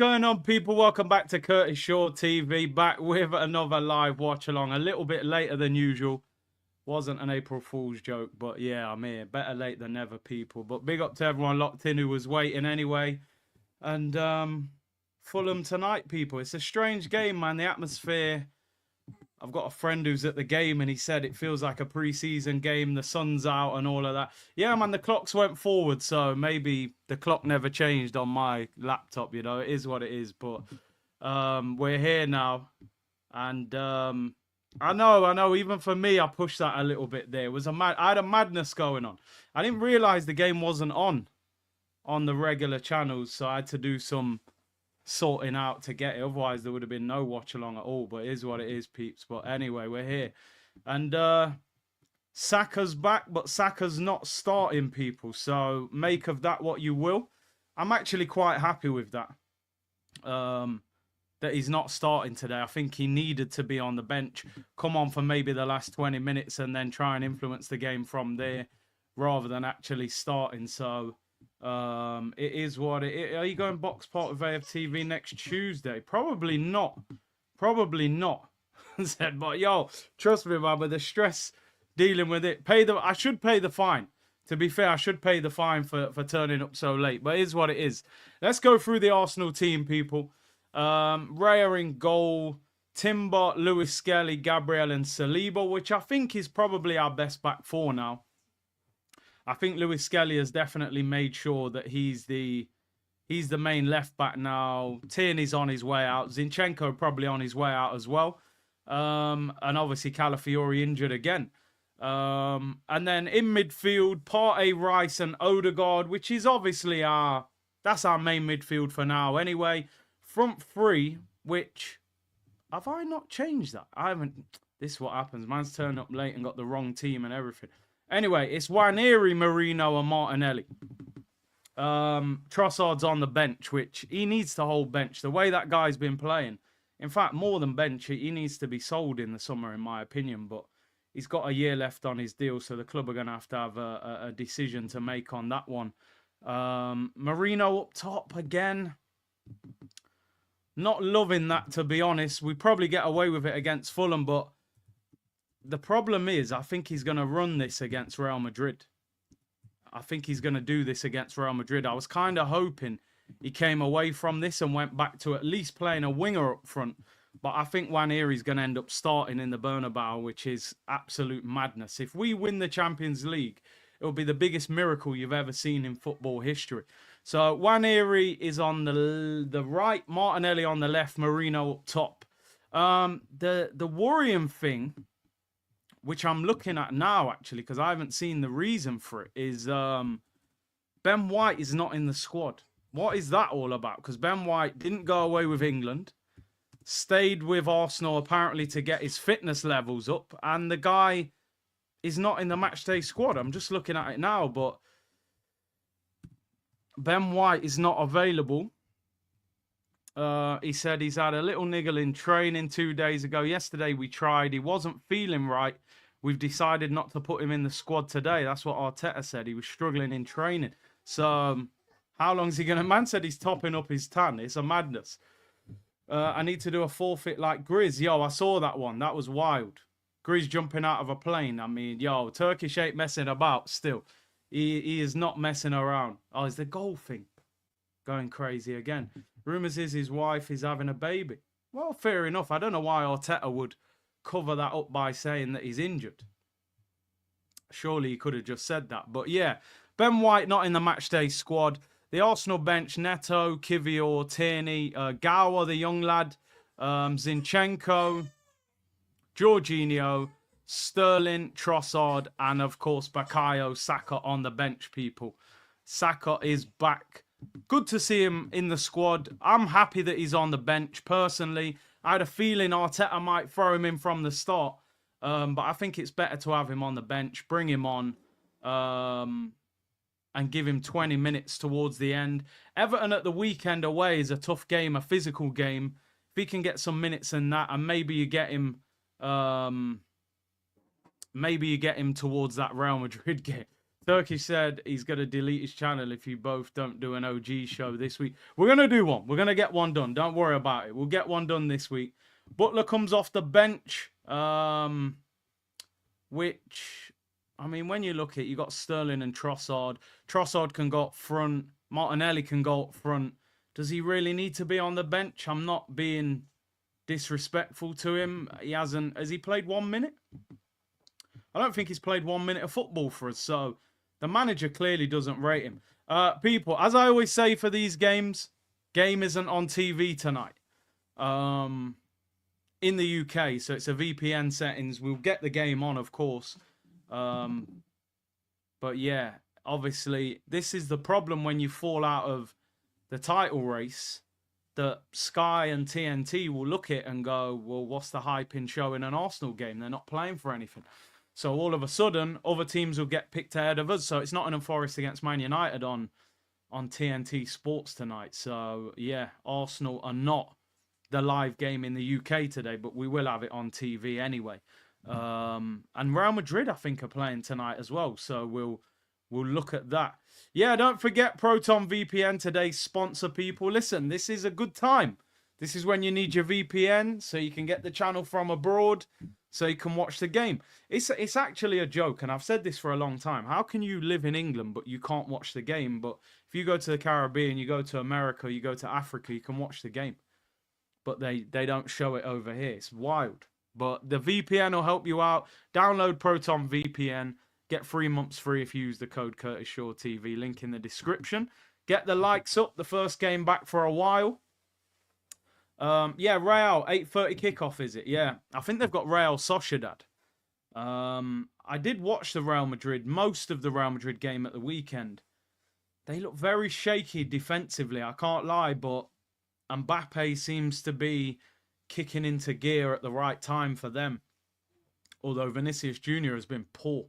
going on, people? Welcome back to Curtis Shaw TV, back with another live watch along. A little bit later than usual. Wasn't an April Fool's joke, but yeah, I'm here. Better late than never, people. But big up to everyone locked in who was waiting anyway. And Fulham tonight, people. It's a strange game, man. The atmosphere. I've got a friend who's at the game and he said it feels like a pre-season game. The sun's out and all of that. Yeah, man, the clocks went forward, so maybe the clock never changed on my laptop, you know. It is what it is, but we're here now. And I know, even for me, I pushed that a little bit there. I had a madness going on. I didn't realize the game wasn't on the regular channels, so I had to do some sorting out to get it. Otherwise, there would have been no watch along at all. But it is what it is, peeps. But anyway, we're here. And Saka's back, but Saka's not starting, people. So make of that what you will. I'm actually quite happy with that. That he's not starting today. I think he needed to be on the bench, come on for maybe the last 20 minutes and then try and influence the game from there rather than actually starting. So it is what it is. Are you going box part with AFTV next Tuesday? Probably not. Probably not. Said, but yo, trust me, man, with the stress dealing with it, I should pay the fine. To be fair, I should pay the fine for turning up so late. But it is what it is. Let's go through the Arsenal team, people. Raya in goal, Timber, Lewis Skelly, Gabriel and Saliba, which I think is probably our best back four now. I think Lewis Skelly has definitely made sure that he's the main left back now. Tierney's on his way out. Zinchenko probably on his way out as well. And obviously Calafiori injured again. And then in midfield, Partey, Rice and Odegaard, which is obviously that's our main midfield for now anyway. Front three, which, have I not changed that? I haven't. This is what happens. Man's turned up late and got the wrong team and everything. Anyway, it's Waneri, Marino and Martinelli. Trossard's on the bench, which he needs to hold bench. The way that guy's been playing. In fact, more than bench, he needs to be sold in the summer, in my opinion. But he's got a year left on his deal, so the club are going to have a decision to make on that one. Marino up top again. Not loving that, to be honest. We probably get away with it against Fulham, but the problem is I think he's going to run this against Real Madrid. I think he's going to do this against Real Madrid. I was kind of hoping he came away from this and went back to at least playing a winger up front. But I think Waneri's going to end up starting in the Bernabeu, which is absolute madness. If we win the Champions League, it'll be the biggest miracle you've ever seen in football history. So Waneri is on the right, Martinelli on the left, Marino up top. The worrying thing, which I'm looking at now actually, because I haven't seen the reason for it, is Ben White is not in the squad. What is that all about? Because Ben White didn't go away with England, stayed with Arsenal apparently to get his fitness levels up, and the guy is not in the matchday squad. I'm just looking at it now, but Ben White is not available. He said he's had a little niggle in training 2 days ago. Yesterday we tried. He wasn't feeling right. We've decided not to put him in the squad today. That's what Arteta said. He was struggling in training. So how long is he going to... Man said he's topping up his tan. It's a madness. I need to do a forfeit like Grizz. Yo, I saw that one. That was wild. Grizz jumping out of a plane. I mean, yo, Turkish ain't messing about still. He is not messing around. Oh, is the goal thing going crazy again? Rumours is his wife is having a baby. Well, fair enough. I don't know why Arteta would cover that up by saying that he's injured. Surely he could have just said that. But yeah, Ben White not in the matchday squad. The Arsenal bench, Neto, Kivior, Tierney, Gower, the young lad, Zinchenko, Jorginho, Sterling, Trossard, and of course Bukayo Saka on the bench, people. Saka is back. Good to see him in the squad. I'm happy that he's on the bench, personally. I had a feeling Arteta might throw him in from the start. But I think it's better to have him on the bench, bring him on, and give him 20 minutes towards the end. Everton at the weekend away is a tough game, a physical game. If he can get some minutes in that, and maybe you get him... maybe you get him towards that Real Madrid game. Turkish said he's going to delete his channel if you both don't do an OG show this week. We're going to do one. We're going to get one done. Don't worry about it. We'll get one done this week. Butler comes off the bench, which, I mean, when you look at it, you got Sterling and Trossard. Trossard can go up front. Martinelli can go up front. Does he really need to be on the bench? I'm not being disrespectful to him. Has he played 1 minute? I don't think he's played 1 minute of football for us, so the manager clearly doesn't rate him. People, as I always say for these games, game isn't on TV tonight. In the UK, so it's a VPN settings. We'll get the game on, of course. But yeah, obviously, this is the problem when you fall out of the title race, that Sky and TNT will look at it and go, well, what's the hype in showing an Arsenal game? They're not playing for anything. So all of a sudden, other teams will get picked ahead of us. So it's Nottingham Forest against Man United on TNT Sports tonight. So yeah, Arsenal are not the live game in the UK today, but we will have it on TV anyway. And Real Madrid, I think, are playing tonight as well. So we'll look at that. Yeah, don't forget Proton VPN today, sponsor people. Listen, this is a good time. This is when you need your VPN so you can get the channel from abroad so you can watch the game. It's actually a joke, and I've said this for a long time. How can you live in England but you can't watch the game? But if you go to the Caribbean, you go to America, you go to Africa, you can watch the game. But they don't show it over here. It's wild. But the VPN will help you out. Download Proton VPN. Get 3 months free if you use the code Curtis Shaw TV. Link in the description. Get the likes up. The first game back for a while. Yeah, Real, 8:30 kickoff, is it? Yeah, I think they've got Real Sociedad. I did watch the Real Madrid, most of the Real Madrid game at the weekend. They look very shaky defensively, I can't lie, but Mbappe seems to be kicking into gear at the right time for them. Although Vinicius Jr. has been poor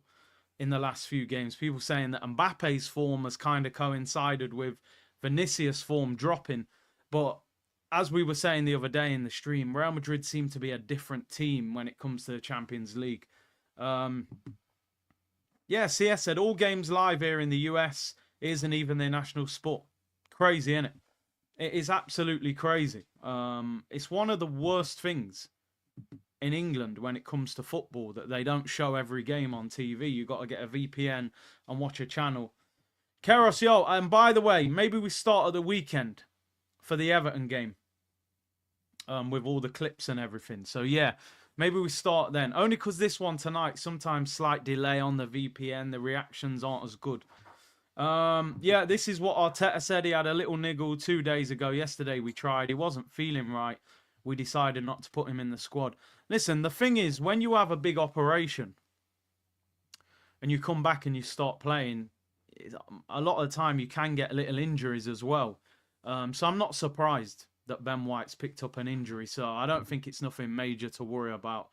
in the last few games. People saying that Mbappe's form has kind of coincided with Vinicius' form dropping. But as we were saying the other day in the stream, Real Madrid seem to be a different team when it comes to the Champions League. Yeah, CS said, all games live here in the US isn't even their national sport. Crazy, isn't it? It is absolutely crazy. It's one of the worst things in England when it comes to football, that they don't show every game on TV. You got to get a VPN and watch a channel. Keros, yo, and by the way, maybe we start at the weekend for the Everton game with all the clips and everything. So yeah, maybe we start then. Only because this one tonight, sometimes slight delay on the VPN. The reactions aren't as good. Yeah, this is what Arteta said. He had a little niggle 2 days ago. Yesterday we tried. He wasn't feeling right. We decided not to put him in the squad. Listen, the thing is, when you have a big operation and you come back and you start playing, a lot of the time you can get little injuries as well. So I'm not surprised that Ben White's picked up an injury. So I don't think it's nothing major to worry about.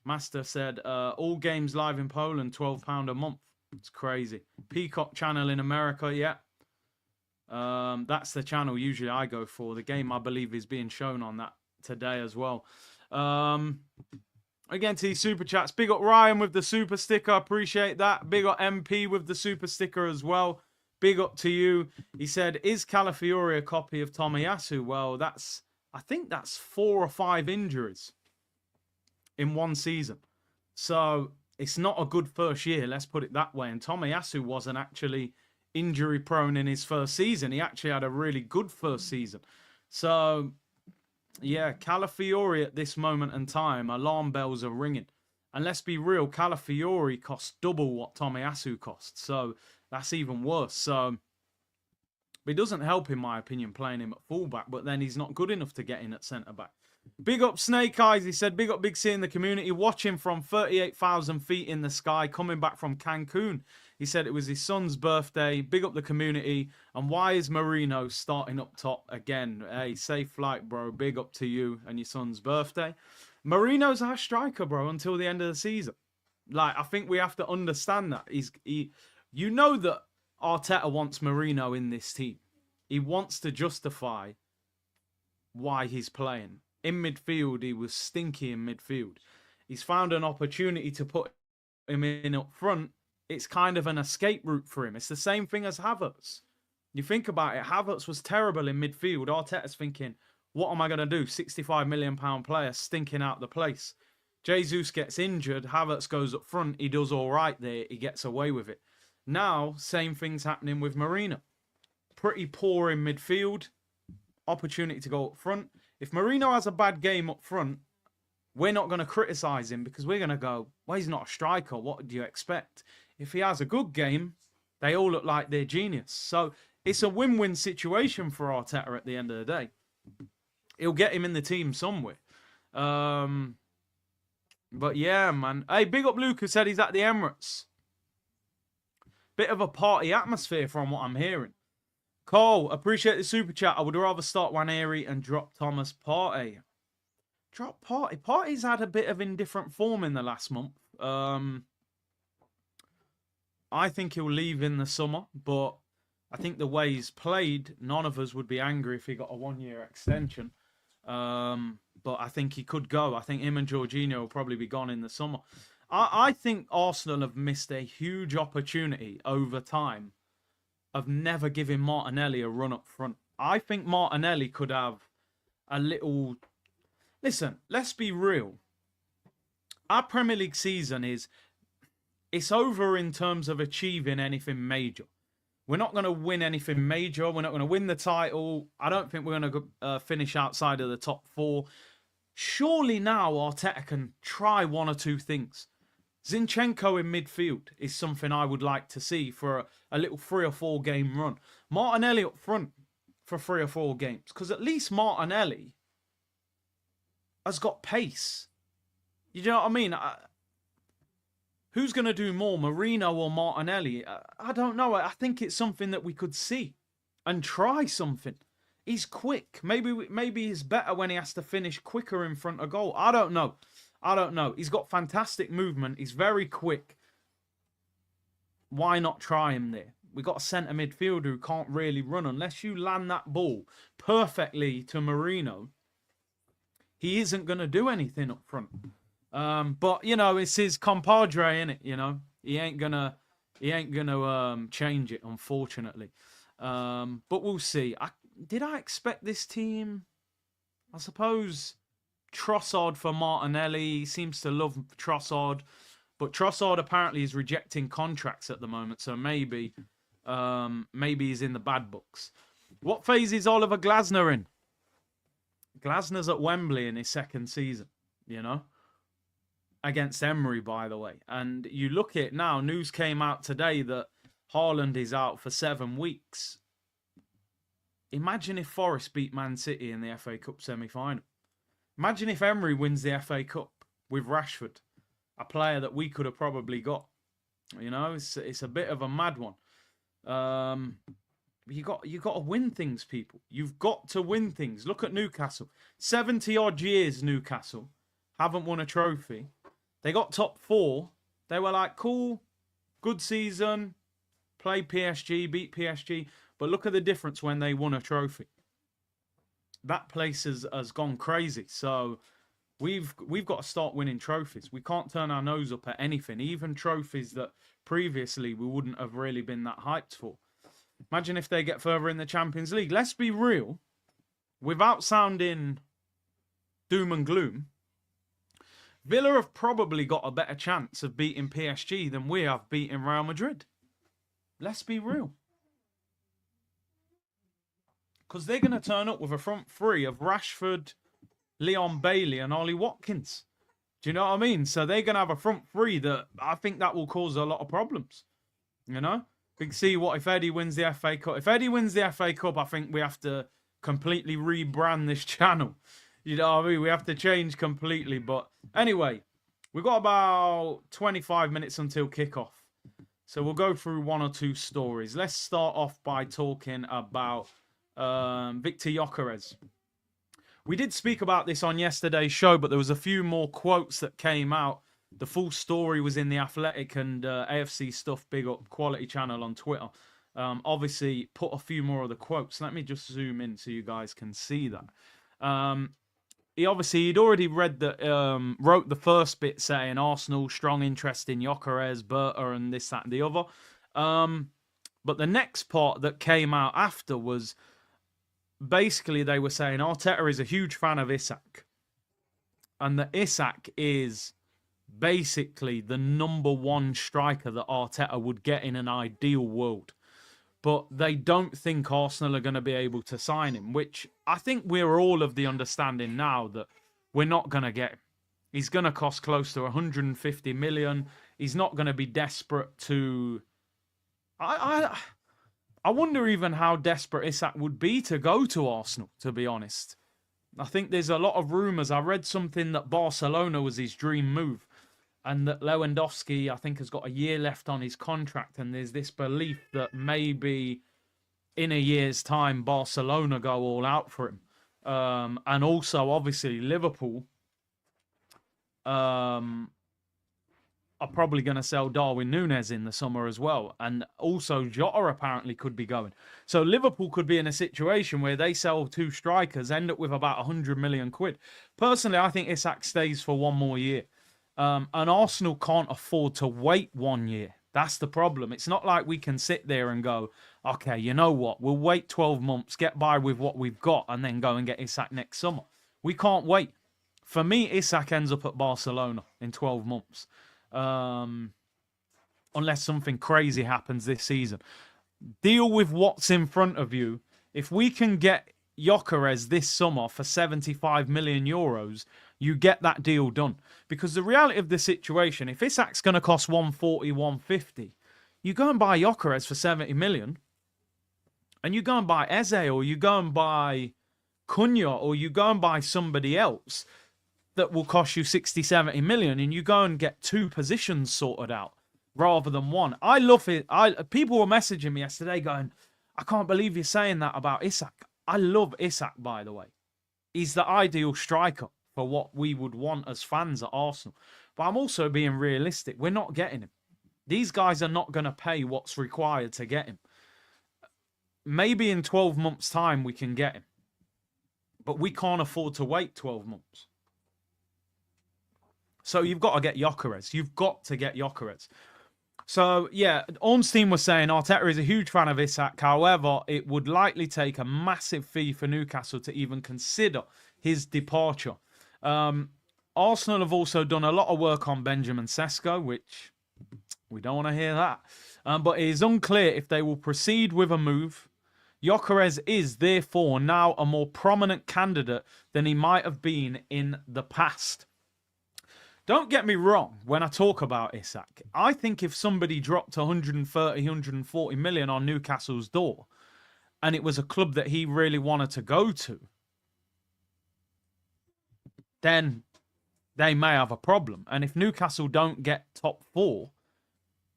Master said, all games live in Poland, £12 a month. It's crazy. Peacock channel in America, yeah. That's the channel usually I go for. The game, I believe, is being shown on that today as well. Again, to these super chats. Big up Ryan with the super sticker. Appreciate that. Big up MP with the super sticker as well. Big up to you. He said, is Calafiori a copy of Tomiyasu? Well, I think that's 4 or 5 injuries in one season. So it's not a good first year, let's put it that way. And Tomiyasu wasn't actually injury prone in his first season. He actually had a really good first season. So yeah, Calafiori at this moment in time, alarm bells are ringing. And let's be real, Calafiori costs double what Tomiyasu costs. So that's even worse. So it doesn't help, in my opinion, playing him at fullback. But then he's not good enough to get in at centre-back. Big up Snake Eyes. He said, big up Big C in the community. Watching from 38,000 feet in the sky, coming back from Cancun. He said it was his son's birthday. Big up the community. And why is Marino starting up top again? Hey, safe flight, bro. Big up to you and your son's birthday. Marino's our striker, bro, until the end of the season. Like, I think we have to understand that. You know that Arteta wants Marino in this team. He wants to justify why he's playing. In midfield, he was stinky in midfield. He's found an opportunity to put him in up front, it's kind of an escape route for him. It's the same thing as Havertz. You think about it, Havertz was terrible in midfield. Arteta's thinking, what am I going to do? £65 million player stinking out the place. Jesus gets injured. Havertz goes up front. He does all right there. He gets away with it. Now, same thing's happening with Marino. Pretty poor in midfield. Opportunity to go up front. If Marino has a bad game up front, we're not going to criticise him because we're going to go, well, he's not a striker. What do you expect? If he has a good game, they all look like they're genius. So it's a win-win situation for Arteta at the end of the day. He'll get him in the team somewhere. But yeah, man. Hey, big up Luke who said he's at the Emirates. Bit of a party atmosphere from what I'm hearing. Cole, appreciate the super chat. I would rather start Waneri and drop Thomas Partey. Drop Partey. Partey's had a bit of indifferent form in the last month. I think he'll leave in the summer, but I think the way he's played, none of us would be angry if he got a 1-year extension. But I think he could go. I think him and Jorginho will probably be gone in the summer. I think Arsenal have missed a huge opportunity over time of never giving Martinelli a run up front. I think Martinelli could have a little... Listen, let's be real. Our Premier League season it's over in terms of achieving anything major. We're not going to win anything major. We're not going to win the title. I don't think we're going to finish outside of the top 4. Surely now Arteta can try one or two things. Zinchenko in midfield is something I would like to see for a little 3 or 4 game run. Martinelli up front for 3 or 4 games. Because at least Martinelli has got pace. You know what I mean? Who's going to do more, Marino or Martinelli? I don't know. I think it's something that we could see and try something. He's quick. Maybe he's better when he has to finish quicker in front of goal. I don't know. He's got fantastic movement. He's very quick. Why not try him there? We got a centre midfielder who can't really run. Unless you land that ball perfectly to Marino, he isn't going to do anything up front. But you know, it's his compadre, innit? You know, he ain't gonna change it, unfortunately. But we'll see. Did I expect this team? I suppose Trossard for Martinelli. He seems to love Trossard, but Trossard apparently is rejecting contracts at the moment, so maybe he's in the bad books. What phase is Oliver Glasner in? Glasner's at Wembley in his 2nd season, you know, against Emery, by the way. And you look at it now, news came out today that Haaland is out for 7 weeks. Imagine if Forest beat Man City in the FA Cup semi-final. Imagine if Emery wins the FA Cup with Rashford, a player that we could have probably got. You know, it's a bit of a mad one. You got to win things, people. You've got to win things. Look at Newcastle. 70-odd years, Newcastle haven't won a trophy. They got top 4. They were like, cool, good season, play PSG, beat PSG. But look at the difference when they won a trophy. That place has gone crazy. So we've got to start winning trophies. We can't turn our nose up at anything, even trophies that previously we wouldn't have really been that hyped for. Imagine if they get further in the Champions League. Let's be real. Without sounding doom and gloom, Villa have probably got a better chance of beating PSG than we have beating Real Madrid. Let's be real. Because they're going to turn up with a front 3 of Rashford, Leon Bailey and Ollie Watkins. Do you know what I mean? So they're going to have a front 3 that I think that will cause a lot of problems. You know? We can see what if Eddie wins the FA Cup. If Eddie wins the FA Cup, I think we have to completely rebrand this channel. You know what I mean? We have to change completely. But anyway, we've got about 25 minutes until kickoff. So we'll go through 1 or 2 stories. Let's start off by talking about Victor Gyökeres. We did speak about this on yesterday's show, but there was a few more quotes that came out. The full story was in The Athletic and AFC Stuff, big up quality channel on Twitter. Obviously, put a few more of the quotes. Let me just zoom in so you guys can see that. he'd already read wrote the first bit saying Arsenal strong interest in Gyökeres, Berta, and this, that, and the other. But the next part that came out after was basically they were saying Arteta is a huge fan of Isak, and that Isak is basically the number one striker that Arteta would get in an ideal world. But they don't think Arsenal are going to be able to sign him, which I think we're all of the understanding now that we're not going to get him. He's going to cost close to 150 million. He's not going to be desperate to... I wonder even how desperate Isak would be to go to Arsenal, to be honest. I think there's a lot of rumours. I read something that Barcelona was his dream move, and that Lewandowski, I think, has got a year left on his contract, and there's this belief that maybe in a year's time, Barcelona go all out for him. And also, obviously, Liverpool are probably going to sell Darwin Núñez in the summer as well. And also, Jota apparently could be going. So Liverpool could be in a situation where they sell two strikers, end up with about 100 million quid. Personally, I think Isak stays for one more year. And Arsenal can't afford to wait 1 year. That's the problem. It's not like we can sit there and go, okay, you know what? We'll wait 12 months, get by with what we've got, and then go and get Isak next summer. We can't wait. For me, Isak ends up at Barcelona in 12 months. Unless something crazy happens this season. Deal with what's in front of you. If we can get Gyökeres this summer for 75 million euros, you get that deal done. Because the reality of the situation, if Isak's going to cost 140, 150, you go and buy Gyökeres for 70 million, and you go and buy Eze, or you go and buy Cunha, or you go and buy somebody else that will cost you 60, 70 million, and you go and get two positions sorted out rather than one. I love it. People were messaging me yesterday going, I can't believe you're saying that about Isak. I love Isak, by the way. He's the ideal striker for what we would want as fans at Arsenal. But I'm also being realistic. We're not getting him. These guys are not going to pay what's required to get him. Maybe in 12 months' time we can get him. But we can't afford to wait 12 months. So you've got to get Gyökeres. You've got to get Gyökeres. So, yeah, Ornstein was saying Arteta is a huge fan of Isak. However, it would likely take a massive fee for Newcastle to even consider his departure. Arsenal have also done a lot of work on Benjamin Sesko, which we don't want to hear that. But it is unclear if they will proceed with a move. Gyökeres is, therefore, now a more prominent candidate than he might have been in the past. Don't get me wrong when I talk about Isak. I think if somebody dropped 130, 140 million on Newcastle's door and it was a club that he really wanted to go to, then they may have a problem. And if Newcastle don't get top four,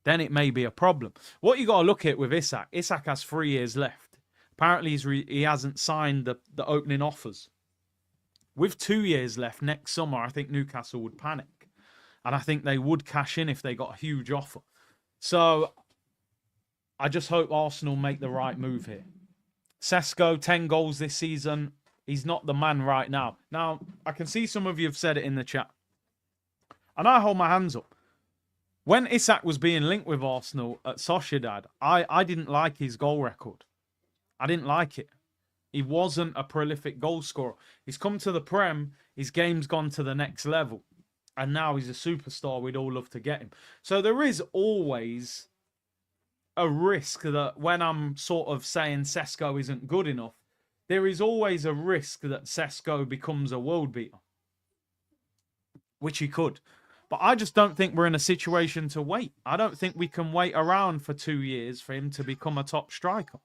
then it may be a problem. What you got to look at with Isak, Isak has 3 years left. Apparently he hasn't signed the opening offers. With 2 years left next summer, I think Newcastle would panic. And I think they would cash in if they got a huge offer. So I just hope Arsenal make the right move here. Sesko, 10 goals this season. He's not the man right now. Now, I can see some of you have said it in the chat. And I hold my hands up. When Isak was being linked with Arsenal at Sociedad, I didn't like his goal record. I didn't like it. He wasn't a prolific goal scorer. He's come to the Prem. His game's gone to the next level. And now he's a superstar. We'd all love to get him. So there is always a risk that when I'm sort of saying Sesko isn't good enough, there is always a risk that Sesko becomes a world beater. Which he could. But I just don't think we're in a situation to wait. I don't think we can wait around for 2 years for him to become a top striker.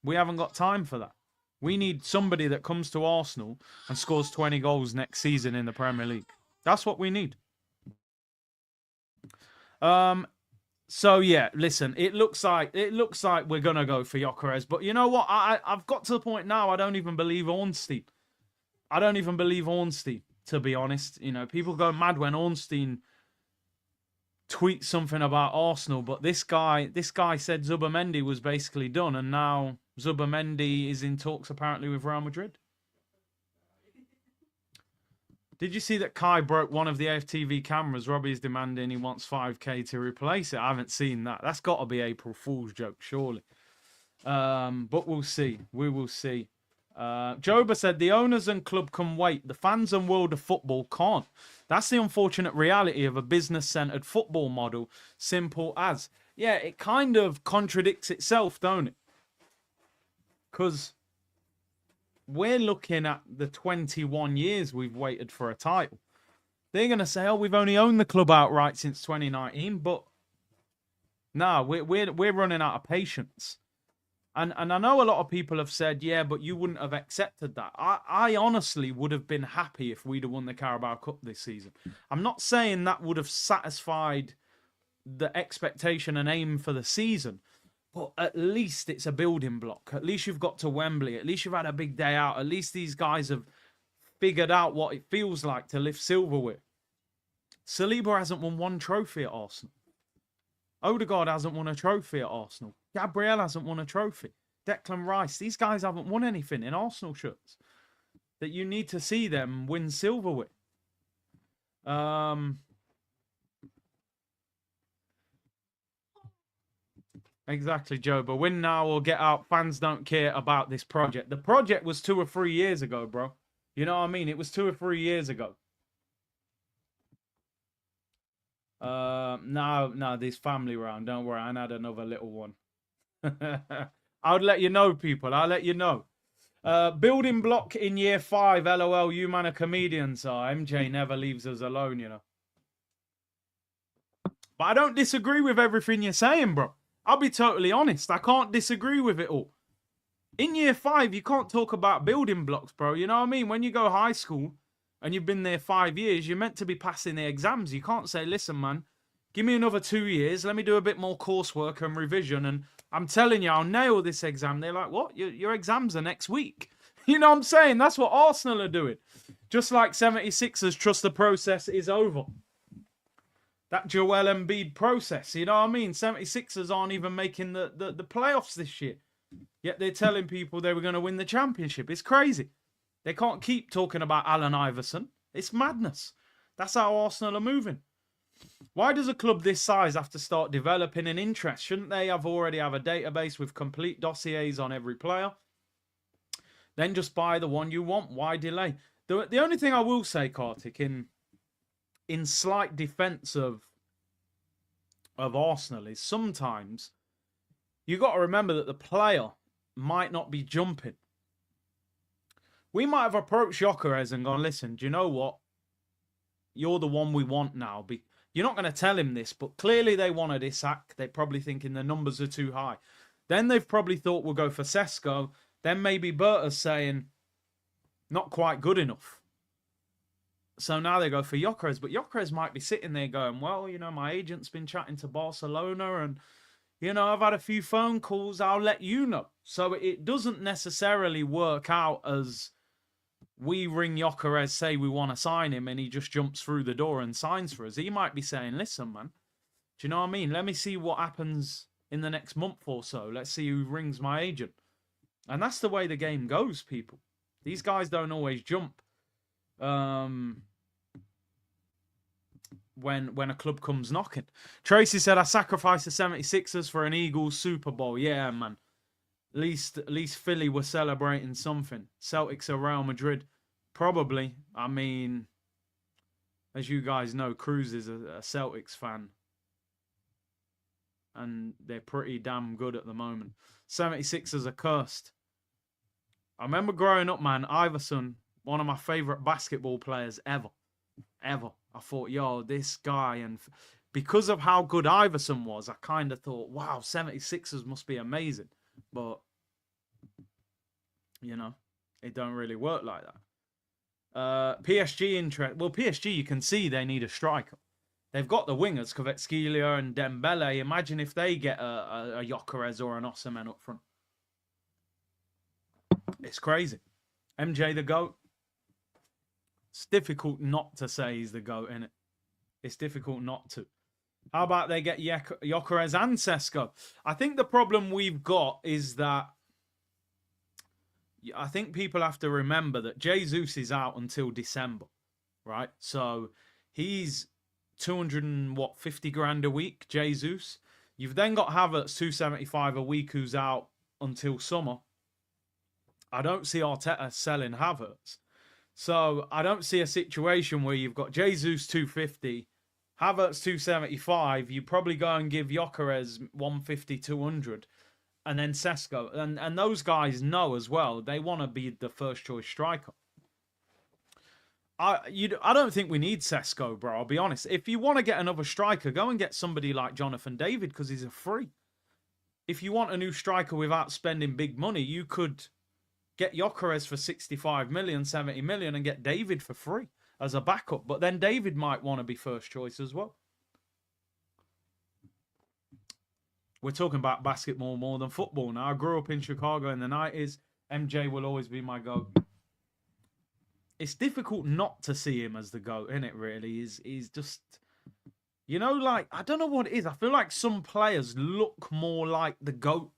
We haven't got time for that. We need somebody that comes to Arsenal and scores 20 goals next season in the Premier League. That's what we need. So yeah, listen, it looks like we're gonna go for Gyökeres, but you know what? I've got to the point now. I don't even believe Ornstein. I don't even believe Ornstein, to be honest. You know, people go mad when Ornstein tweets something about Arsenal, but this guy said Zubimendi was basically done, and now Zubimendi is in talks apparently with Real Madrid. Did you see that Kai broke one of the AFTV cameras? Robbie's demanding he wants 5K to replace it. I haven't seen that. That's got to be April Fool's joke, surely. But we'll see. We will see. Joba said the owners and club can wait. The fans and world of football can't. That's the unfortunate reality of a business-centered football model. Simple as. Yeah, it kind of contradicts itself, don't it? Because we're looking at the 21 years we've waited for a title. They're going to say, oh, we've only owned the club outright since 2019. But no, we're running out of patience. And I know a lot of people have said, yeah, but you wouldn't have accepted that. I honestly would have been happy if we'd have won the Carabao Cup this season. I'm not saying that would have satisfied the expectation and aim for the season, but at least it's a building block. At least you've got to Wembley. At least you've had a big day out. At least these guys have figured out what it feels like to lift silverware. Saliba hasn't won one trophy at Arsenal. Odegaard hasn't won a trophy at Arsenal. Gabriel hasn't won a trophy. Declan Rice. These guys haven't won anything in Arsenal shirts that you need to see them win silverware. Exactly, Joe. But win now or get out. Fans don't care about this project. The project was 2 or 3 years ago, bro. You know what I mean? It was 2 or 3 years ago. No, this family round. Don't worry, I had another little one. I'll let you know, people. I'll let you know. Building block in year 5. LOL, you man are comedians. MJ never leaves us alone, you know. But I don't disagree with everything you're saying, bro. I'll be totally honest. I can't disagree with it all. In year 5, you can't talk about building blocks, bro. You know what I mean? When you go high school and you've been there 5 years, you're meant to be passing the exams. You can't say, listen, man, give me another 2 years. Let me do a bit more coursework and revision. And I'm telling you, I'll nail this exam. They're like, what? Your exams are next week. You know what I'm saying? That's what Arsenal are doing. Just like 76ers trust the process is over. That Joel Embiid process, you know what I mean? 76ers aren't even making the playoffs this year. Yet they're telling people they were going to win the championship. It's crazy. They can't keep talking about Allen Iverson. It's madness. That's how Arsenal are moving. Why does a club this size have to start developing an interest? Shouldn't they already have a database with complete dossiers on every player? Then just buy the one you want. Why delay? The only thing I will say, Kartik, in slight defense of Arsenal is sometimes you got to remember that the player might not be jumping. We might have approached Gyökeres and gone, listen, do you know what? You're the one we want now. You're not going to tell him this, but clearly they wanted Isak. They're probably thinking the numbers are too high. Then they've probably thought we'll go for Sesko. Then maybe Berta's saying, not quite good enough. So now they go for Gyökeres, but Gyökeres might be sitting there going, well, you know, my agent's been chatting to Barcelona and, you know, I've had a few phone calls. I'll let you know. So it doesn't necessarily work out as we ring Gyökeres, say we want to sign him, and he just jumps through the door and signs for us. He might be saying, listen, man, do you know what I mean? Let me see what happens in the next month or so. Let's see who rings my agent. And that's the way the game goes, people. These guys don't always jump. When a club comes knocking. Tracy said, I sacrificed the 76ers for an Eagles Super Bowl. Yeah, man. At least Philly were celebrating something. Celtics are Real Madrid. Probably. I mean, as you guys know, Cruz is a Celtics fan. And they're pretty damn good at the moment. 76ers are cursed. I remember growing up, man, Iverson, one of my favorite basketball players ever. Ever. I thought, yo, this guy, and because of how good Iverson was, I kind of thought, wow, 76ers must be amazing. But, you know, it don't really work like that. PSG interest. Well, PSG, you can see they need a striker. They've got the wingers, Kvaratskhelia and Dembele. Imagine if they get a Gyökeres or an Osimhen up front. It's crazy. MJ the GOAT. It's difficult not to say he's the GOAT, innit? It's difficult not to. How about they get Gyökeres and Sesko? I think the problem we've got is that I think people have to remember that Jesus is out until December. right? So he's 250 grand a week, Jesus. You've then got Havertz 275 a week, who's out until summer. I don't see Arteta selling Havertz. So I don't see a situation where you've got Jesus 250, Havertz 275. You probably go and give Gyökeres 150, 200, and then Sesko. And those guys know as well, they want to be the first choice striker. I don't think we need Sesko, bro. I'll be honest. If you want to get another striker, go and get somebody like Jonathan David, because he's a free. If you want a new striker without spending big money, you could get Gyökeres for 65 million, 70 million, and get David for free as a backup. But then David might want to be first choice as well. We're talking about basketball more than football now. I grew up in Chicago in the 90s. MJ will always be my GOAT. It's difficult not to see him as the GOAT, isn't it, really? He's just, you know, like, I don't know what it is. I feel like some players look more like the GOAT.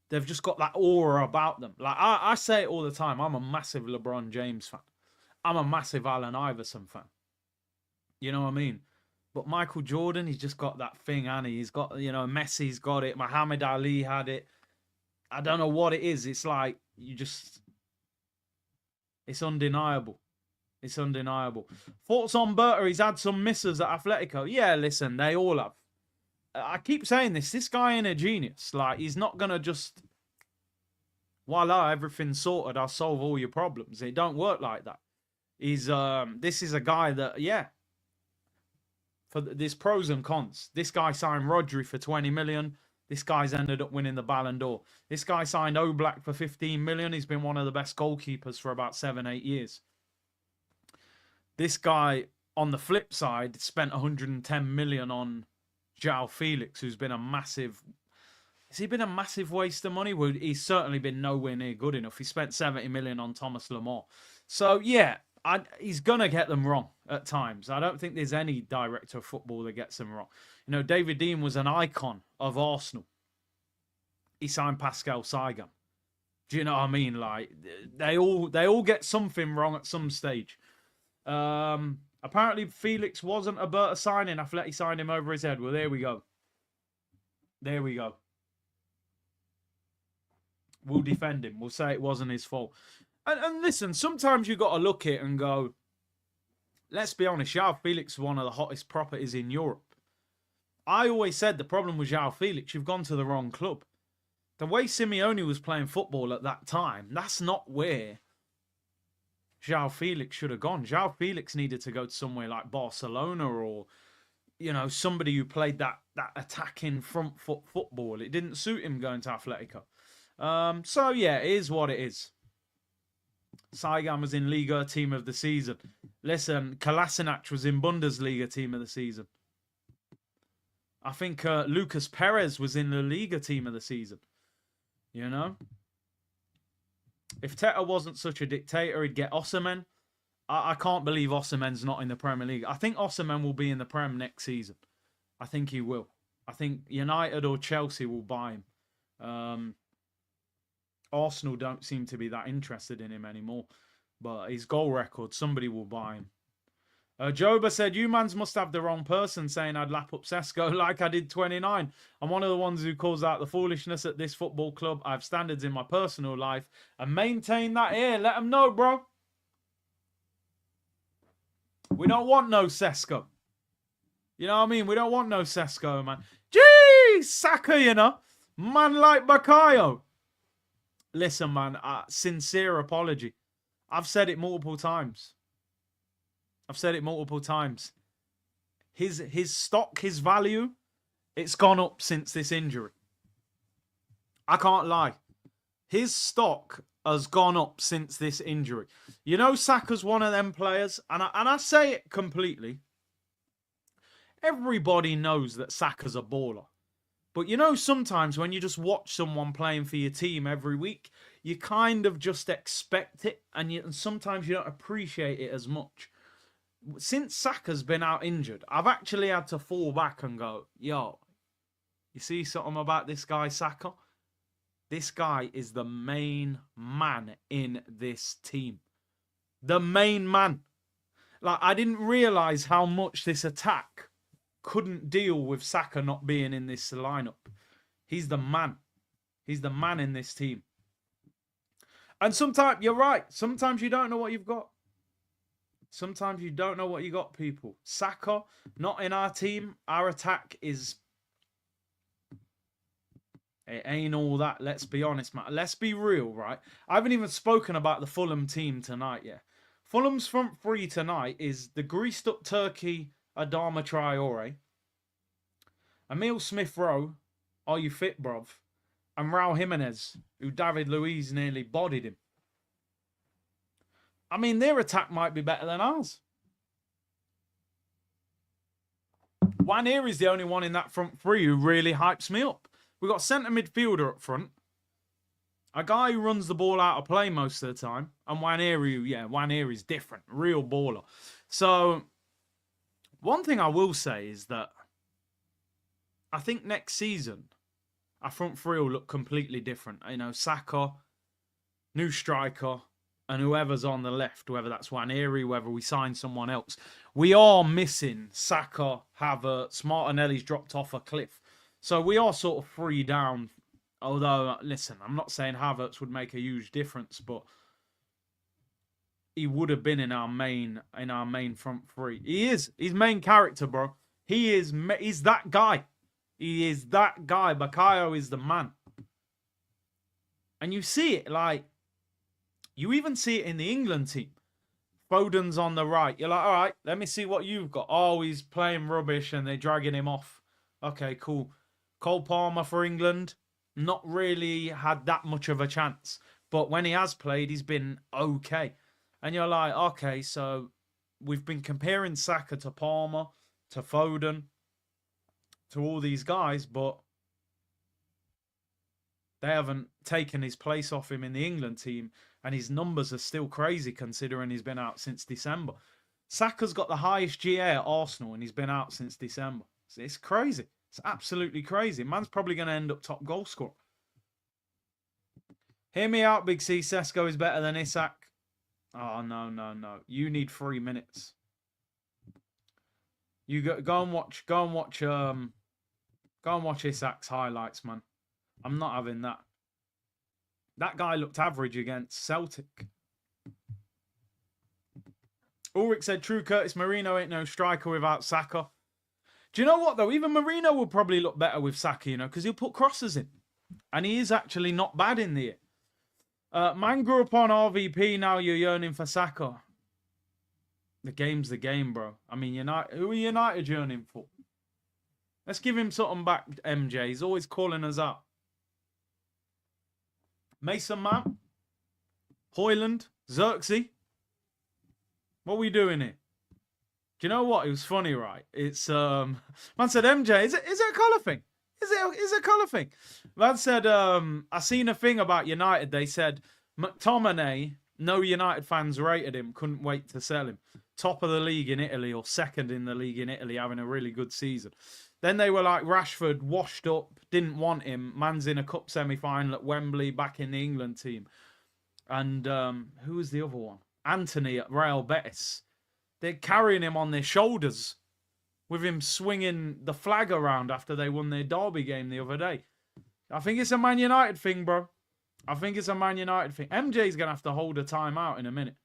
They've just got that aura about them. Like, I say it all the time. I'm a massive LeBron James fan. I'm a massive Allen Iverson fan. You know what I mean? But Michael Jordan, he's just got that thing, and he's got, you know, Messi's got it. Muhammad Ali had it. I don't know what it is. It's like, you just... It's undeniable. It's undeniable. Thoughts on Berta? He's had some misses at Atletico. Yeah, listen, they all have. I keep saying this. This guy ain't a genius. Like, he's not going to just... Voila, everything's sorted. I'll solve all your problems. It don't work like that. He's this is a guy that, yeah. There's pros and cons. This guy signed Rodri for 20 million. This guy's ended up winning the Ballon d'Or. This guy signed Oblak for 15 million. He's been one of the best goalkeepers for about 7-8 years. This guy, on the flip side, spent 110 million on João Felix, who's been a massive... Has he been a massive waste of money? Well, he's certainly been nowhere near good enough. He spent 70 million on Thomas Lemar. So, yeah, he's going to get them wrong at times. I don't think there's any director of football that gets them wrong. You know, David Dean was an icon of Arsenal. He signed Pascal Sagan. Do you know what I mean? Like, they all get something wrong at some stage. Apparently, Felix wasn't a Berta signing. Atleti signed him over his head. Well, there we go. There we go. We'll defend him. We'll say it wasn't his fault. And listen, sometimes you got to look at it and go, let's be honest, João Felix is one of the hottest properties in Europe. I always said the problem with João Felix, you've gone to the wrong club. The way Simeone was playing football at that time, that's not where João Felix should have gone. João Felix needed to go to somewhere like Barcelona or, you know, somebody who played that attacking front foot football. It didn't suit him going to Atletico. So, yeah, it is what it is. Sagan was in Liga Team of the Season. Listen, Kolasinac was in Bundesliga Team of the Season. I think Lucas Perez was in the Liga Team of the Season. You know? If Teta wasn't such a dictator, he'd get Osimhen. I can't believe Osimhen's not in the Premier League. I think Osimhen will be in the Prem next season. I think he will. I think United or Chelsea will buy him. Arsenal don't seem to be that interested in him anymore. But his goal record, somebody will buy him. Joba said, you mans must have the wrong person saying I'd lap up Sesko like I did 29. I'm one of the ones who calls out the foolishness at this football club. I have standards in my personal life and maintain that here. Let them know, bro. We don't want no Sesko. You know what I mean? We don't want no Sesko, man. Jeez, Saka, you know. Man like Bakayo. Listen, man, sincere apology. I've said it multiple times. His stock, his value, it's gone up since this injury. I can't lie. His stock has gone up since this injury. You know, Saka's one of them players, and I say it completely. Everybody knows that Saka's a baller. But you know, sometimes when you just watch someone playing for your team every week, you kind of just expect it, and sometimes you don't appreciate it as much. Since Saka's been out injured, I've actually had to fall back and go, yo, you see something about this guy, Saka? This guy is the main man in this team. The main man. Like, I didn't realise how much this attack couldn't deal with Saka not being in this lineup. He's the man. He's the man in this team. And sometimes, you're right, sometimes you don't know what you've got. Sometimes you don't know what you got, people. Saka, not in our team. Our attack is... It ain't all that, let's be honest, man. Let's be real, right? I haven't even spoken about the Fulham team tonight yet. Fulham's front three tonight is the greased-up turkey Adama Traore, Emil Smith-Rowe, are you fit, bruv? And Raul Jimenez, who David Luiz nearly bodied him. I mean, their attack might be better than ours. Wanir is the only one in that front three who really hypes me up. We've got a centre midfielder up front. A guy who runs the ball out of play most of the time. And Wanir is different. Real baller. So, one thing I will say is that I think next season, our front three will look completely different. You know, Saka, new striker, and whoever's on the left, whether that's Waniri, whether we sign someone else. We are missing Saka, Havertz, Martinelli's dropped off a cliff. So we are sort of three down. Although, listen, I'm not saying Havertz would make a huge difference, but he would have been in our main front three. He is. He's main character, bro. He's that guy. He is that guy. Bakayo is the man. And you see it, like, you even see it in the England team. Foden's on the right. You're like, all right, let me see what you've got. Oh, he's playing rubbish and they're dragging him off. Okay, cool. Cole Palmer for England. Not really had that much of a chance. But when he has played, he's been okay. And you're like, okay, so we've been comparing Saka to Palmer, to Foden, to all these guys, but they haven't taken his place off him in the England team. And his numbers are still crazy considering he's been out since December. Saka's got the highest GA at Arsenal and he's been out since December. It's crazy. It's absolutely crazy. Man's probably going to end up top goal scorer. Hear me out, Big C. Sesko is better than Isak. Oh, no. You need 3 minutes. You go and watch Isak's highlights, man. I'm not having that. That guy looked average against Celtic. Ulrich said, true Curtis Marino ain't no striker without Saka. Do you know what, though? Even Marino will probably look better with Saka, you know, because he'll put crosses in. And he is actually not bad in there. Man grew up on RVP, now you're yearning for Saka. The game's the game, bro. I mean, who are United yearning for? Let's give him something back, MJ. He's always calling us out. Mason Mount, Hoyland, Xerxes. What are we doing here? Do you know what? It was funny, right? It's man said, MJ, is it a colour thing? Is it a colour thing? Man said, I seen a thing about United. They said McTominay, no United fans rated him, couldn't wait to sell him. Top of the league in Italy or second in the league in Italy, having a really good season. Then they were like, Rashford washed up, didn't want him. Man's in a cup semi-final at Wembley, back in the England team. And who was the other one? Anthony at Real Betis. They're carrying him on their shoulders with him swinging the flag around after they won their derby game the other day. I think it's a Man United thing, bro. I think it's a Man United thing. MJ's going to have to hold a timeout in a minute.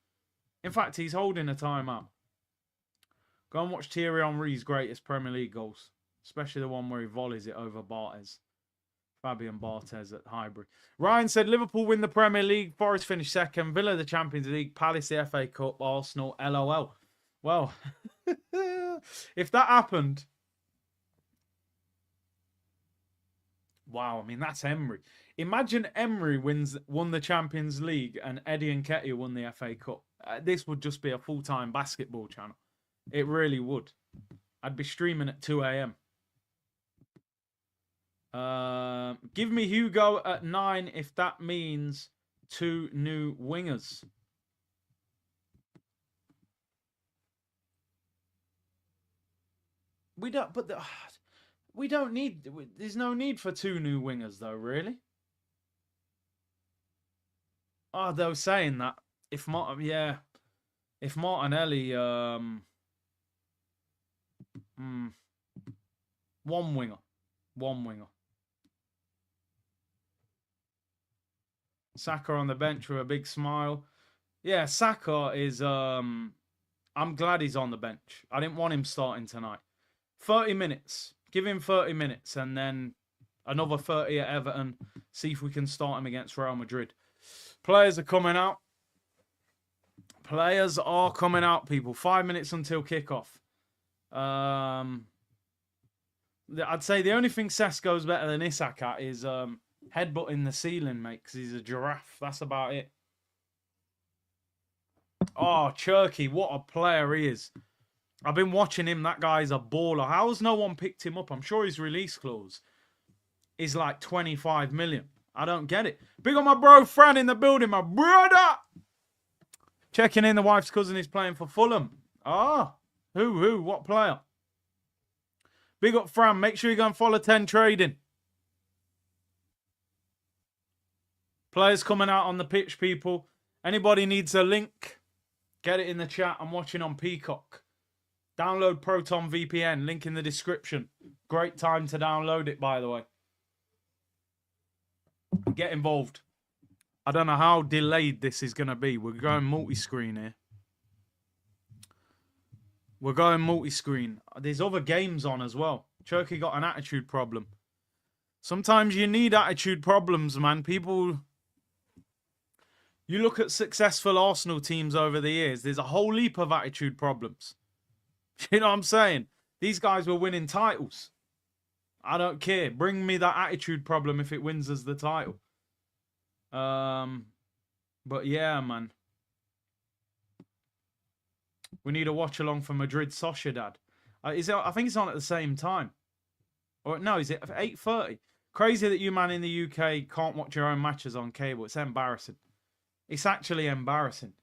In fact, he's holding a timeout. Go and watch Thierry Henry's greatest Premier League goals. Especially the one where he volleys it over Barthez. Fabian Barthez at Highbury. Ryan said, Liverpool win the Premier League. Forest finished second. Villa the Champions League. Palace the FA Cup. Arsenal, LOL. Well, if that happened... Wow, I mean, that's Emery. Imagine Emery won the Champions League and Eddie Nketiah won the FA Cup. This would just be a full-time basketball channel. It really would. I'd be streaming at 2 a.m. Give me Hugo at 9 if that means 2 new wingers. We don't need... There's no need for 2 new wingers, though, really. Oh, they were saying that. Yeah. If Martinelli, one winger. Saka on the bench with a big smile. Yeah, Saka is, I'm glad he's on the bench. I didn't want him starting tonight. 30 minutes. Give him 30 minutes and then another 30 at Everton. See if we can start him against Real Madrid. Players are coming out. Players are coming out, people. 5 minutes until kickoff. I'd say the only thing Sesko's better than Isak at is headbutting the ceiling, mate, because he's a giraffe. That's about it. Oh, Cherky, what a player he is. I've been watching him. That guy's a baller. How has no one picked him up? I'm sure his release clause is like 25 million. I don't get it. Big on my bro Fran in the building, my brother. Checking in, the wife's cousin is playing for Fulham. Ah, who? What player? Big up Fran. Make sure you go and follow 10 Trading. Players coming out on the pitch, people. Anybody needs a link, get it in the chat. I'm watching on Peacock. Download Proton VPN. Link in the description. Great time to download it, by the way. Get involved. I don't know how delayed this is going to be. We're going multi-screen here. We're going multi-screen. There's other games on as well. Cherky got an attitude problem. Sometimes you need attitude problems, man. People... You look at successful Arsenal teams over the years, there's a whole heap of attitude problems. You know what I'm saying? These guys were winning titles. I don't care. Bring me that attitude problem if it wins us the title. But yeah, man. We need a watch along for Madrid Sociedad. I think it's on at the same time. Or no, is it 8:30? Crazy that you man in the UK can't watch your own matches on cable. It's embarrassing. It's actually embarrassing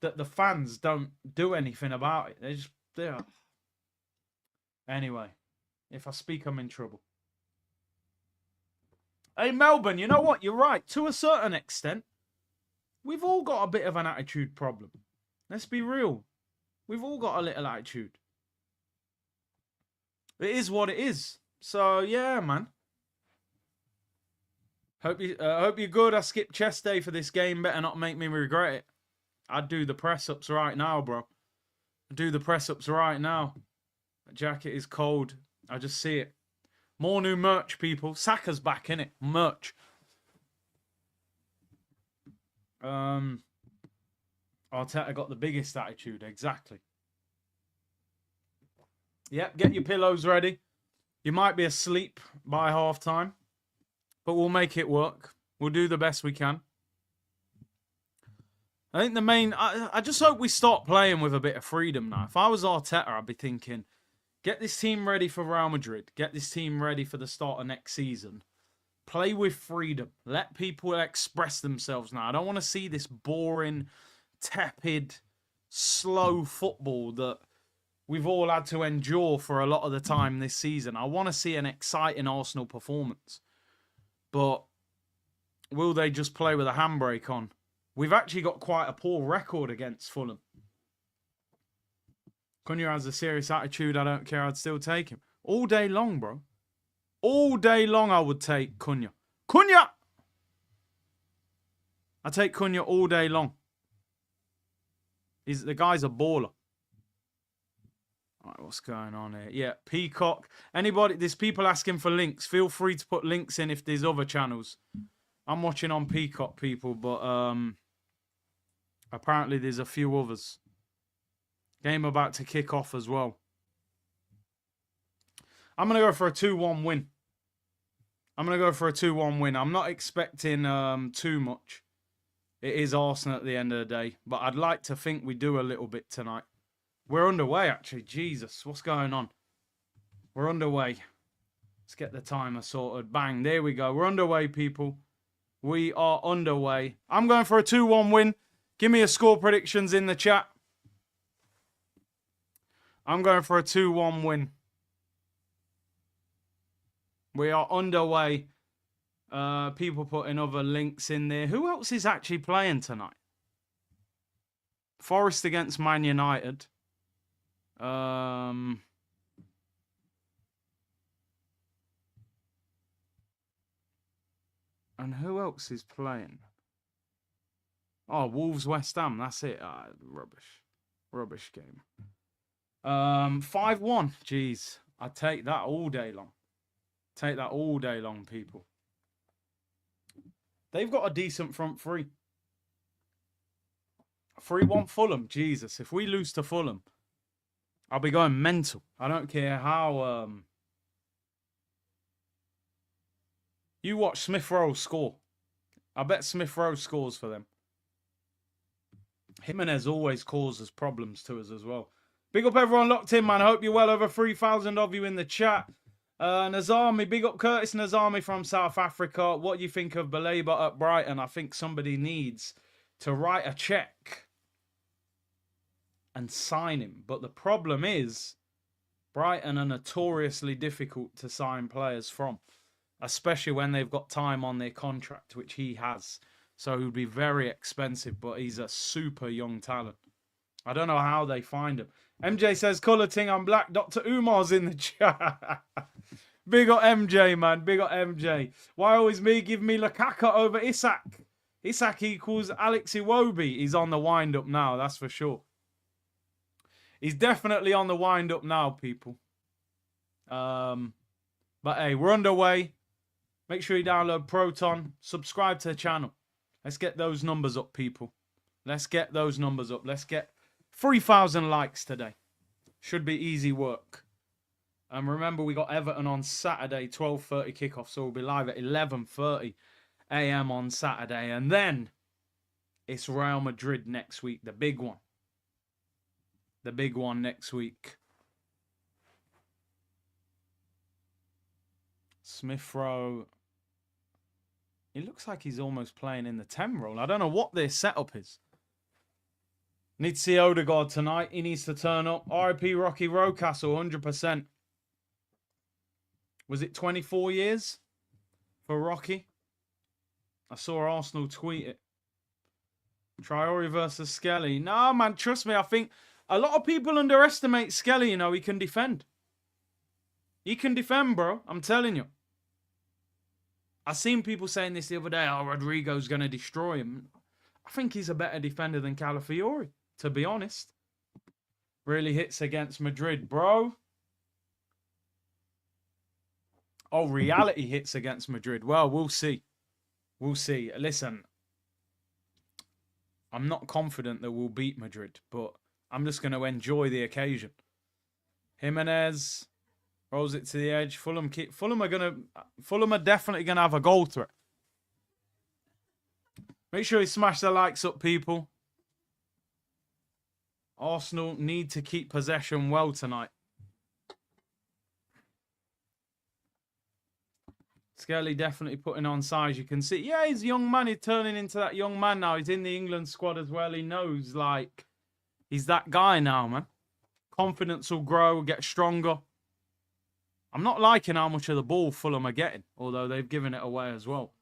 that the fans don't do anything about it. They're... Anyway, if I speak, I'm in trouble. Hey, Melbourne, you know what? You're right. To a certain extent, we've all got a bit of an attitude problem. Let's be real. We've all got a little attitude. It is what it is. So, yeah, man. Hope you're good. I skipped chest day for this game. Better not make me regret it. I'd do the press-ups right now, bro. I'd do the press-ups right now. The jacket is cold. I just see it. More new merch, people. Saka's back, innit? Merch. Arteta got the biggest attitude. Exactly. Yep, get your pillows ready. You might be asleep by half-time. But we'll make it work. We'll do the best we can. I think the main... I just hope we start playing with a bit of freedom now. If I was Arteta, I'd be thinking, get this team ready for Real Madrid. Get this team ready for the start of next season. Play with freedom. Let people express themselves now. I don't want to see this boring, tepid, slow football that we've all had to endure for a lot of the time this season. I want to see an exciting Arsenal performance. But will they just play with a handbrake on? We've actually got quite a poor record against Fulham. Cunha has a serious attitude. I don't care. I'd still take him. All day long, bro. All day long I would take Cunha. Cunha! I take Cunha all day long. The guy's a baller. All right, what's going on here? Yeah, Peacock. Anybody, there's people asking for links. Feel free to put links in if there's other channels. I'm watching on Peacock, people, but apparently there's a few others. Game about to kick off as well. I'm going to go for a 2-1 win. I'm not expecting too much. It is Arsenal at the end of the day, but I'd like to think we do a little bit tonight. We're underway, actually. Jesus, what's going on? We're underway. Let's get the timer sorted. Bang, there we go. We're underway, people. We are underway. I'm going for a 2-1 win. Give me a score predictions in the chat. I'm going for a 2-1 win. We are underway. People putting other links in there. Who else is actually playing tonight? Forest against Man United. And who else is playing? Oh, Wolves West Ham. That's it. Rubbish game. 5-1. Jeez, I take that all day long. Take that all day long, people. They've got a decent front three. 3-1 Fulham. Jesus, if we lose to Fulham, I'll be going mental. I don't care how... You watch Smith Rowe score. I bet Smith Rowe scores for them. Jimenez always causes problems to us as well. Big up everyone locked in, man. I hope you're well. Over 3,000 of you in the chat. Nazami, big up Curtis Nazami from South Africa. What do you think of Baleba at Brighton? I think somebody needs to write a check and sign him. But the problem is, Brighton are notoriously difficult to sign players from, especially when they've got time on their contract, which he has. So he would be very expensive, but he's a super young talent. I don't know how they find him. MJ says, colour ting, I'm black. Dr. Umar's in the chat. Big up MJ, man. Big up MJ. Why always me? Give me Lukaku over Isak. Isak equals Alex Iwobi. He's on the wind-up now, that's for sure. He's definitely on the wind-up now, people. But hey, we're underway. Make sure you download Proton. Subscribe to the channel. Let's get those numbers up, people. Let's get those numbers up. Let's get 3,000 likes today. Should be easy work. And remember, we got Everton on Saturday, 12:30 kickoff. So we'll be live at 11:30 a.m. on Saturday. And then it's Real Madrid next week. The big one. The big one next week. Smith Rowe. He looks like he's almost playing in the 10 role. I don't know what their setup is. Need to see Odegaard tonight. He needs to turn up. RIP Rocky Rocastle, 100%. Was it 24 years for Rocky? I saw Arsenal tweet it. Traore versus Skelly. No, man, trust me. I think a lot of people underestimate Skelly. You know, he can defend. He can defend, bro. I'm telling you. I seen people saying this the other day. Oh, Rodrigo's going to destroy him. I think he's a better defender than Calafiori, to be honest. Really hits against Madrid, bro. Oh, reality hits against Madrid. Well, we'll see. We'll see. Listen, I'm not confident that we'll beat Madrid, but I'm just going to enjoy the occasion. Jimenez rolls it to the edge. Fulham are definitely gonna have a goal threat. Make sure you smash the likes up, people. Arsenal need to keep possession well tonight. Skelly definitely putting on size. You can see, yeah, he's a young man. He's turning into that young man now. He's in the England squad as well. He knows, like, he's that guy now, man. Confidence will grow, get stronger. I'm not liking how much of the ball Fulham are getting, although they've given it away as well.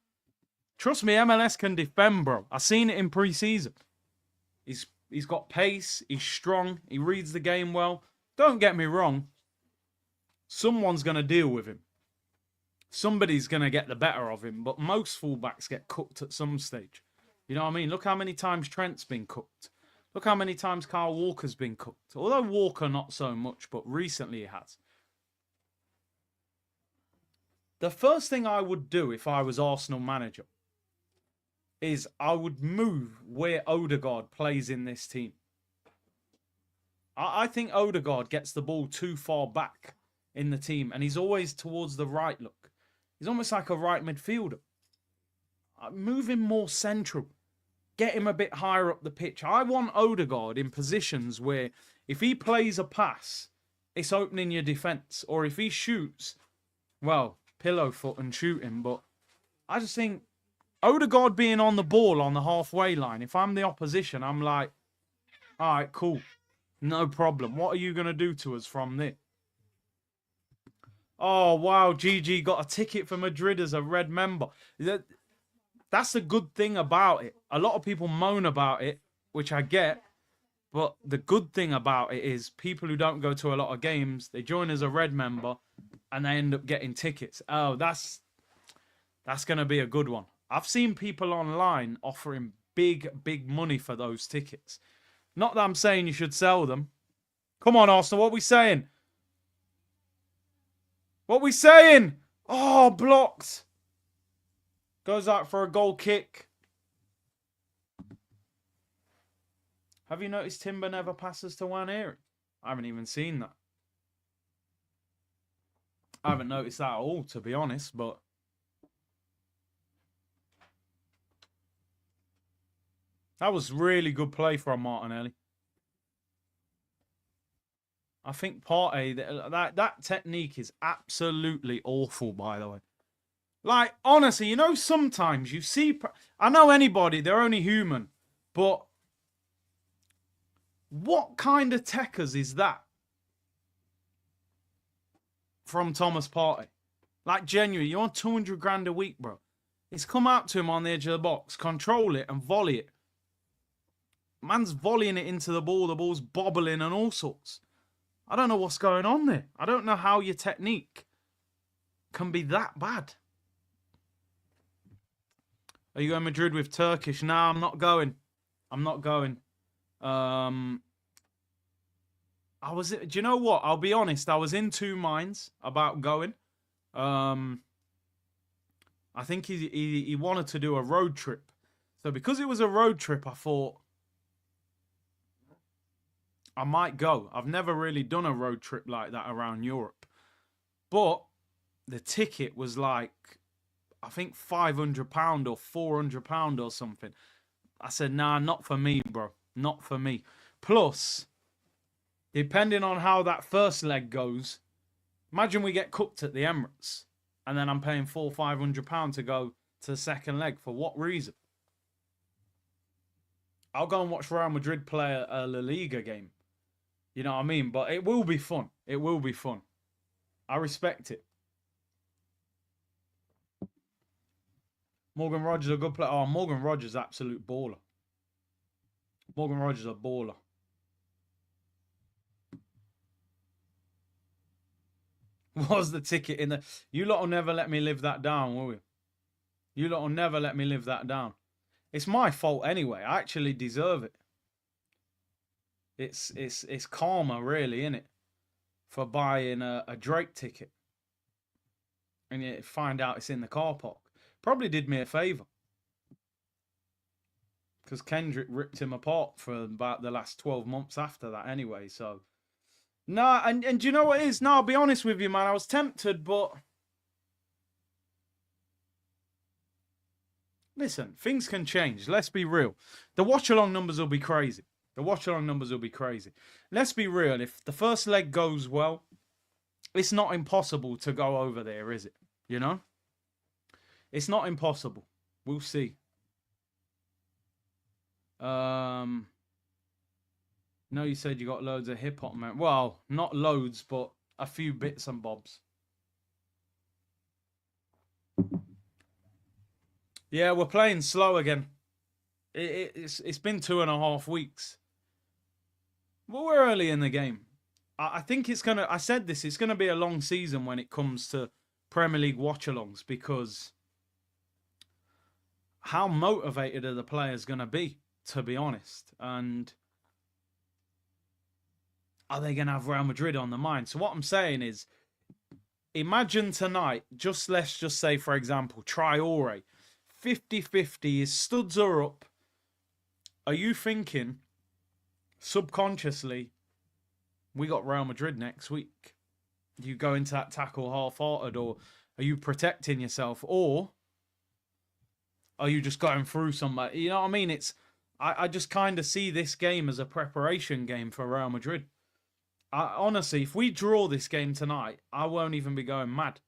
Trust me, MLS can defend, bro. I've seen it in pre-season. He's got pace. He's strong. He reads the game well. Don't get me wrong. Someone's going to deal with him. Somebody's going to get the better of him. But most fullbacks get cooked at some stage. You know what I mean? Look how many times Trent's been cooked. Look how many times Kyle Walker's been cooked. Although Walker not so much, but recently he has. The first thing I would do if I was Arsenal manager is I would move where Odegaard plays in this team. I think Odegaard gets the ball too far back in the team, and he's always towards the right look. He's almost like a right midfielder. Move him more central. Get him a bit higher up the pitch. I want Odegaard in positions where if he plays a pass, it's opening your defence. Or if he shoots, well, pillow foot and shoot him. But I just think Odegaard being on the ball on the halfway line, if I'm the opposition, I'm like, all right, cool. No problem. What are you going to do to us from there? Oh, wow. GG got a ticket for Madrid as a red member. That's the good thing about it. A lot of people moan about it, which I get. But the good thing about it is people who don't go to a lot of games, they join as a red member and they end up getting tickets. Oh, that's going to be a good one. I've seen people online offering big money for those tickets. Not that I'm saying you should sell them. Come on, Arsenal, what are we saying? What are we saying? Oh, blocked. Goes out for a goal kick. Have you noticed Timber never passes to Nwaneri? I haven't even seen that. I haven't noticed that at all, to be honest, but... That was really good play from Martinelli. I think Partey, that technique is absolutely awful, by the way. Like, honestly, you know, sometimes you see... I know anybody, they're only human, but... What kind of techers is that? From Thomas Partey. Like, genuinely, you're on 200 grand a week, bro. It's come out to him on the edge of the box, control it and volley it. Man's volleying it into the ball's bobbling and all sorts. I don't know what's going on there. I don't know how your technique can be that bad. Are you going Madrid with Turkish? Nah, I'm not going. I'm not going. Do you know what? I'll be honest. I was in two minds about going. I think he wanted to do a road trip. So because it was a road trip, I thought I might go. I've never really done a road trip like that around Europe. But the ticket was like, I think £500 or £400 or something. I said, nah, not for me, bro. Not for me. Plus, depending on how that first leg goes, imagine we get cooked at the Emirates and then I'm paying £400-500 to go to the second leg. For what reason? I'll go and watch Real Madrid play a La Liga game. You know what I mean? But it will be fun. It will be fun. I respect it. Morgan Rogers a good player. Oh, Morgan Rogers, absolute baller. Morgan Rogers a baller. Was the ticket in the... You lot will never let me live that down, will you? You lot will never let me live that down. It's my fault anyway. I actually deserve it. It's karma, really, innit? For buying a Drake ticket. And you find out it's in the car park. Probably did me a favour. Because Kendrick ripped him apart for about the last 12 months after that anyway, so... Nah, and do you know what it is? No, I'll be honest with you, man. I was tempted, but... Listen, things can change. Let's be real. The watch-along numbers will be crazy. The watch-along numbers will be crazy. Let's be real. If the first leg goes well, it's not impossible to go over there, is it? You know? It's not impossible. We'll see. No, you said you got loads of hip-hop, man. Well, not loads, but a few bits and bobs. Yeah, we're playing slow again. It's been 2.5 weeks. Well, we're early in the game. I think it's going to... I said this. It's going to be a long season when it comes to Premier League watch-alongs because how motivated are the players going to be, to be honest? And... are they going to have Real Madrid on the mind? So what I'm saying is, imagine tonight, let's just say, for example, Traore, 50-50, his studs are up. Are you thinking, subconsciously, we got Real Madrid next week? Do you go into that tackle half-hearted, or are you protecting yourself? Or are you just going through somebody? You know what I mean? I just kind of see this game as a preparation game for Real Madrid. Honestly, if we draw this game tonight, I won't even be going mad.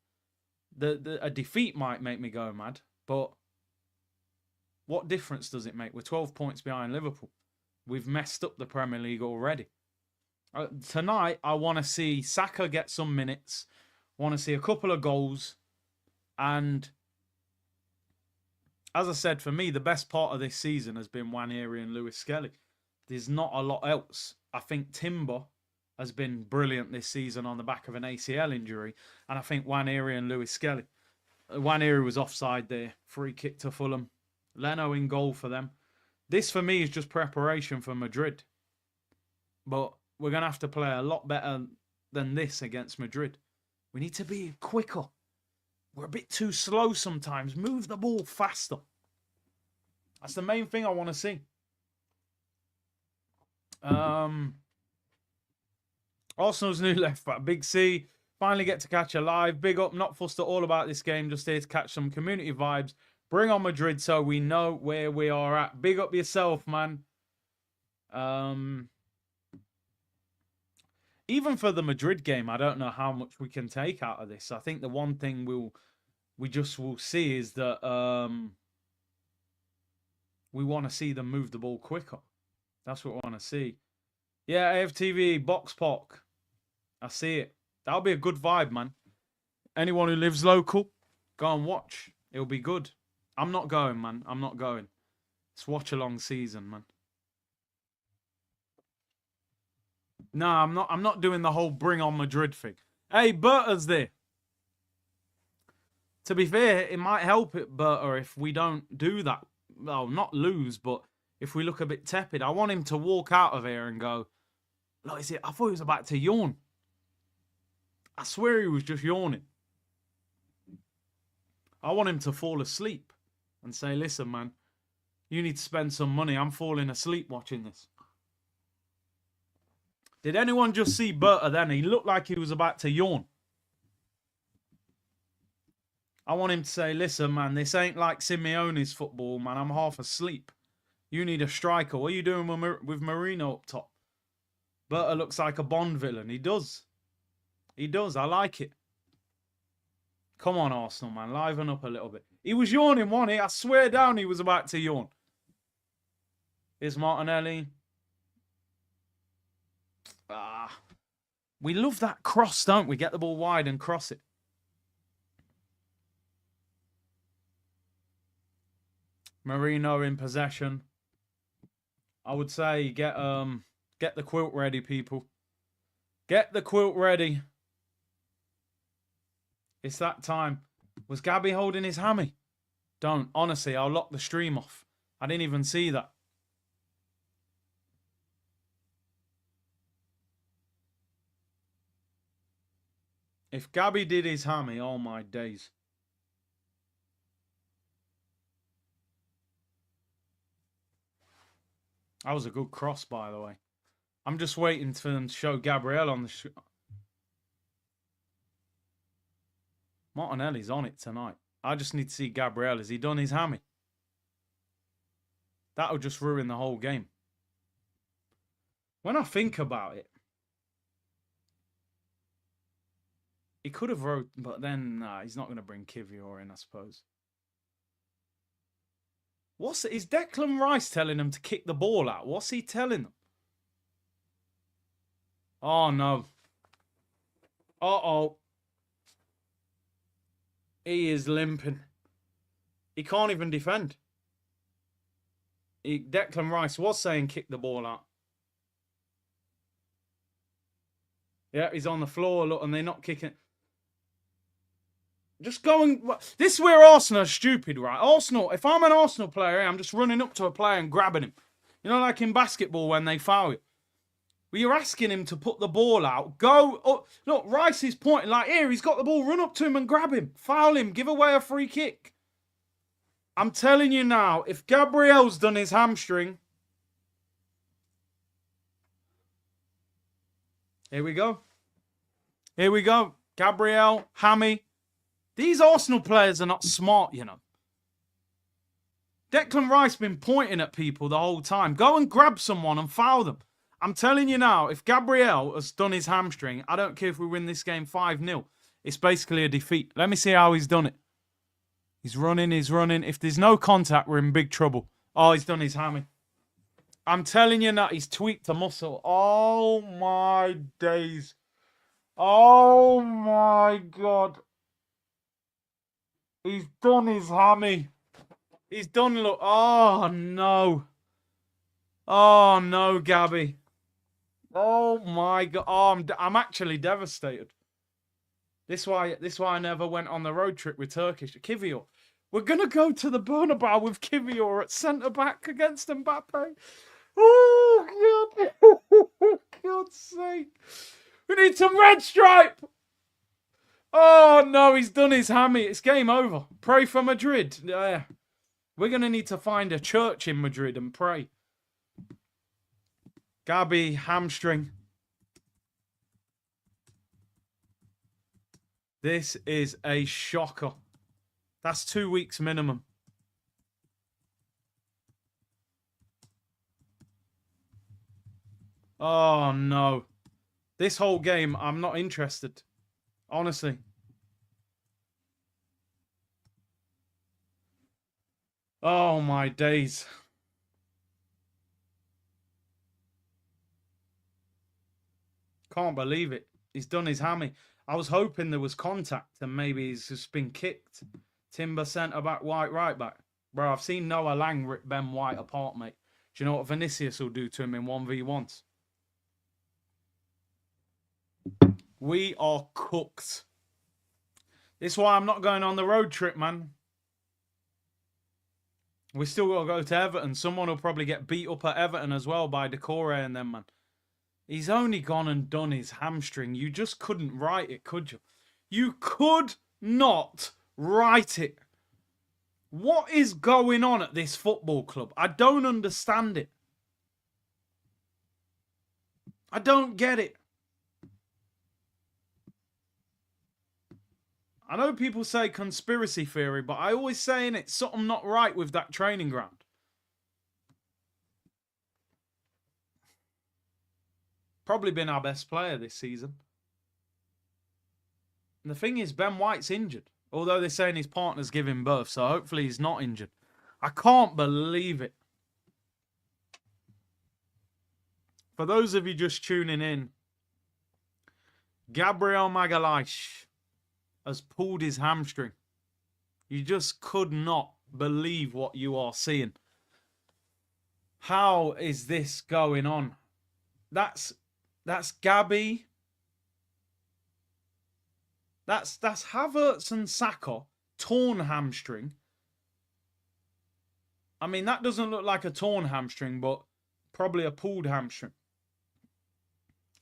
A defeat might make me go mad, but what difference does it make? We're 12 points behind Liverpool. We've messed up the Premier League already. Tonight, I want to see Saka get some minutes. I want to see a couple of goals. And as I said, for me, the best part of this season has been Nwaneri and Lewis Skelly. There's not a lot else. I think Timber has been brilliant this season on the back of an ACL injury. And I think Nwaneri and Lewis Skelly. Nwaneri was offside there. Free kick to Fulham. Leno in goal for them. This, for me, is just preparation for Madrid. But we're going to have to play a lot better than this against Madrid. We need to be quicker. We're a bit too slow sometimes. Move the ball faster. That's the main thing I want to see. Arsenal's new left back, Big C. Finally get to catch a live. Big up, not fussed at all about this game. Just here to catch some community vibes. Bring on Madrid so we know where we are at. Big up yourself, man. Even for the Madrid game, I don't know how much we can take out of this. I think the one thing we just will see is that we want to see them move the ball quicker. That's what we want to see. Yeah, AFTV, Box Pock. I see it. That'll be a good vibe, man. Anyone who lives local, go and watch. It'll be good. I'm not going, man. I'm not going. It's watch-along season, man. No, I'm not doing the whole bring on Madrid thing. Hey, Berta's there. To be fair, it might help it, Berta, if we don't do that. Well, not lose, but if we look a bit tepid. I want him to walk out of here and go, look, is it? I thought he was about to yawn. I swear he was just yawning. I want him to fall asleep and say, listen, man, you need to spend some money. I'm falling asleep watching this. Did anyone just see Berta then? He looked like he was about to yawn. I want him to say, listen, man, this ain't like Simeone's football, man. I'm half asleep. You need a striker. What are you doing with Marino up top? Berta looks like a Bond villain. He does. He does. I like it. Come on, Arsenal, man. Liven up a little bit. He was yawning, wasn't he? I swear down he was about to yawn. Here's Martinelli. We love that cross, don't we? Get the ball wide and cross it. Marino in possession. I would say get the quilt ready, people. Get the quilt ready. It's that time. Was Gabby holding his hammy? Don't. Honestly, I'll lock the stream off. I didn't even see that. If Gabby did his hammy, oh my days. That was a good cross, by the way. I'm just waiting for them to show Gabriel on the... Martinelli's on it tonight. I just need to see Gabriel. Has he done his hammy? That'll just ruin the whole game. When I think about it, he could have wrote, but then nah, he's not going to bring Kivior in, I suppose. Is Declan Rice telling them to kick the ball out? What's he telling them? Oh, no. Uh-oh. He is limping. He can't even defend. Declan Rice was saying kick the ball out. Yeah, he's on the floor, look, and they're not kicking. Just go and... This is where Arsenal are stupid, right? Arsenal, if I'm an Arsenal player, I'm just running up to a player and grabbing him. You know, like in basketball when they foul you. Well, you're asking him to put the ball out. Go... Oh, look, Rice is pointing like, here, he's got the ball. Run up to him and grab him. Foul him. Give away a free kick. I'm telling you now, if Gabriel's done his hamstring... Here we go. Here we go. Gabriel, hammy. These Arsenal players are not smart, you know. Declan Rice been pointing at people the whole time. Go and grab someone and foul them. I'm telling you now, if Gabriel has done his hamstring, I don't care if we win this game 5-0. It's basically a defeat. Let me see how he's done it. He's running, he's running. If there's no contact, we're in big trouble. Oh, he's done his hammy. I'm telling you now, he's tweaked a muscle. Oh, my days. Oh, my God. He's done his hammy. He's done, look. Oh, no. Oh, no, Gabby. Oh, my God. Oh, I'm actually devastated. This why I never went on the road trip with Turkish. Kivior. We're going to go to the Bernabeu with Kivior at centre-back against Mbappe. Oh, God. For God's sake. We need some red stripe. Oh, no, he's done his hammy. It's game over. Pray for Madrid. Yeah. We're going to need to find a church in Madrid and pray. Gabby, hamstring. This is a shocker. That's 2 weeks minimum. Oh, no. This whole game, I'm not interested. Honestly. Oh, my days. Can't believe it. He's done his hammy. I was hoping there was contact and maybe he's just been kicked. Timber centre-back, White right-back. Bro, I've seen Noah Lang rip Ben White apart, mate. Do you know what Vinicius will do to him in 1v1s? We are cooked. This is why I'm not going on the road trip, man. We still got to go to Everton. Someone will probably get beat up at Everton as well by Decore and them, man. He's only gone and done his hamstring. You just couldn't write it, could you? You could not write it. What is going on at this football club? I don't understand it. I don't get it. I know people say conspiracy theory, but I always saying it's something not right with that training ground. Probably been our best player this season. And the thing is, Ben White's injured. Although they're saying his partner's giving birth, so hopefully he's not injured. I can't believe it. For those of you just tuning in, Gabriel Magalhaes has pulled his hamstring. You just could not believe what you are seeing. How is this going on? That's Gabby. That's Havertz and Saka, torn hamstring. I mean, that doesn't look like a torn hamstring, but probably a pulled hamstring.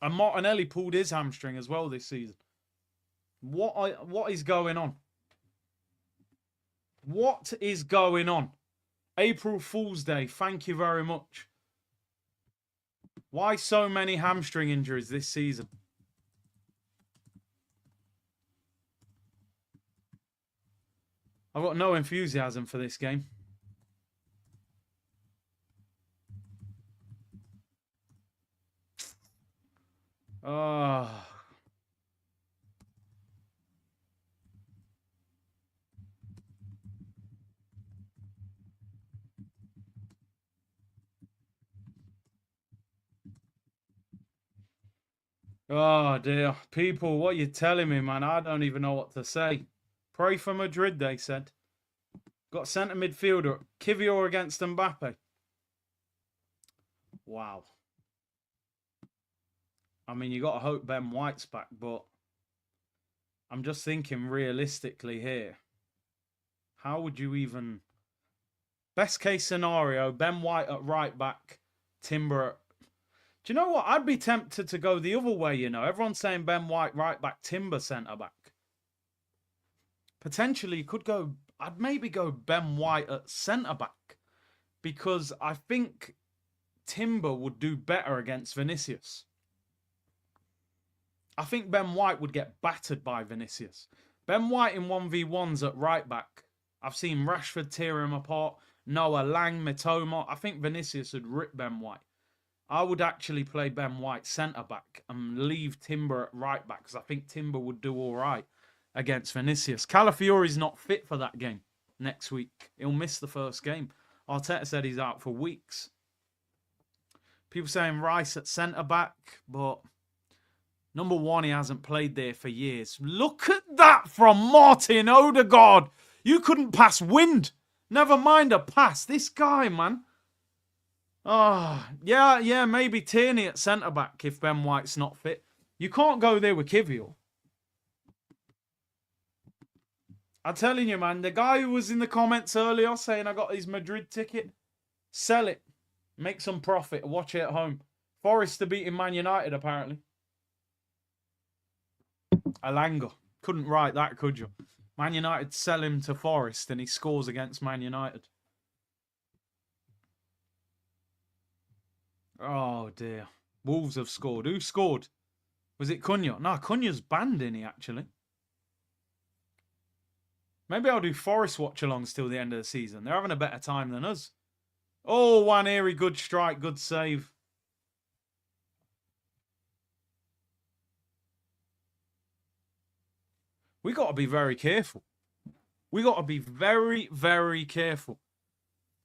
And Martinelli pulled his hamstring as well this season. What is going on? What is going on? April Fool's Day, thank you very much. Why so many hamstring injuries this season? I've got no enthusiasm for this game. Oh. Oh, dear. People, what are you telling me, man? I don't even know what to say. Pray for Madrid, they said. Got centre midfielder. Kivior against Mbappe. Wow. I mean, you got to hope Ben White's back, but I'm just thinking realistically here. How would you even... Best case scenario, Ben White at right back, Timber at... Do you know what? I'd be tempted to go the other way, you know. Everyone's saying Ben White right back, Timber centre back. Potentially, you could go... I'd maybe go Ben White at centre back. Because I think Timber would do better against Vinicius. I think Ben White would get battered by Vinicius. Ben White in 1v1s at right back. I've seen Rashford tear him apart. Noah Lang, Mitoma. I think Vinicius would rip Ben White. I would actually play Ben White centre-back and leave Timber at right-back because I think Timber would do all right against Vinicius. Calafiori's not fit for that game next week. He'll miss the first game. Arteta said he's out for weeks. People saying Rice at centre-back, but number one, he hasn't played there for years. Look at that from Martin Odegaard. You couldn't pass wind. Never mind a pass. This guy, man. Oh, yeah, maybe Tierney at centre-back if Ben White's not fit. You can't go there with Kivior. I'm telling you, man, the guy who was in the comments earlier saying I got his Madrid ticket, sell it. Make some profit. Watch it at home. Forest are beating Man United, apparently. Alanga. Couldn't write that, could you? Man United sell him to Forest and he scores against Man United. Oh, dear. Wolves have scored. Who scored? Was it Cunha? No, Cunha's banned, isn't he, actually? Maybe I'll do Forest watch-alongs till the end of the season. They're having a better time than us. Oh, Waneri, good strike, good save. We got to be very careful. We got to be very, very careful.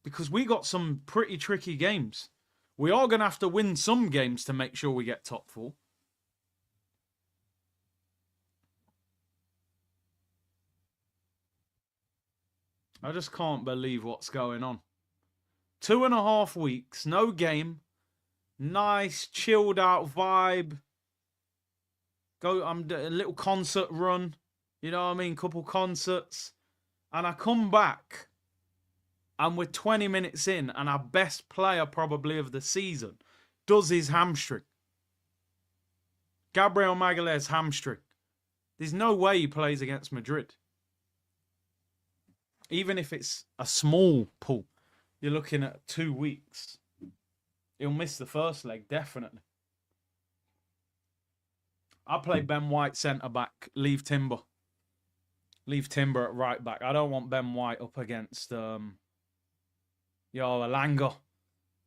Because we got some pretty tricky games. We are going to have to win some games to make sure we get top 4. I just can't believe what's going on. 2.5 weeks, no game. Nice, chilled out vibe. I'm a little concert run. You know what I mean? Couple concerts. And I come back. And we're 20 minutes in. And our best player probably of the season does his hamstring. Gabriel Magalhaes hamstring. There's no way he plays against Madrid. Even if it's a small pull, you're looking at 2 weeks. He'll miss the first leg, definitely. I play Ben White centre-back, leave Timber. Leave Timber at right-back. I don't want Ben White up against Alanga.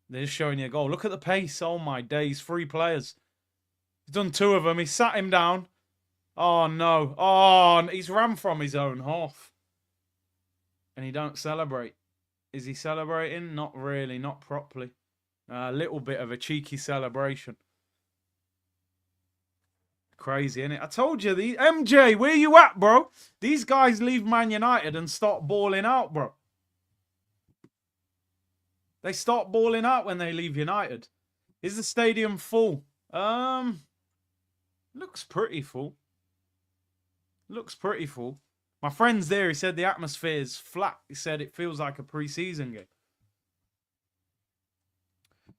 They're just showing you a goal. Look at the pace. Oh, my days. 3 players. He's done 2 of them. He sat him down. Oh, no. Oh, he's ran from his own half. And he don't celebrate. Is he celebrating? Not really, not properly. A little bit of a cheeky celebration. Crazy, innit? I told you, MJ, where you at, bro? These guys leave Man United and start balling out, bro. They start balling out when they leave United. Is the stadium full? Looks pretty full. Looks pretty full. My friend's there. He said the atmosphere is flat. He said it feels like a pre-season game.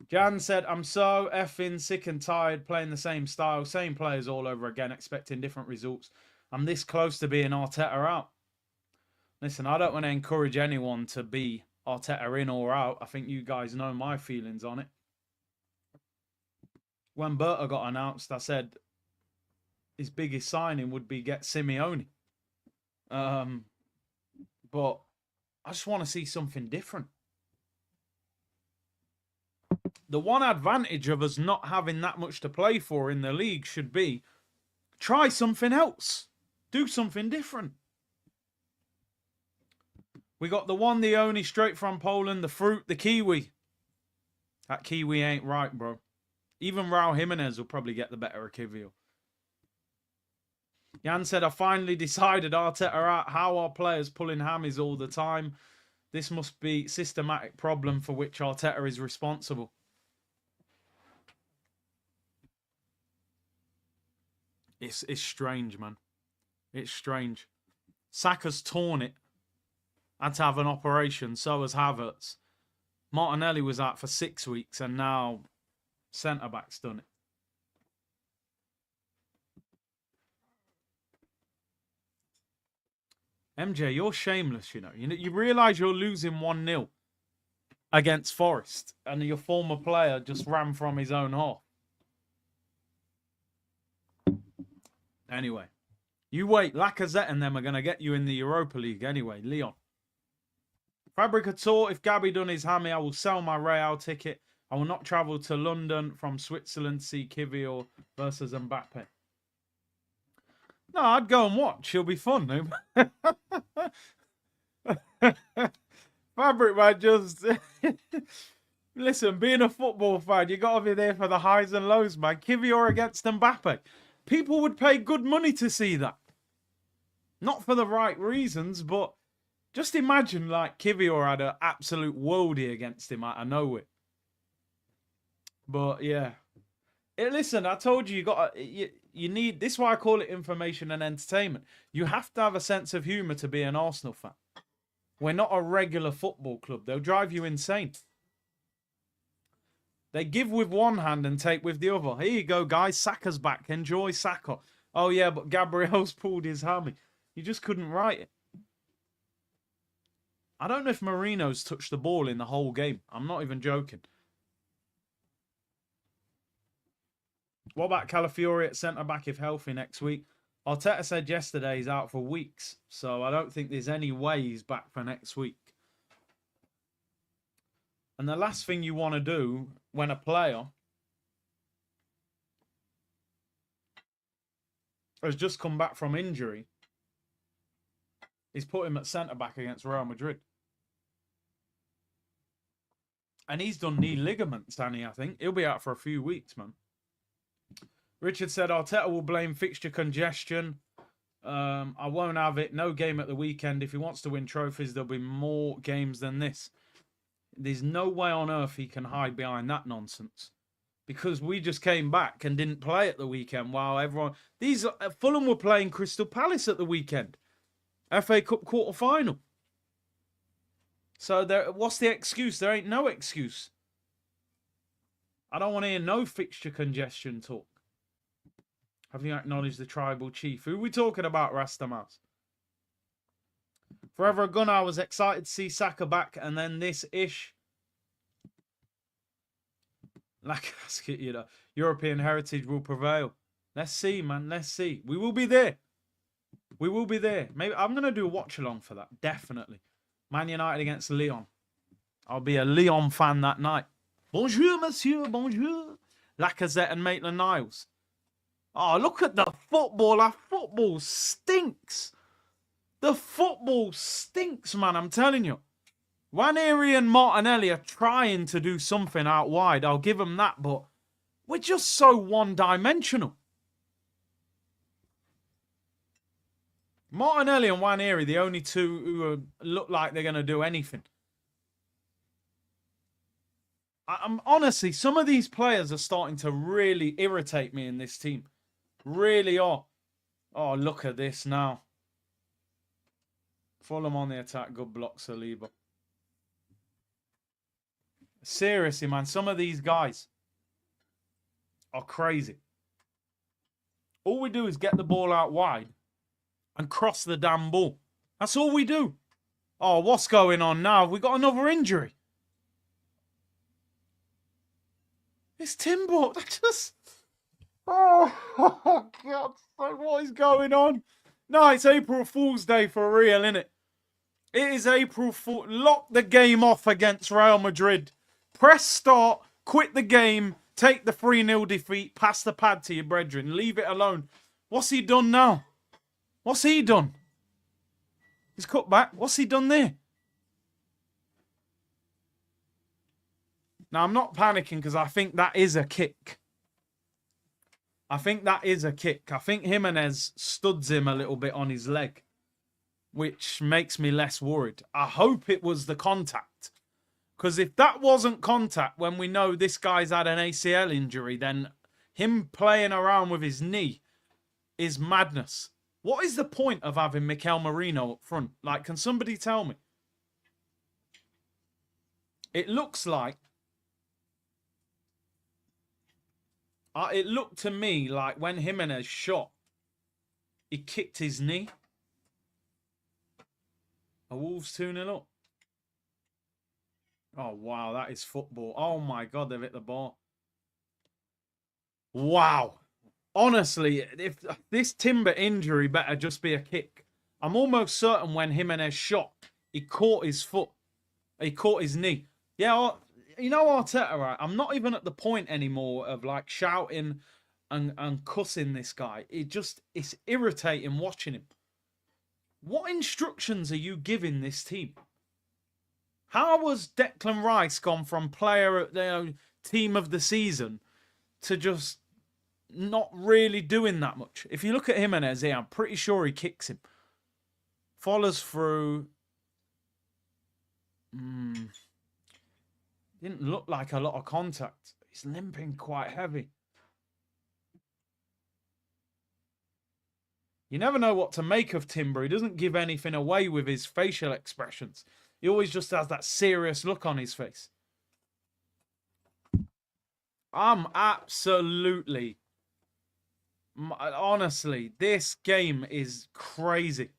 Jan said, I'm so effing sick and tired playing the same style, same players all over again, expecting different results. I'm this close to being Arteta out. Listen, I don't want to encourage anyone to be Arteta in or out. I think you guys know my feelings on it. When Berta got announced, I said his biggest signing would be get Simeone. But I just want to see something different. The one advantage of us not having that much to play for in the league should be try something else. Do something different. We got the one, the only, straight from Poland, the fruit, the Kiwi. That Kiwi ain't right, bro. Even Raul Jimenez will probably get the better of Kiwior. Jan said, I finally decided Arteta out. How are players pulling hammies all the time? This must be a systematic problem for which Arteta is responsible. It's strange, man. It's strange. Saka's torn it. Had to have an operation. So has Havertz. Martinelli was out for 6 weeks and now centre-back's done it. MJ, you're shameless, you know. You realise you're losing 1-0 against Forest and your former player just ran from his own half. Anyway, you wait. Lacazette and them are going to get you in the Europa League anyway. Leon. Fabricator, if Gabby done his hammy, I will sell my Real ticket. I will not travel to London from Switzerland to see Kiwior versus Mbappe. No, I'd go and watch. It'll be fun. Fabric, man, just... Listen, being a football fan, you got to be there for the highs and lows, man. Kiwior against Mbappe. People would pay good money to see that. Not for the right reasons, but just imagine like Kiwior had an absolute worldie against him out of nowhere. But yeah. Listen, I told you, you need, this is why I call it information and entertainment. You have to have a sense of humour to be an Arsenal fan. We're not a regular football club. They'll drive you insane. They give with one hand and take with the other. Here you go, guys. Saka's back. Enjoy Saka. Oh, yeah, but Gabriel's pulled his hammy. You just couldn't write it. I don't know if Marino's touched the ball in the whole game. I'm not even joking. What about Calafiori at centre-back if healthy next week? Arteta said yesterday he's out for weeks. So I don't think there's any way he's back for next week. And the last thing you want to do when a player has just come back from injury is put him at centre-back against Real Madrid. And he's done knee ligaments, Danny, I think. He'll be out for a few weeks, man. Richard said Arteta will blame fixture congestion. I won't have it. No game at the weekend. If he wants to win trophies, there'll be more games than this. There's no way on earth he can hide behind that nonsense. Because we just came back and didn't play at the weekend while everyone... Fulham were playing Crystal Palace at the weekend. FA Cup quarter-final. So what's the excuse? There ain't no excuse. I don't want to hear no fixture congestion talk. Have you acknowledged the tribal chief? Who are we talking about, Rastamas? Forever a Gunner, I was excited to see Saka back, and then this ish. Like, you know, European heritage will prevail. Let's see, man. Let's see. We will be there. We will be there. Maybe I'm going to do a watch-along for that. Definitely. Man United against Lyon. I'll be a Lyon fan that night. Bonjour, monsieur. Bonjour. Lacazette and Maitland-Niles. Oh, look at the football. Our football stinks. The football stinks, man. I'm telling you. Ranieri and Martinelli are trying to do something out wide. I'll give them that, but we're just so one-dimensional. Martinelli and Ranieri, the only two who look like they're going to do anything. I'm honestly, some of these players are starting to really irritate me in this team. Really are. Oh, look at this now. Fulham on the attack. Good block, Saliba. Seriously, man. Some of these guys are crazy. All we do is get the ball out wide and cross the damn ball. That's all we do. Oh, what's going on now? Have we got another injury? It's Timber. That just... Oh, God. What is going on? No, it's April Fool's Day for real, isn't it? It is April Fool. Lock the game off against Real Madrid. Press start. Quit the game. Take the 3-0 defeat. Pass the pad to your brethren. Leave it alone. What's he done now? What's he done? He's cut back. What's he done there? Now, I'm not panicking because I think that is a kick. I think that is a kick. I think Jimenez studs him a little bit on his leg, which makes me less worried. I hope it was the contact. Because if that wasn't contact, when we know this guy's had an ACL injury, then him playing around with his knee is madness. What is the point of having Mikel Merino up front? Like, can somebody tell me? It looks like... it looked to me like when Jimenez shot, he kicked his knee. Are Wolves 2-0 up? Oh, wow, that is football. Oh, my God, they've hit the ball. Wow. Honestly, if this Timber injury better just be a kick. I'm almost certain when Jimenez shot, he caught his foot. He caught his knee. Yeah, you know Arteta, right? I'm not even at the point anymore of like shouting and cussing this guy. It's irritating watching him. What instructions are you giving this team? How was Declan Rice gone from player, team of the season to just not really doing that much? If you look at Jimenez here, I'm pretty sure he kicks him. Follows through. Didn't look like a lot of contact. He's limping quite heavy. You never know what to make of Timber. He doesn't give anything away with his facial expressions. He always just has that serious look on his face. I'm absolutely... Honestly, this game is crazy.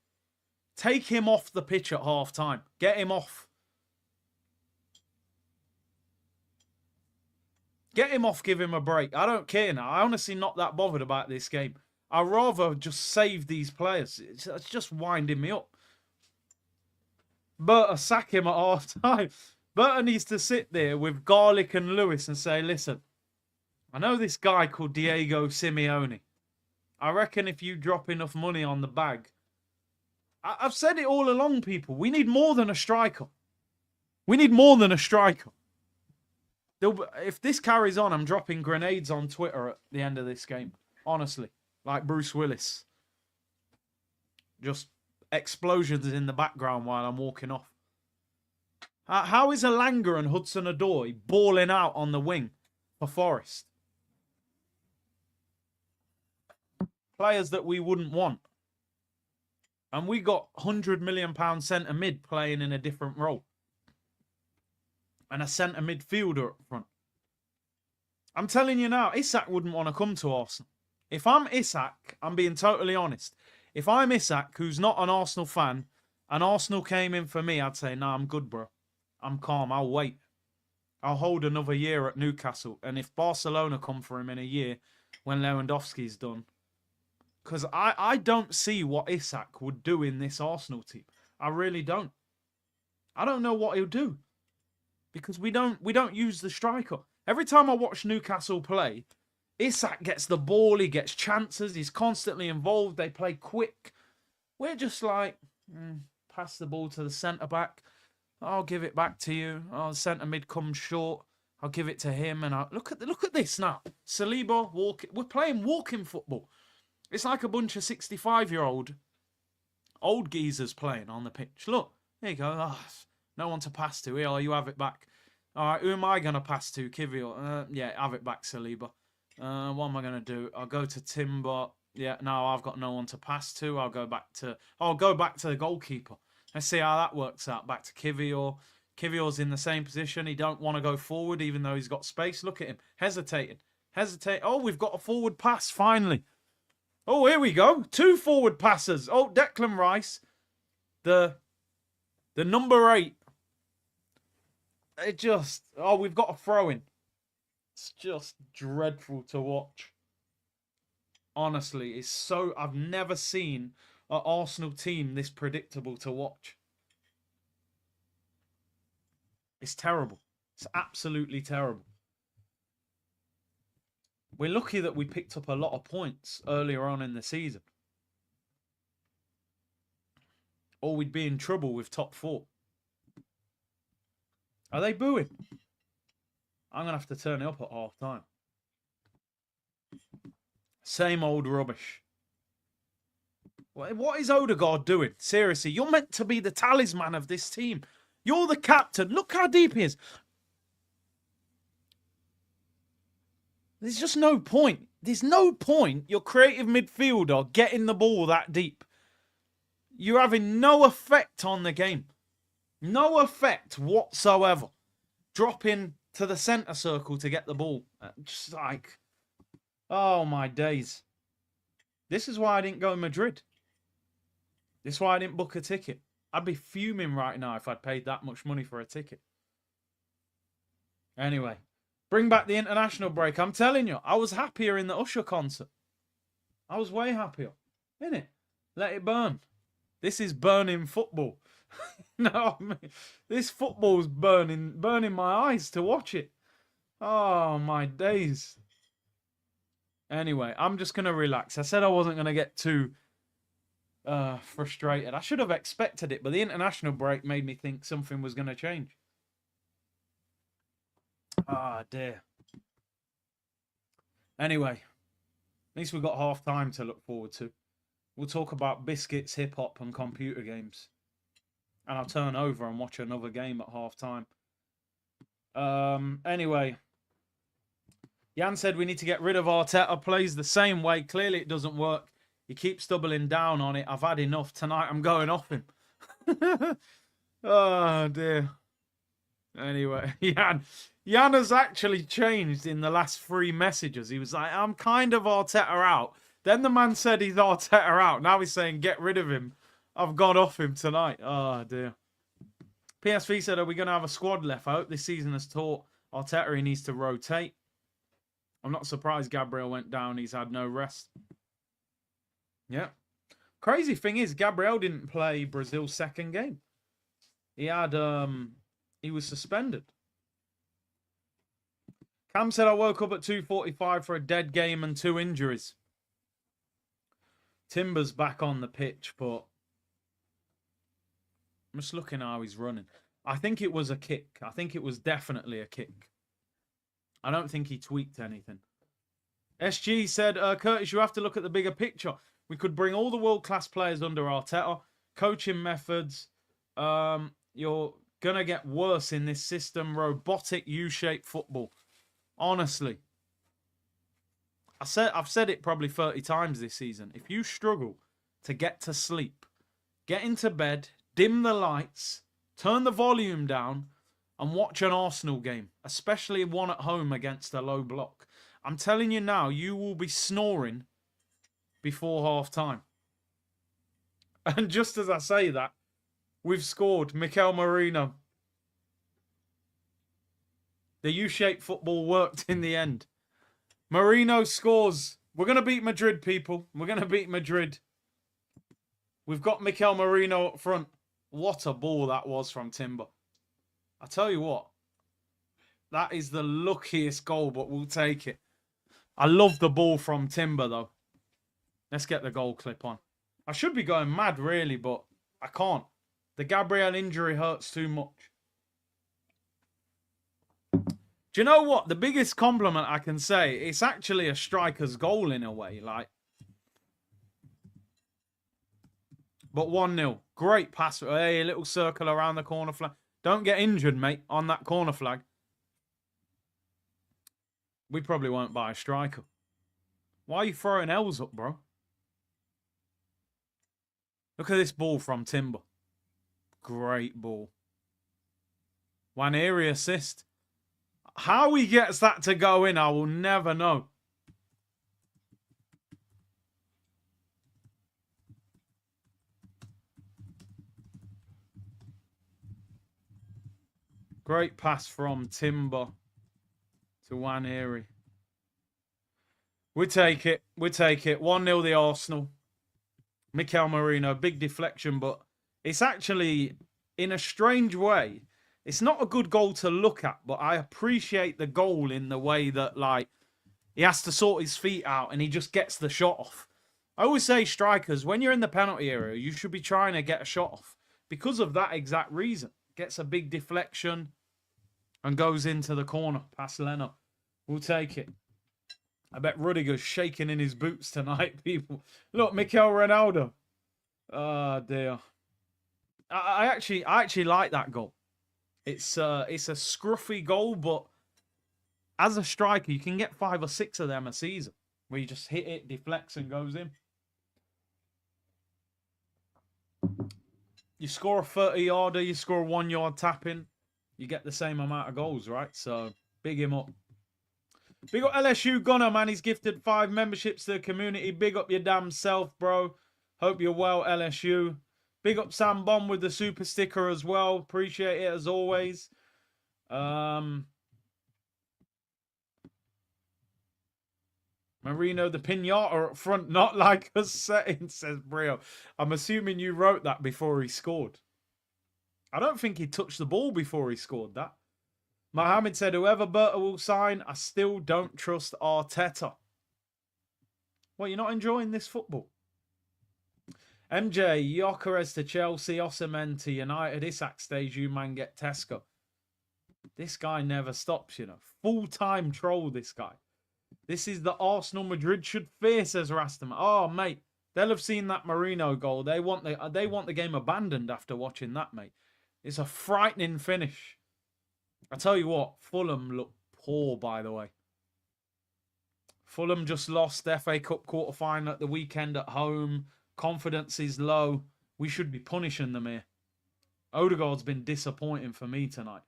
Take him off the pitch at half time. Get him off. Get him off, give him a break. I don't care now. I'm honestly not that bothered about this game. I'd rather just save these players. It's just winding me up. Berta, sack him at half time. Berta needs to sit there with Garlic and Lewis and say, listen, I know this guy called Diego Simeone. I reckon if you drop enough money on the bag, I've said it all along, people. We need more than a striker. We need more than a striker. If this carries on, I'm dropping grenades on Twitter at the end of this game. Honestly. Like Bruce Willis. Just explosions in the background while I'm walking off. How is Alanga and Hudson-Odoi balling out on the wing for Forest? Players that we wouldn't want. And we got £100 million centre mid playing in a different role. And a centre midfielder up front. I'm telling you now, Isak wouldn't want to come to Arsenal. If I'm Isak, I'm being totally honest. If I'm Isak, who's not an Arsenal fan, and Arsenal came in for me, I'd say, nah, I'm good, bro. I'm calm. I'll wait. I'll hold another year at Newcastle. And if Barcelona come for him in a year, when Lewandowski's done, because I don't see what Isak would do in this Arsenal team. I really don't. I don't know what he'll do. Because we don't use the striker. Every time I watch Newcastle play, Isak gets the ball, he gets chances, he's constantly involved, they play quick. We're just like, pass the ball to the centre-back. I'll give it back to you. Oh, the centre-mid comes short. I'll give it to him. And look at this now. Saliba, walking. We're playing walking football. It's like a bunch of 65-year-old old geezers playing on the pitch. Look, there you go. Oh, no one to pass to. Here, you have it back. All right, who am I going to pass to? Kivior. Yeah, have it back, Saliba. What am I going to do? I'll go to Timber. Yeah, no, I've got no one to pass to. I'll go back to the goalkeeper. Let's see how that works out. Back to Kivior. Kivior's in the same position. He don't want to go forward, even though he's got space. Look at him. Hesitating. Oh, we've got a forward pass, finally. Oh, here we go. 2 forward passes. Oh, Declan Rice. The number 8. We've got a throw-in. It's just dreadful to watch. Honestly, it's so... I've never seen an Arsenal team this predictable to watch. It's terrible. It's absolutely terrible. We're lucky that we picked up a lot of points earlier on in the season. Or we'd be in trouble with top 4. Are they booing? I'm going to have to turn it up at half time. Same old rubbish. What is Odegaard doing? Seriously, you're meant to be the talisman of this team. You're the captain. Look how deep he is. There's just no point. There's no point your creative midfielder getting the ball that deep. You're having no effect on the game. No effect whatsoever. Dropping to the centre circle to get the ball. Just like, oh my days. This is why I didn't go to Madrid. This is why I didn't book a ticket. I'd be fuming right now if I'd paid that much money for a ticket. Anyway, bring back the international break. I'm telling you, I was happier in the Usher concert. I was way happier. Innit? Let it burn. This is burning football. No, I mean, this football's burning my eyes to watch it. Oh, my days. Anyway, I'm just going to relax. I said I wasn't going to get too frustrated. I should have expected it, but the international break made me think something was going to change. Ah, dear. Anyway, at least we've got half time to look forward to. We'll talk about biscuits, hip-hop and computer games. And I'll turn over and watch another game at half time. Anyway, Jan said we need to get rid of Arteta. Plays the same way. Clearly it doesn't work. He keeps doubling down on it. I've had enough. Tonight I'm going off him. Oh, dear. Anyway, Jan has actually changed in the last 3 messages. He was like, I'm kind of Arteta out. Then the man said he's Arteta out. Now he's saying, get rid of him. I've gone off him tonight. Oh, dear. PSV said, are we going to have a squad left? I hope this season has taught Arteta he needs to rotate. I'm not surprised Gabriel went down. He's had no rest. Yeah. Crazy thing is, Gabriel didn't play Brazil's second game. He had, he was suspended. Cam said, I woke up at 2:45 for a dead game and 2 injuries. Timber's back on the pitch, but I'm just looking how he's running. I think it was a kick. I think it was definitely a kick. I don't think he tweaked anything. SG said, Curtis, you have to look at the bigger picture. We could bring all the world-class players under Arteta. Coaching methods. You're going to get worse in this system. Robotic U-shaped football. Honestly. I've said it probably 30 times this season. If you struggle to get to sleep, get into bed, dim the lights, turn the volume down, and watch an Arsenal game, especially one at home against a low block, I'm telling you now, you will be snoring before half-time. And just as I say that, we've scored. Mikel Merino. The U-shaped football worked in the end. Merino scores. We're going to beat Madrid, people. We're going to beat Madrid. We've got Mikel Merino up front. What a ball that was from Timber. I tell you what. That is the luckiest goal, but we'll take it. I love the ball from Timber, though. Let's get the goal clip on. I should be going mad, really, but I can't. The Gabriel injury hurts too much. Do you know what? The biggest compliment I can say, it's actually a striker's goal in a way. Like, but 1-0. Great pass. Hey, a little circle around the corner flag. Don't get injured, mate, on that corner flag. We probably won't buy a striker. Why are you throwing L's up, bro? Look at this ball from Timber. Great ball. Waneri assist. How he gets that to go in, I will never know. Great pass from Timber to Waneri. We take it. We take it. 1-0 the Arsenal. Mikel Merino, big deflection, but it's actually, in a strange way, it's not a good goal to look at, but I appreciate the goal in the way that, like, he has to sort his feet out and he just gets the shot off. I always say, strikers, when you're in the penalty area, you should be trying to get a shot off because of that exact reason. Gets a big deflection and goes into the corner past Leno. We'll take it. I bet Rudiger's shaking in his boots tonight, people. Look, Mikel Ronaldo. Oh, dear. I actually like that goal. It's a scruffy goal, but as a striker, you can get 5 or 6 of them a season where you just hit it, deflects, and goes in. You score a 30-yarder, you score a 1-yard tap-in, you get the same amount of goals, right? So, big him up. Big up LSU Gunner, man. He's gifted 5 memberships to the community. Big up your damn self, bro. Hope you're well, LSU. Big up Sam Bomb with the super sticker as well. Appreciate it as always. Marino, the pinata up front, not like a setting, says Brio. I'm assuming you wrote that before he scored. I don't think he touched the ball before he scored that. Mohammed said, whoever Berta will sign, I still don't trust Arteta. Well, you're not enjoying this football. MJ, Gyökeres to Chelsea, Osimhen to United. Isak stays, you man get Tesco. This guy never stops, you know. Full-time troll, this guy. This is the Arsenal Madrid should fear, says Rastaman. Oh, mate, they'll have seen that Merino goal. They want the game abandoned after watching that, mate. It's a frightening finish. I tell you what, Fulham look poor, by the way. Fulham just lost the FA Cup quarter-final at the weekend at home. Confidence is low. We should be punishing them here. Odegaard's been disappointing for me tonight.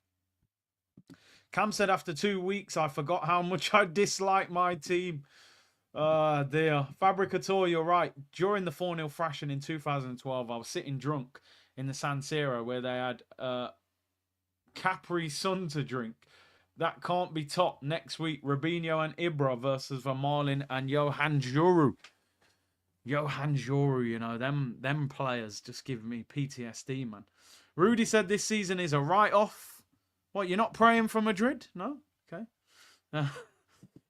Cam said, after 2 weeks, I forgot how much I dislike my team. Dear. Fabricator, you're right. During the 4-0 thrashing in 2012, I was sitting drunk in the San Siro where they had Capri Sun to drink. That can't be topped. Next week, Robinho and Ibra versus Vermaelen and Johan Juru. Johan Juru, you know, them players just give me PTSD, man. Rudy said this season is a write-off. What, you're not praying for Madrid? No? Okay.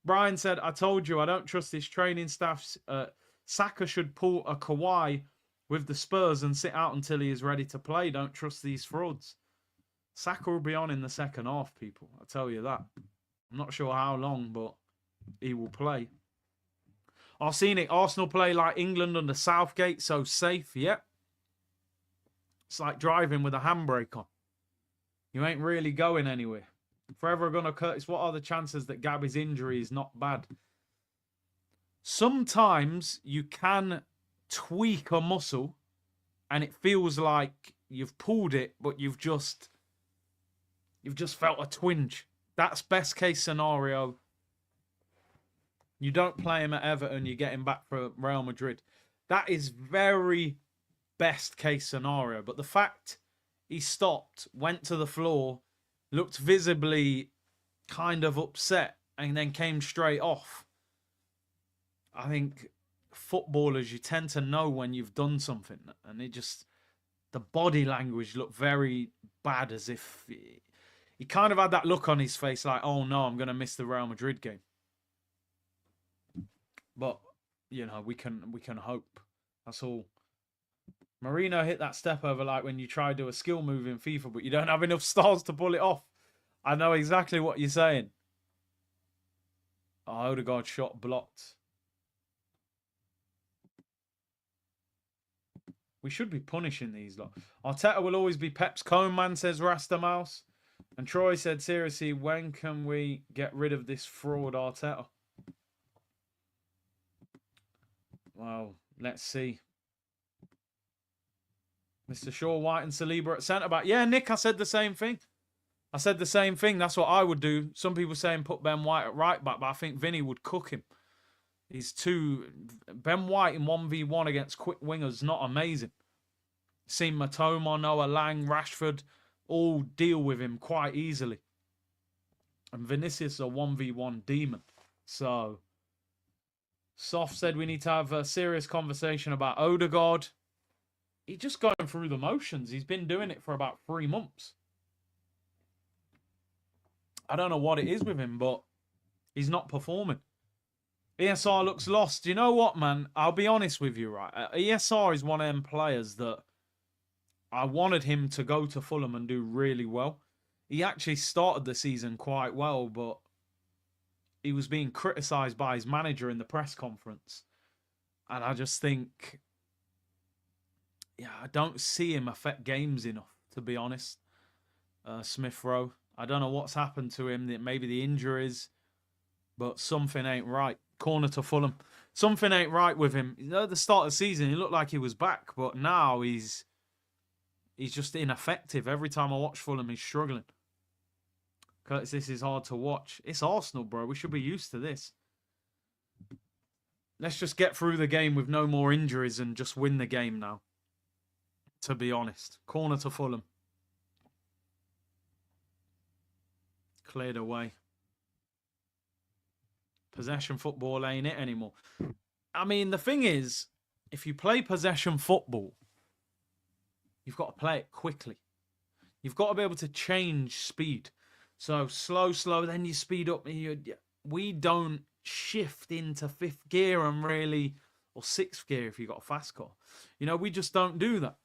Brian said, I told you, I don't trust this training staff. Saka should pull a Kawhi with the Spurs and sit out until he is ready to play. Don't trust these frauds. Saka will be on in the second half, people. I'll tell you that. I'm not sure how long, but he will play. I've seen it. Arsenal play like England under Southgate, so safe. Yep. It's like driving with a handbrake on. You ain't really going anywhere. Forever gonna Curtis, what are the chances that Gabby's injury is not bad? Sometimes you can tweak a muscle and it feels like you've pulled it, but you've just felt a twinge. That's best case scenario. You don't play him at Everton, you get him back for Real Madrid. That is very best case scenario. But the fact he stopped, went to the floor, looked visibly kind of upset, and then came straight off. I think footballers, you tend to know when you've done something. And it just, the body language looked very bad, as if he kind of had that look on his face like, oh no, I'm going to miss the Real Madrid game. But, you know, we can hope. That's all. Marino hit that step over like when you try to do a skill move in FIFA, but you don't have enough stars to pull it off. I know exactly what you're saying. Oh, Odegaard shot blocked. We should be punishing these lot. Arteta will always be Pep's cone man, says Rasta Mouse. And Troy said, seriously, when can we get rid of this fraud Arteta? Well, let's see. Mr. Shaw, White and Saliba at centre-back. Yeah, Nick, I said the same thing. That's what I would do. Some people saying put Ben White at right-back, but I think Vinny would cook him. He's too... Ben White in 1v1 against quick wingers, not amazing. Seen Matoma, Noah Lang, Rashford, all deal with him quite easily. And Vinicius is a 1v1 demon. So... Soft said we need to have a serious conversation about Odegaard. He's just going through the motions. He's been doing it for about 3 months. I don't know what it is with him, but he's not performing. ESR looks lost. You know what, man? I'll be honest with you, right? ESR is one of them players that I wanted him to go to Fulham and do really well. He actually started the season quite well, but he was being criticised by his manager in the press conference. And I just think, yeah, I don't see him affect games enough, to be honest. Smith Rowe. I don't know what's happened to him. Maybe the injuries, but something ain't right. Corner to Fulham. Something ain't right with him. You know, at the start of the season, he looked like he was back, but now he's just ineffective. Every time I watch Fulham, he's struggling. Curtis, this is hard to watch. It's Arsenal, bro. We should be used to this. Let's just get through the game with no more injuries and just win the game now. To be honest. Corner to Fulham. Cleared away. Possession football ain't it anymore. I mean, the thing is, if you play possession football, you've got to play it quickly. You've got to be able to change speed. So slow, then you speed up. We don't shift into 5th gear and really, or 6th gear if you've got a fast car. You know, we just don't do that.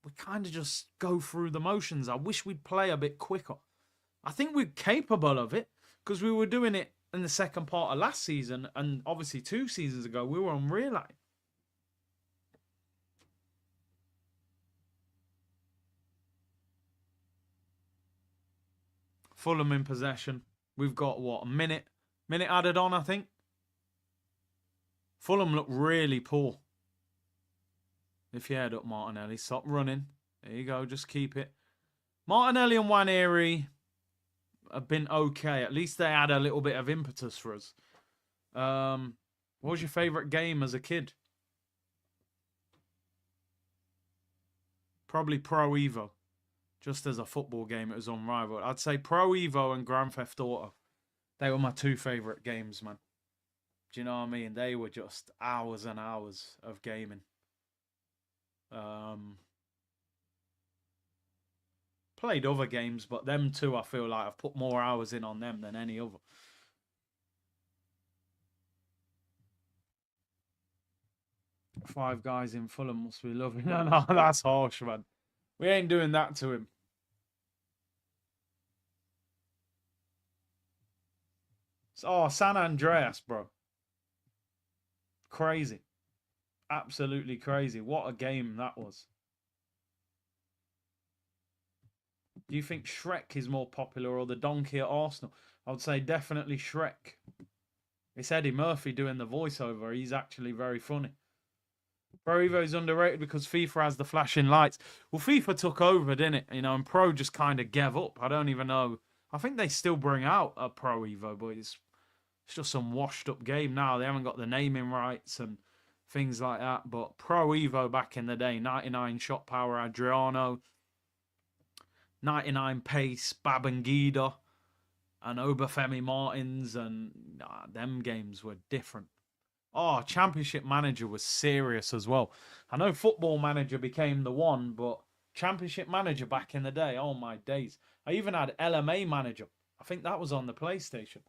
We kind of just go through the motions. I wish we'd play a bit quicker. I think we're capable of it because we were doing it in the second part of last season, and obviously 2 seasons ago we were on relay. Fulham in possession. We've got, what, a minute added on, I think. Fulham look really poor. If you head up, Martinelli, stop running. There you go, just keep it. Martinelli and Nwaneri have been okay. At least they had a little bit of impetus for us. What was your favourite game as a kid? Probably Pro Evo. Just as a football game, it was unrivaled. I'd say Pro Evo and Grand Theft Auto. They were my two favourite games, man. Do you know what I mean? They were just hours and hours of gaming. Played other games, but them two, I feel like I've put more hours in on them than any other. Five guys in Fulham must be lovely. No, that's harsh, man. We ain't doing that to him. Oh, San Andreas, bro. Crazy. Absolutely crazy. What a game that was. Do you think Shrek is more popular or the donkey at Arsenal? I would say definitely Shrek. It's Eddie Murphy doing the voiceover. He's actually very funny. Pro Evo is underrated because FIFA has the flashing lights. Well, FIFA took over, didn't it? You know, and Pro just kind of gave up. I don't even know. I think they still bring out a Pro Evo, but it's just some washed up game now. They haven't got the naming rights and things like that. But Pro Evo back in the day, 99 shot power Adriano, 99 pace Babangida, and Obafemi Martins, and them games were different. Oh, Championship Manager was serious as well. I know Football Manager became the one, but Championship Manager back in the day, oh my days. I even had LMA Manager. I think that was on the PlayStation.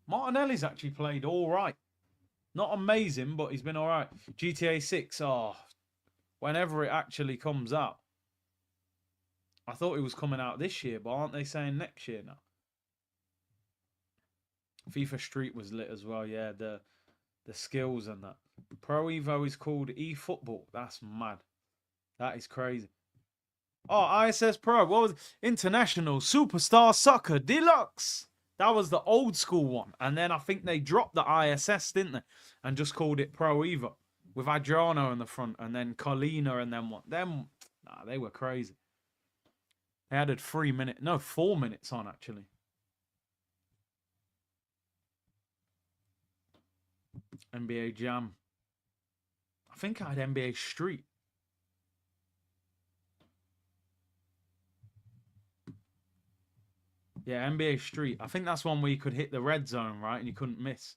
Martinelli's actually played all right. Not amazing, but he's been all right. GTA 6, whenever it actually comes out. I thought it was coming out this year, but aren't they saying next year now? FIFA Street was lit as well, yeah, the skills and that. Pro Evo is called eFootball. That's mad. That is crazy. Oh, ISS Pro. What was it? International Superstar Soccer Deluxe. That was the old school one. And then I think they dropped the ISS, didn't they? And just called it Pro Evo. With Adriano in the front. And then Colina and then what? They were crazy. They added 4 minutes on, actually. NBA Jam. I think I had NBA Street. Yeah, NBA Street. I think that's one where you could hit the red zone, right? And you couldn't miss.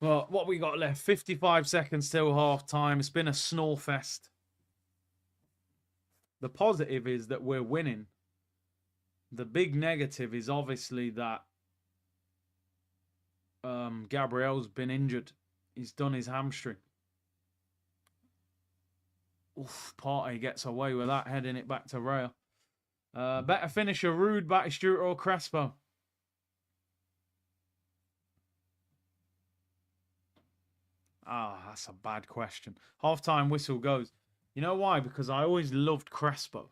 Well, what we got left? 55 seconds till half time. It's been a snore fest. The positive is that we're winning. The big negative is obviously that Gabriel's been injured. He's done his hamstring. Oof, Partey gets away with that, heading it back to Real. Better finisher, Rude, Batistuta or Crespo? That's a bad question. Half-time whistle goes. You know why? Because I always loved Crespo.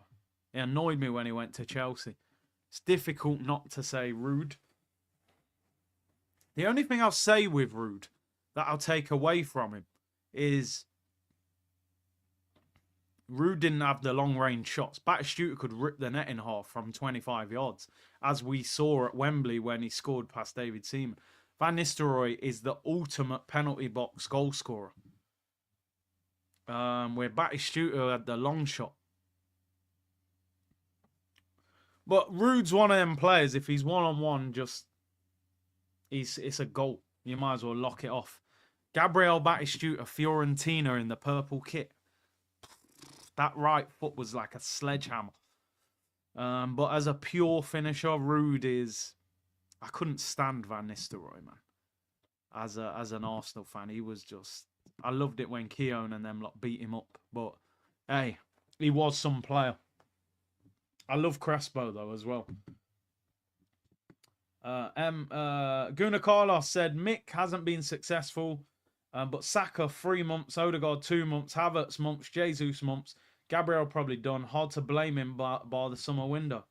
It annoyed me when he went to Chelsea. It's difficult not to say Rude. The only thing I'll say with Rude that I'll take away from him is Rude didn't have the long-range shots. Batistuta could rip the net in half from 25 yards, as we saw at Wembley when he scored past David Seaman. Van Nistelrooy is the ultimate penalty box goal scorer. Where Batistuta had the long shot. But Rude's one of them players, if he's one-on-one, it's a goal. You might as well lock it off. Gabriel Batistuta, Fiorentina in the purple kit. That right foot was like a sledgehammer. But as a pure finisher, Rude is... I couldn't stand Van Nistelrooy, man. As an Arsenal fan, he was just... I loved it when Keown and them lot beat him up. But, hey, he was some player. I love Crespo, though, as well. Guna Carlos said, Mick hasn't been successful, but Saka 3 months, Odegaard 2 months, Havertz months, Jesus months, Gabriel probably done. Hard to blame him by the summer window.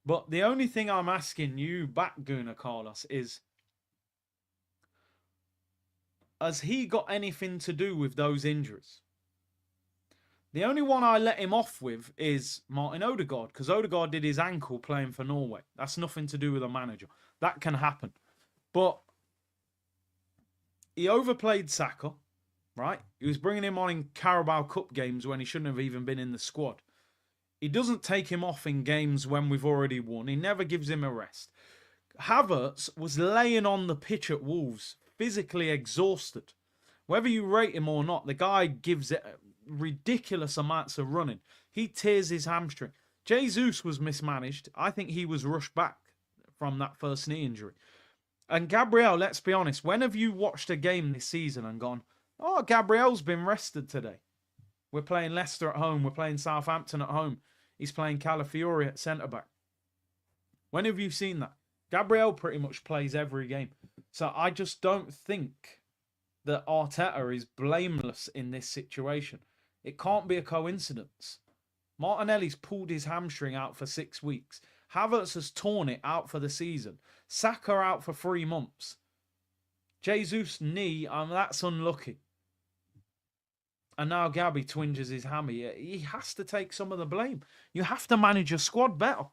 But the only thing I'm asking you back, Gunnar Carlos, is, has he got anything to do with those injuries? The only one I let him off with is Martin Odegaard, because Odegaard did his ankle playing for Norway. That's nothing to do with a manager. That can happen. But he overplayed Saka, right? He was bringing him on in Carabao Cup games when he shouldn't have even been in the squad. He doesn't take him off in games when we've already won. He never gives him a rest. Havertz was laying on the pitch at Wolves, physically exhausted. Whether you rate him or not, the guy gives it ridiculous amounts of running. He tears his hamstring. Jesus was mismanaged. I think he was rushed back from that first knee injury. And Gabriel, let's be honest, when have you watched a game this season and gone, oh, Gabriel's been rested today? We're playing Leicester at home. We're playing Southampton at home. He's playing Calafiori at centre-back. When have you seen that? Gabriel pretty much plays every game. So I just don't think that Arteta is blameless in this situation. It can't be a coincidence. Martinelli's pulled his hamstring out for 6 weeks. Havertz has torn it out for the season. Saka out for 3 months. Jesus' knee, that's unlucky. And now Gabby twinges his hammy. He has to take some of the blame. You have to manage your squad better.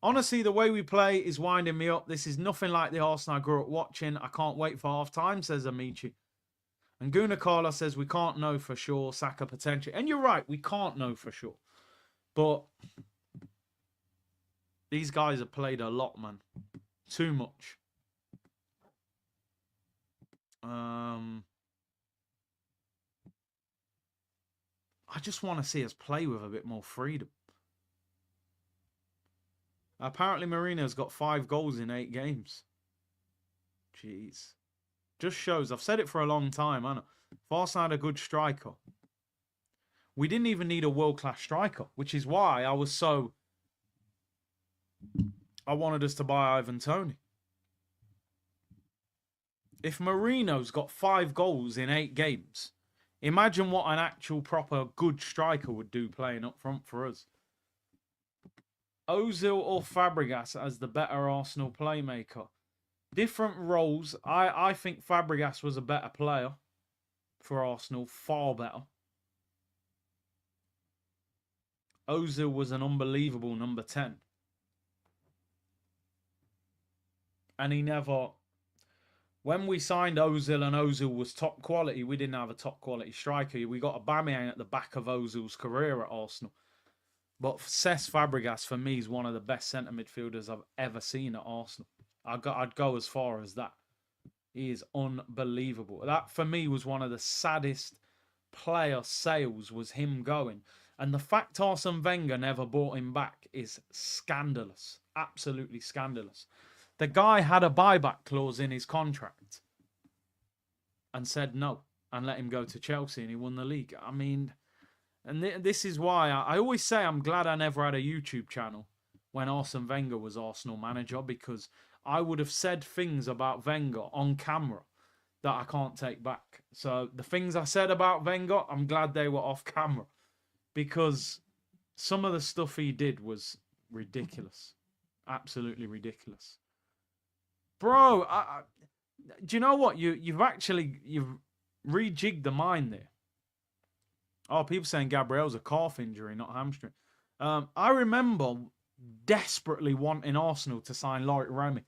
Honestly, the way we play is winding me up. This is nothing like the Arsenal I grew up watching. I can't wait for half-time, says Amici. And Gunnar Carla says we can't know for sure Saka potential. And you're right, we can't know for sure. But these guys have played a lot, man. Too much. I just want to see us play with a bit more freedom. Apparently, Mourinho's got 5 goals in 8 games. Jeez. Just shows. I've said it for a long time, haven't I? If Arsenal had a good striker, we didn't even need a world-class striker, which is why I wanted us to buy Ivan Toney. If Mourinho's got 5 goals in 8 games, imagine what an actual proper good striker would do playing up front for us. Ozil or Fabregas as the better Arsenal playmaker? Different roles. I think Fabregas was a better player for Arsenal, far better. Ozil was an unbelievable number 10. And he never... When we signed Ozil and Ozil was top quality, we didn't have a top quality striker. We got Aubameyang at the back of Ozil's career at Arsenal. But Cesc Fabregas, for me, is one of the best centre midfielders I've ever seen at Arsenal. I'd go as far as that. He is unbelievable. That, for me, was one of the saddest player sales, was him going. And the fact Arsene Wenger never brought him back is scandalous. Absolutely scandalous. The guy had a buyback clause in his contract and said no and let him go to Chelsea, and he won the league. I mean... And this is why I always say I'm glad I never had a YouTube channel when Arsene Wenger was Arsenal manager, because I would have said things about Wenger on camera that I can't take back. So the things I said about Wenger, I'm glad they were off camera, because some of the stuff he did was ridiculous. Absolutely ridiculous. Bro, do you know what? You've rejigged the mind there. Oh, people saying Gabriel's a calf injury, not hamstring. I remember desperately wanting Arsenal to sign Loic Remy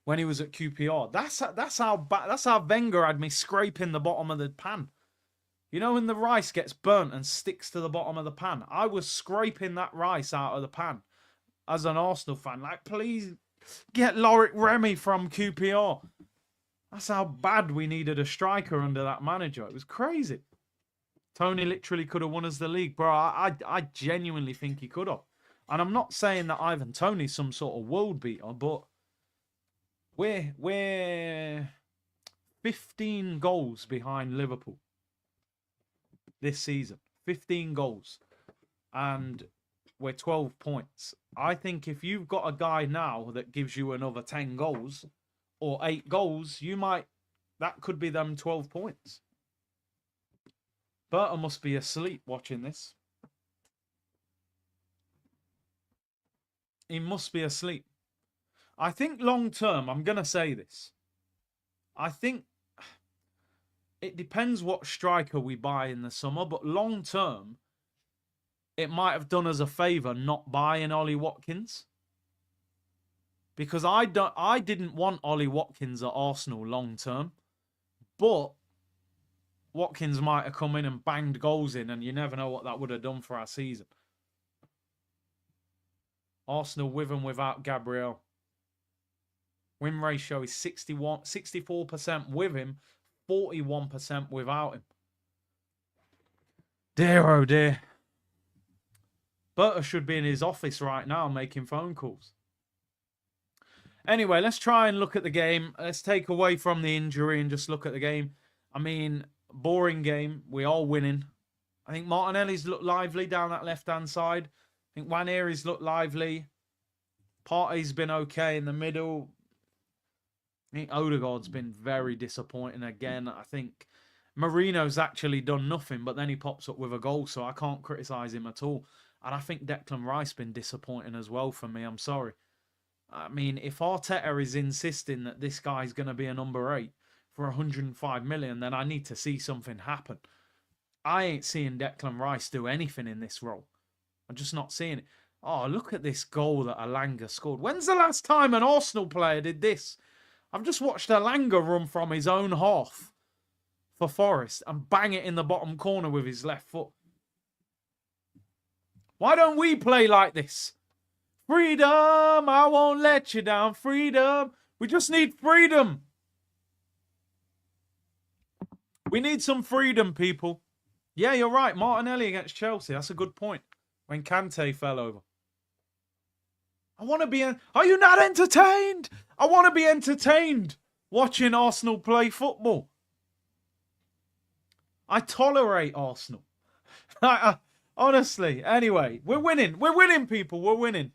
when he was at QPR. That's how Wenger had me scraping the bottom of the pan. You know when the rice gets burnt and sticks to the bottom of the pan? I was scraping that rice out of the pan as an Arsenal fan. Like, please get Loic Remy from QPR. That's how bad we needed a striker under that manager. It was crazy. Tony literally could have won us the league, bro. I genuinely think he could have. And I'm not saying that Ivan Toney's some sort of world beater, but we're 15 goals behind Liverpool this season. 15 goals. And we're 12 points. I think if you've got a guy now that gives you another 10 goals or 8 goals, that could be them 12 points. Berta must be asleep watching this. He must be asleep. I think long term, I'm going to say this. I think it depends what striker we buy in the summer, but long term, it might have done us a favour not buying Ollie Watkins. Because I didn't want Ollie Watkins at Arsenal long term. But Watkins might have come in and banged goals in, and you never know what that would have done for our season. Arsenal with and without Gabriel. Win ratio is 64% with him, 41% without him. Dear, oh dear. Berta should be in his office right now making phone calls. Anyway, let's try and look at the game. Let's take away from the injury and just look at the game. I mean, boring game. We are winning. I think Martinelli's looked lively down that left-hand side. I think Waneri's looked lively. Partey's been okay in the middle. I think Odegaard's been very disappointing again. I think Marino's actually done nothing, but then he pops up with a goal, so I can't criticise him at all. And I think Declan Rice been disappointing as well for me. I'm sorry. I mean, if Arteta is insisting that this guy's going to be a number 8 for 105 million, then I need to see something happen. I ain't seeing Declan Rice do anything in this role. I'm just not seeing it. Oh, look at this goal that Alanga scored. When's the last time an Arsenal player did this? I've just watched Alanga run from his own half for Forest and bang it in the bottom corner with his left foot. Why don't we play like this? Freedom, I won't let you down. Freedom. We just need freedom. We need some freedom, people. Yeah, you're right. Martinelli against Chelsea. That's a good point. When Kante fell over. I want to be... Are you not entertained? I want to be entertained watching Arsenal play football. I tolerate Arsenal. Honestly. Anyway, we're winning. We're winning, people. We're winning.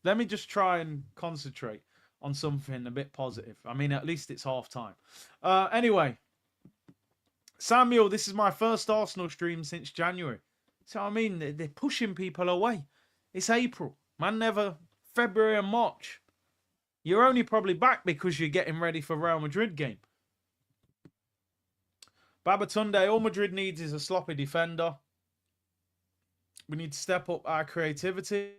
Let me just try and concentrate on something a bit positive. I mean, at least it's half time. Anyway. Samuel, this is my first Arsenal stream since January. So, I mean, they're pushing people away. It's April. Man, never... February and March. You're only probably back because you're getting ready for Real Madrid game. Babatunde, all Madrid needs is a sloppy defender. We need to step up our creativity.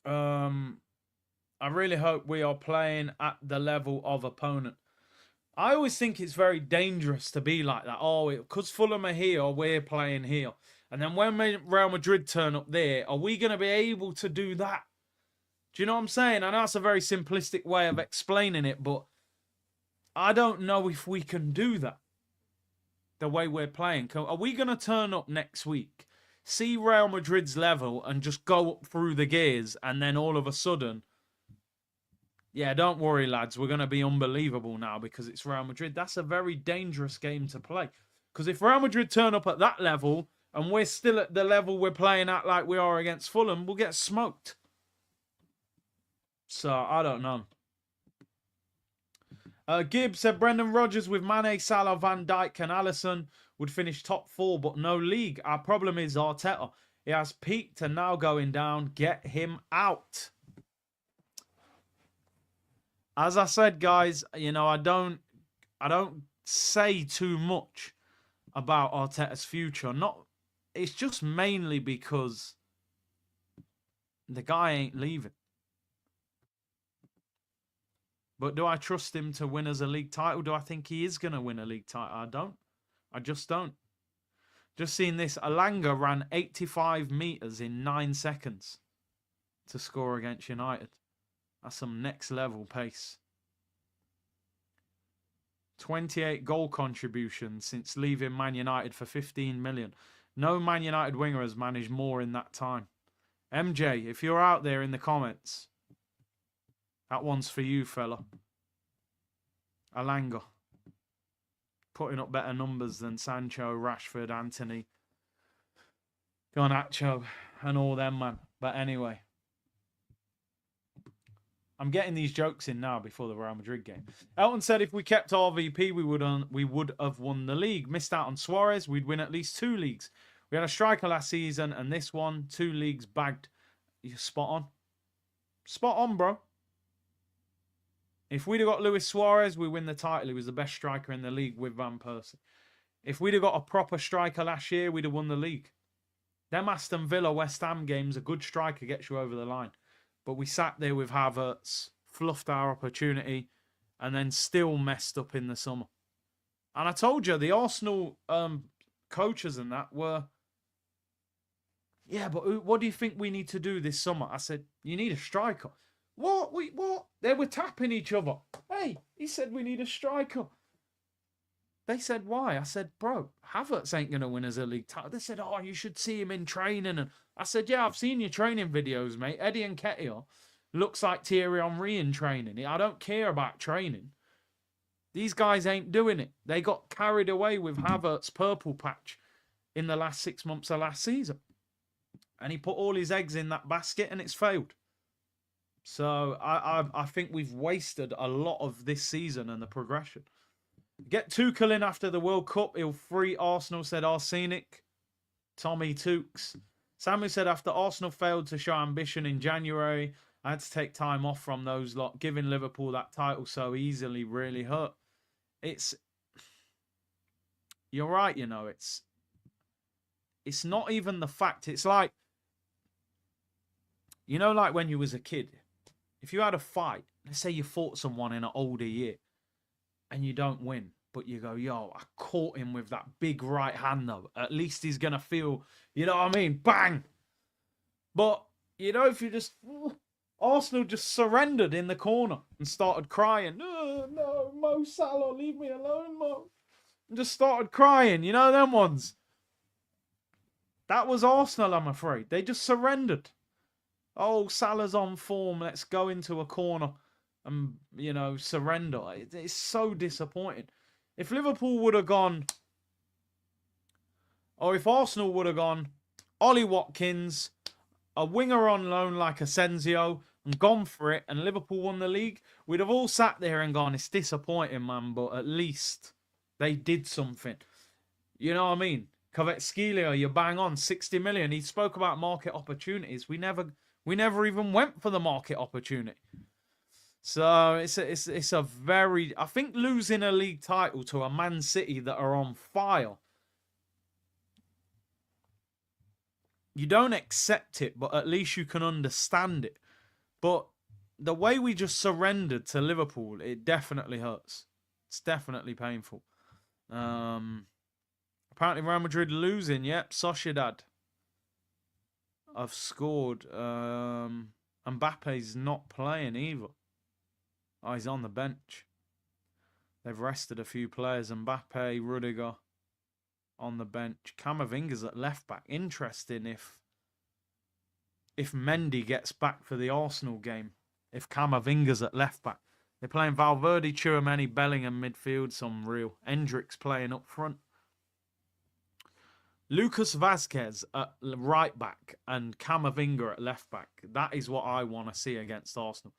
I really hope we are playing at the level of opponent. I always think it's very dangerous to be like that. Oh, because Fulham are here, we're playing here. And then when Real Madrid turn up there, are we going to be able to do that? Do you know what I'm saying? I know it's a very simplistic way of explaining it, but I don't know if we can do that the way we're playing. Are we going to turn up next week, see Real Madrid's level and just go up through the gears and then all of a sudden, yeah, don't worry, lads, we're going to be unbelievable now because it's Real Madrid. That's a very dangerous game to play. Because if Real Madrid turn up at that level and we're still at the level we're playing at like we are against Fulham, we'll get smoked. So, I don't know. Gibbs said Brendan Rodgers with Mane, Salah, Van Dijk and Alisson would finish top 4, but no league. Our problem is Arteta. He has peaked and now going down. Get him out. As I said, guys, you know, I don't say too much about Arteta's future. It's just mainly because the guy ain't leaving. But do I trust him to win us a league title? Do I think he is going to win a league title? I don't. I just don't. Just seeing this, Alanga ran 85 metres in 9 seconds to score against United. That's some next level pace. 28 goal contributions since leaving Man United for 15 million. No Man United winger has managed more in that time. MJ, if you're out there in the comments, that one's for you, fella. Alanga. Putting up better numbers than Sancho, Rashford, Anthony, Garnacho, and all them, man. But anyway. I'm getting these jokes in now before the Real Madrid game. Elton said if we kept RVP, we would have won the league. Missed out on Suarez, we'd win at least 2 leagues. We had a striker last season, and this one, 2 leagues bagged You're spot on. Spot on, bro. If we'd have got Luis Suarez, we win the title. He was the best striker in the league with Van Persie. If we'd have got a proper striker last year, we'd have won the league. Them Aston Villa, West Ham games, a good striker gets you over the line. But we sat there with Havertz, fluffed our opportunity, and then still messed up in the summer. And I told you, the Arsenal coaches and that were, yeah, but what do you think we need to do this summer? I said, you need a striker. What? What? They were tapping each other. Hey, he said we need a striker. They said, why? I said, bro, Havertz ain't going to win us a league title. They said, oh, you should see him in training. And I said, yeah, I've seen your training videos, mate. Eddie Nketiah looks like Thierry Henry in training. I don't care about training. These guys ain't doing it. They got carried away with Havertz's purple patch in the last 6 months of last season. And he put all his eggs in that basket and it's failed. So I think we've wasted a lot of this season and the progression. Get Tuchel in after the World Cup. He'll free Arsenal, said Arsenic. Tommy Tukes. Samuel said, after Arsenal failed to show ambition in January, I had to take time off from those lot. Giving Liverpool that title so easily really hurt. You're right, you know. It's not even the fact. It's like, you know, like when you was a kid. If you had a fight, let's say you fought someone in an older year, and you don't win, but you go, yo, I caught him with that big right hand, though. At least he's going to feel, you know what I mean? Bang! But, you know, if you just... Arsenal just surrendered in the corner and started crying. No, Mo Salah, leave me alone, Mo. And just started crying, you know them ones. That was Arsenal, I'm afraid. They just surrendered. Oh, Salah's on form. Let's go into a corner and, you know, surrender. It's so disappointing. If Liverpool would have gone, or if Arsenal would have gone, Ollie Watkins, a winger on loan like Asensio, and gone for it, and Liverpool won the league, we'd have all sat there and gone, it's disappointing, man, but at least they did something. You know what I mean? Kvaratskhelia, you bang on, 60 million. He spoke about market opportunities. We never even went for the market opportunity. So it's a very... I think losing a league title to a Man City that are on fire, you don't accept it, but at least you can understand it. But the way we just surrendered to Liverpool, it definitely hurts. It's definitely painful. Apparently Real Madrid losing. Yep, Sociedad have scored. Mbappe's not playing either. Oh, he's on the bench. They've rested a few players. Mbappe, Rudiger on the bench. Camavinga's at left back. Interesting if Mendy gets back for the Arsenal game. If Camavinga's at left back. They're playing Valverde, Tchouaméni, Bellingham midfield. Some real. Hendricks playing up front. Lucas Vazquez at right back and Camavinga at left back. That is what I want to see against Arsenal.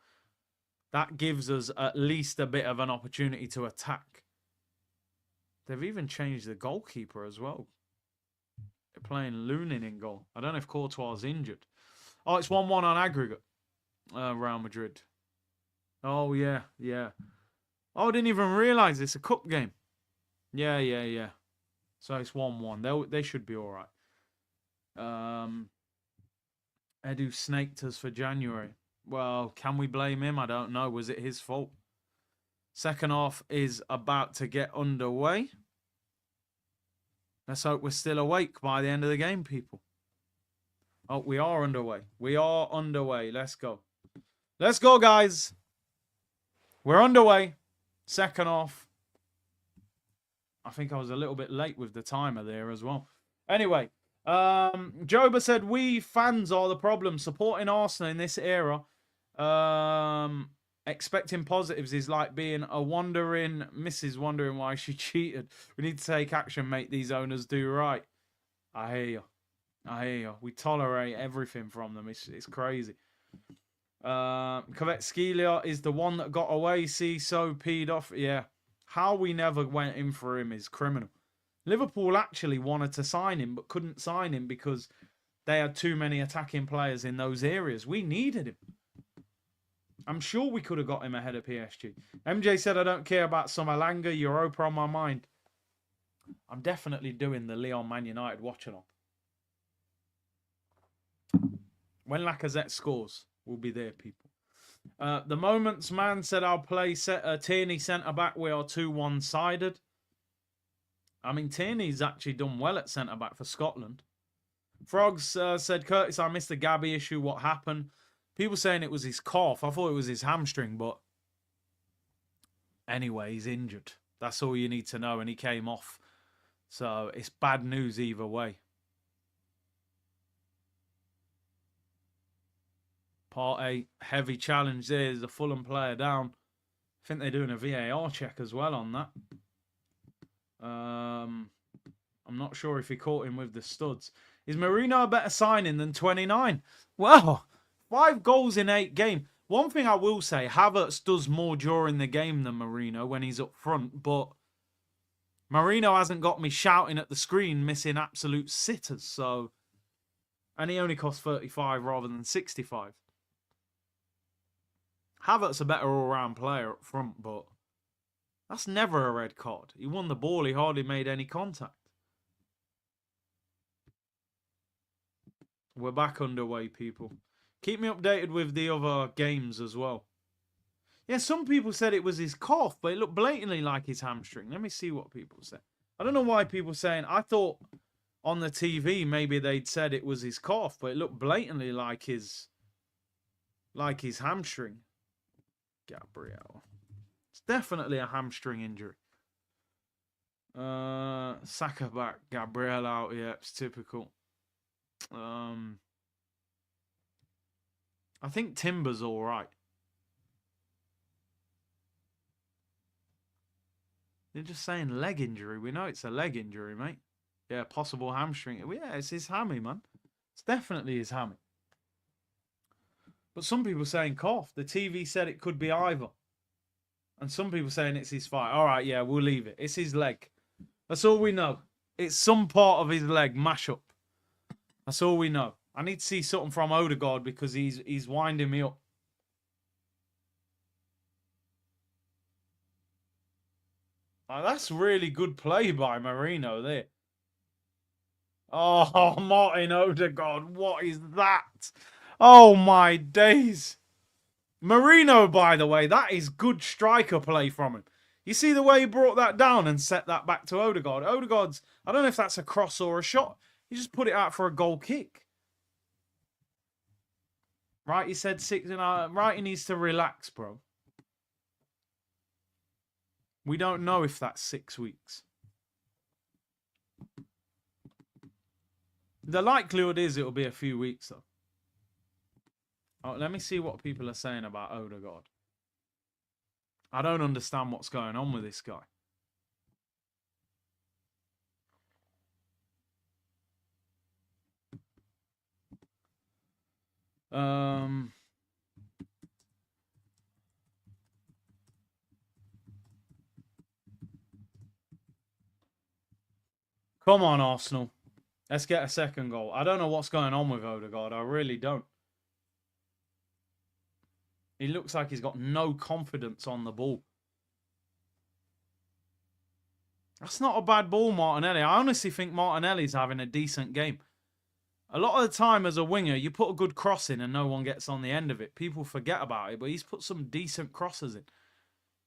That gives us at least a bit of an opportunity to attack. They've even changed the goalkeeper as well. They're playing Lunin in goal. I don't know if Courtois is injured. Oh, it's 1-1 on aggregate. Real Madrid. Oh, yeah. Oh, I didn't even realise it's a cup game. Yeah. So it's 1-1. They should be all right. Edu snaked us for January. Well, can we blame him? I don't know. Was it his fault? Second half is about to get underway. Let's hope we're still awake by the end of the game, people. Oh, we are underway. Let's go. Let's go, guys. We're underway. Second half. I think I was a little bit late with the timer there as well. Anyway, Joba said, we fans are the problem. Supporting Arsenal in this era, expecting positives is like being a Mrs. wondering why she cheated. We need to take action, make these owners do right. I hear you. We tolerate everything from them. It's crazy. Kvaratskhelia is the one that got away. See, so peed off. Yeah. How we never went in for him is criminal. Liverpool actually wanted to sign him, but couldn't sign him because they had too many attacking players in those areas. We needed him. I'm sure we could have got him ahead of PSG. MJ said, I don't care about Sumalanga, Europa on my mind. I'm definitely doing the Lyon Man United watch-along. When Lacazette scores, we'll be there, people. The Moments Man said, I'll play Tierney centre-back. We are too one-sided. I mean, Tierney's actually done well at centre-back for Scotland. Frogs said, Curtis, I missed the Gabby issue. What happened? People saying it was his calf. I thought it was his hamstring, but anyway, he's injured. That's all you need to know, and he came off. So it's bad news either way. Part 8, heavy challenge there. There's a Fulham player down. I think they're doing a VAR check as well on that. I'm not sure if he caught him with the studs. Is Marino a better signing than 29? Well, 5 goals in 8 games. One thing I will say, Havertz does more during the game than Marino when he's up front, but Marino hasn't got me shouting at the screen, missing absolute sitters. So, and he only cost 35 rather than 65. Havertz a better all-round player up front, but that's never a red card. He won the ball, he hardly made any contact. We're back underway, people. Keep me updated with the other games as well. Yeah, some people said it was his calf, but it looked blatantly like his hamstring. Let me see what people say. I don't know why people are saying... I thought on the TV maybe they'd said it was his calf, but it looked blatantly like his hamstring. Gabriel. It's definitely a hamstring injury. Saka back, Gabriel out. Yeah, it's typical. I think Timber's all right. They're just saying leg injury. We know it's a leg injury, mate. Yeah, possible hamstring. Yeah, it's his hammy, man. It's definitely his hammy. But some people saying cough. The TV said it could be either. And some people saying it's his thigh. All right, yeah, we'll leave it. It's his leg. That's all we know. It's some part of his leg, mash up. That's all we know. I need to see something from Odegaard because he's winding me up. Oh, that's really good play by Marino there. Oh, Martin Odegaard, what is that? Oh, my days. Marino, by the way, that is good striker play from him. You see the way he brought that down and set that back to Odegaard. Odegaard's, I don't know if that's a cross or a shot. He just put it out for a goal kick. Right, he said 6. Right, he needs to relax, bro. We don't know if that's 6 weeks. The likelihood is it'll be a few weeks, though. Oh, let me see what people are saying about Odegaard. I don't understand what's going on with this guy. Come on, Arsenal. Let's get a second goal. I don't know what's going on with Odegaard. I really don't. He looks like he's got no confidence on the ball. That's not a bad ball, Martinelli. I honestly think Martinelli's having a decent game. A lot of the time as a winger, you put a good cross in and no one gets on the end of it. People forget about it, but he's put some decent crosses in.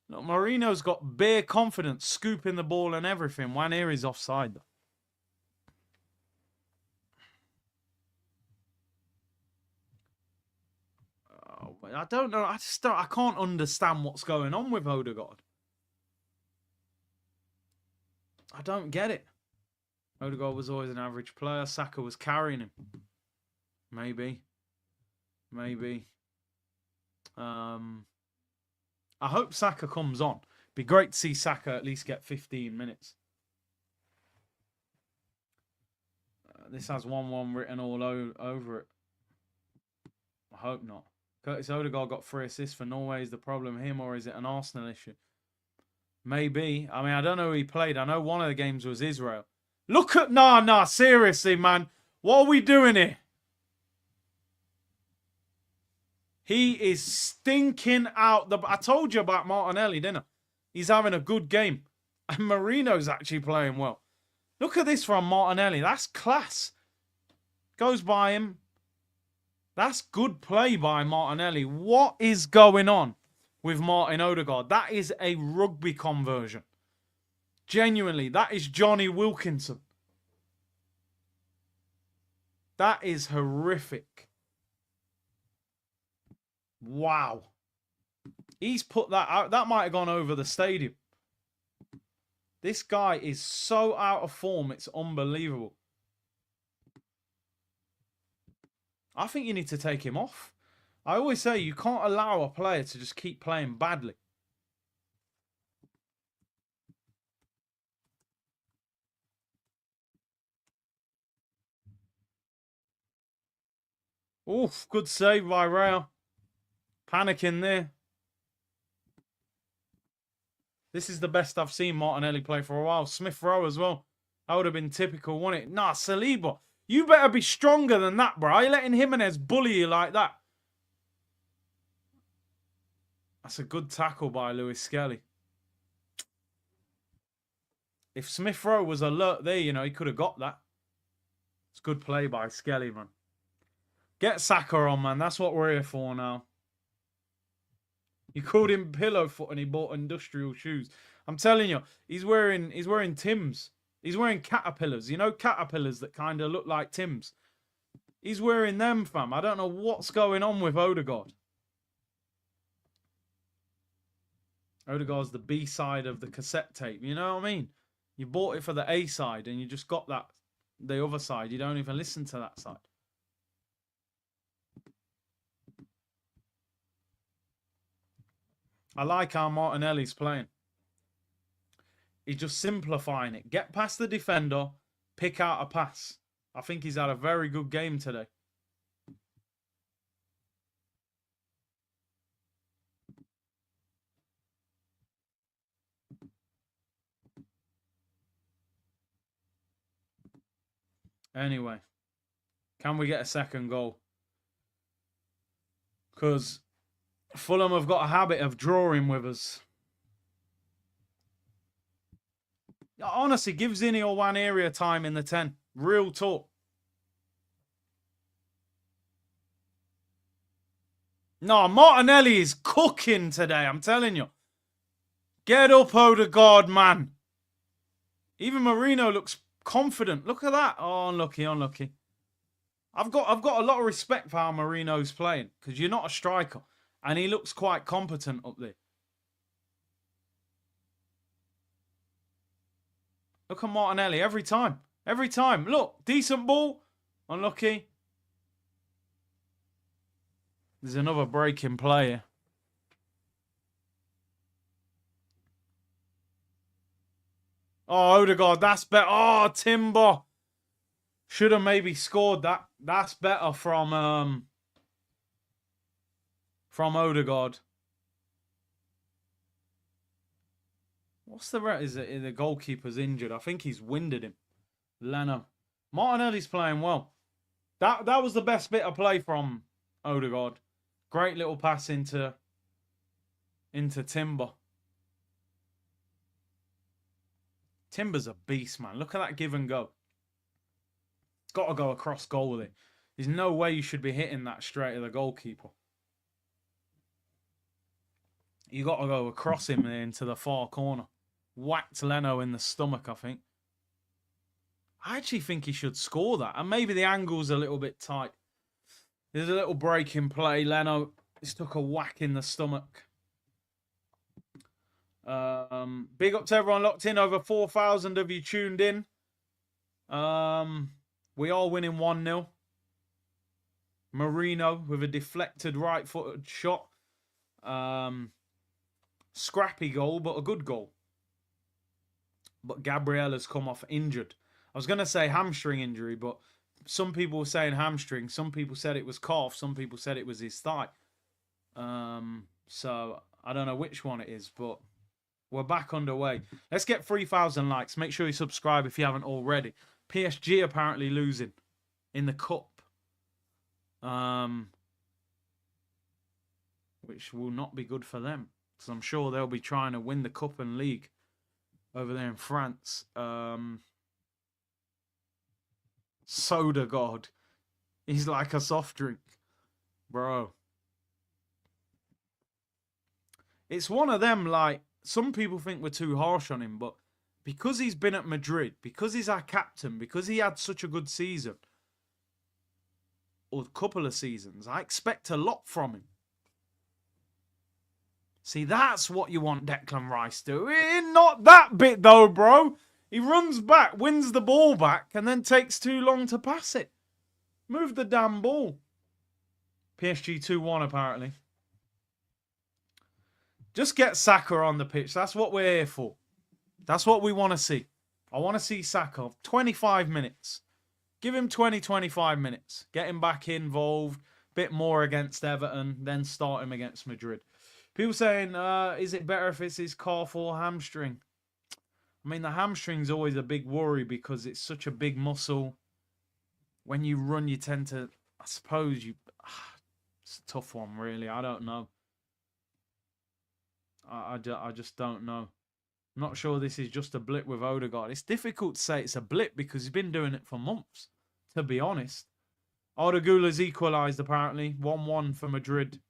Look, Marino's got bare confidence, scooping the ball and everything. Waneri's offside, though. I don't know. I can't understand what's going on with Odegaard. I don't get it. Odegaard was always an average player. Saka was carrying him. Maybe. I hope Saka comes on. Be great to see Saka at least get 15 minutes. This has 1-1 written all over it. I hope not. Curtis Odegaard got 3 assists for Norway. Is the problem him or is it an Arsenal issue? Maybe. I mean, I don't know who he played. I know one of the games was Israel. Look at... Nah, seriously, man. What are we doing here? He is stinking out. I told you about Martinelli, didn't I? He's having a good game. And Marino's actually playing well. Look at this from Martinelli. That's class. Goes by him. That's good play by Martinelli. What is going on with Martin Odegaard? That is a rugby conversion. Genuinely, that is Johnny Wilkinson. That is horrific. Wow. He's put that out. That might have gone over the stadium. This guy is so out of form. It's unbelievable. I think you need to take him off. I always say you can't allow a player to just keep playing badly. Oof, good save by Rail. Panicking there. This is the best I've seen Martinelli play for a while. Smith Rowe as well. That would have been typical, wouldn't it? Nah, Saliba. You better be stronger than that, bro. Are you letting Jimenez bully you like that? That's a good tackle by Lewis Skelly. If Smith Rowe was alert there, you know, he could have got that. It's good play by Skelly, man. Get Saka on, man. That's what we're here for now. You called him Pillowfoot and he bought industrial shoes. I'm telling you, he's wearing Timbs. He's wearing caterpillars. You know, caterpillars that kind of look like Timbs. He's wearing them, fam. I don't know what's going on with Odegaard. Odegaard's the B side of the cassette tape. You know what I mean? You bought it for the A side and you just got that, the other side. You don't even listen to that side. I like how Martinelli's playing. He's just simplifying it. Get past the defender, pick out a pass. I think he's had a very good game today. Anyway, can we get a second goal? Because Fulham have got a habit of drawing with us. Honestly, give Zinni or one area time in the 10. Real talk. No, Martinelli is cooking today, I'm telling you. Get up, Odegaard, man. Even Marino looks confident. Look at that. Oh, unlucky, unlucky. I've got a lot of respect for how Marino's playing, because you're not a striker. And he looks quite competent up there. Look at Martinelli every time. Every time. Look, decent ball. Unlucky. There's another breaking player. Oh, Odegaard, that's better. Oh, Timber. Should have maybe scored that. That's better from Odegaard. What's the rest? Is it the goalkeeper's injured? I think he's winded him. Leno. Martinelli's playing well. That was the best bit of play from Odegaard. Great little pass into Timber. Timber's a beast, man. Look at that give and go. It's got to go across goal with it. There's no way you should be hitting that straight at the goalkeeper. You got to go across him there into the far corner. Whacked Leno in the stomach, I think. I actually think he should score that. And maybe the angle's a little bit tight. There's a little break in play. Leno just took a whack in the stomach. Big up to everyone locked in. Over 4,000 of you tuned in. We are winning 1-0. Marino with a deflected right-footed shot. Scrappy goal, but a good goal. But Gabriel has come off injured. I was going to say hamstring injury, but some people were saying hamstring. Some people said it was calf. Some people said it was his thigh. So I don't know which one it is, but we're back underway. Let's get 3,000 likes. Make sure you subscribe if you haven't already. PSG apparently losing in the cup. which will not be good for them. Because I'm sure they'll be trying to win the Cup and League over there in France. Soda God. He's like a soft drink. Bro. It's one of them, like, some people think we're too harsh on him, but because he's been at Madrid, because he's our captain, because he had such a good season, or a couple of seasons, I expect a lot from him. See, that's what you want Declan Rice to do. Not that bit, though, bro. He runs back, wins the ball back, and then takes too long to pass it. Move the damn ball. PSG 2-1, apparently. Just get Saka on the pitch. That's what we're here for. That's what we want to see. I want to see Saka 25 minutes. Give him 20, 25 minutes. Get him back involved. Bit more against Everton. Then start him against Madrid. People saying, is it better if it's his calf or hamstring? I mean, the hamstring's always a big worry because it's such a big muscle. When you run, you tend to, I suppose you... It's a tough one, really. I don't know. I just don't know. I'm not sure this is just a blip with Odegaard. It's difficult to say it's a blip because he's been doing it for months, to be honest. Odegaard's equalised, apparently. 1-1 for Madrid.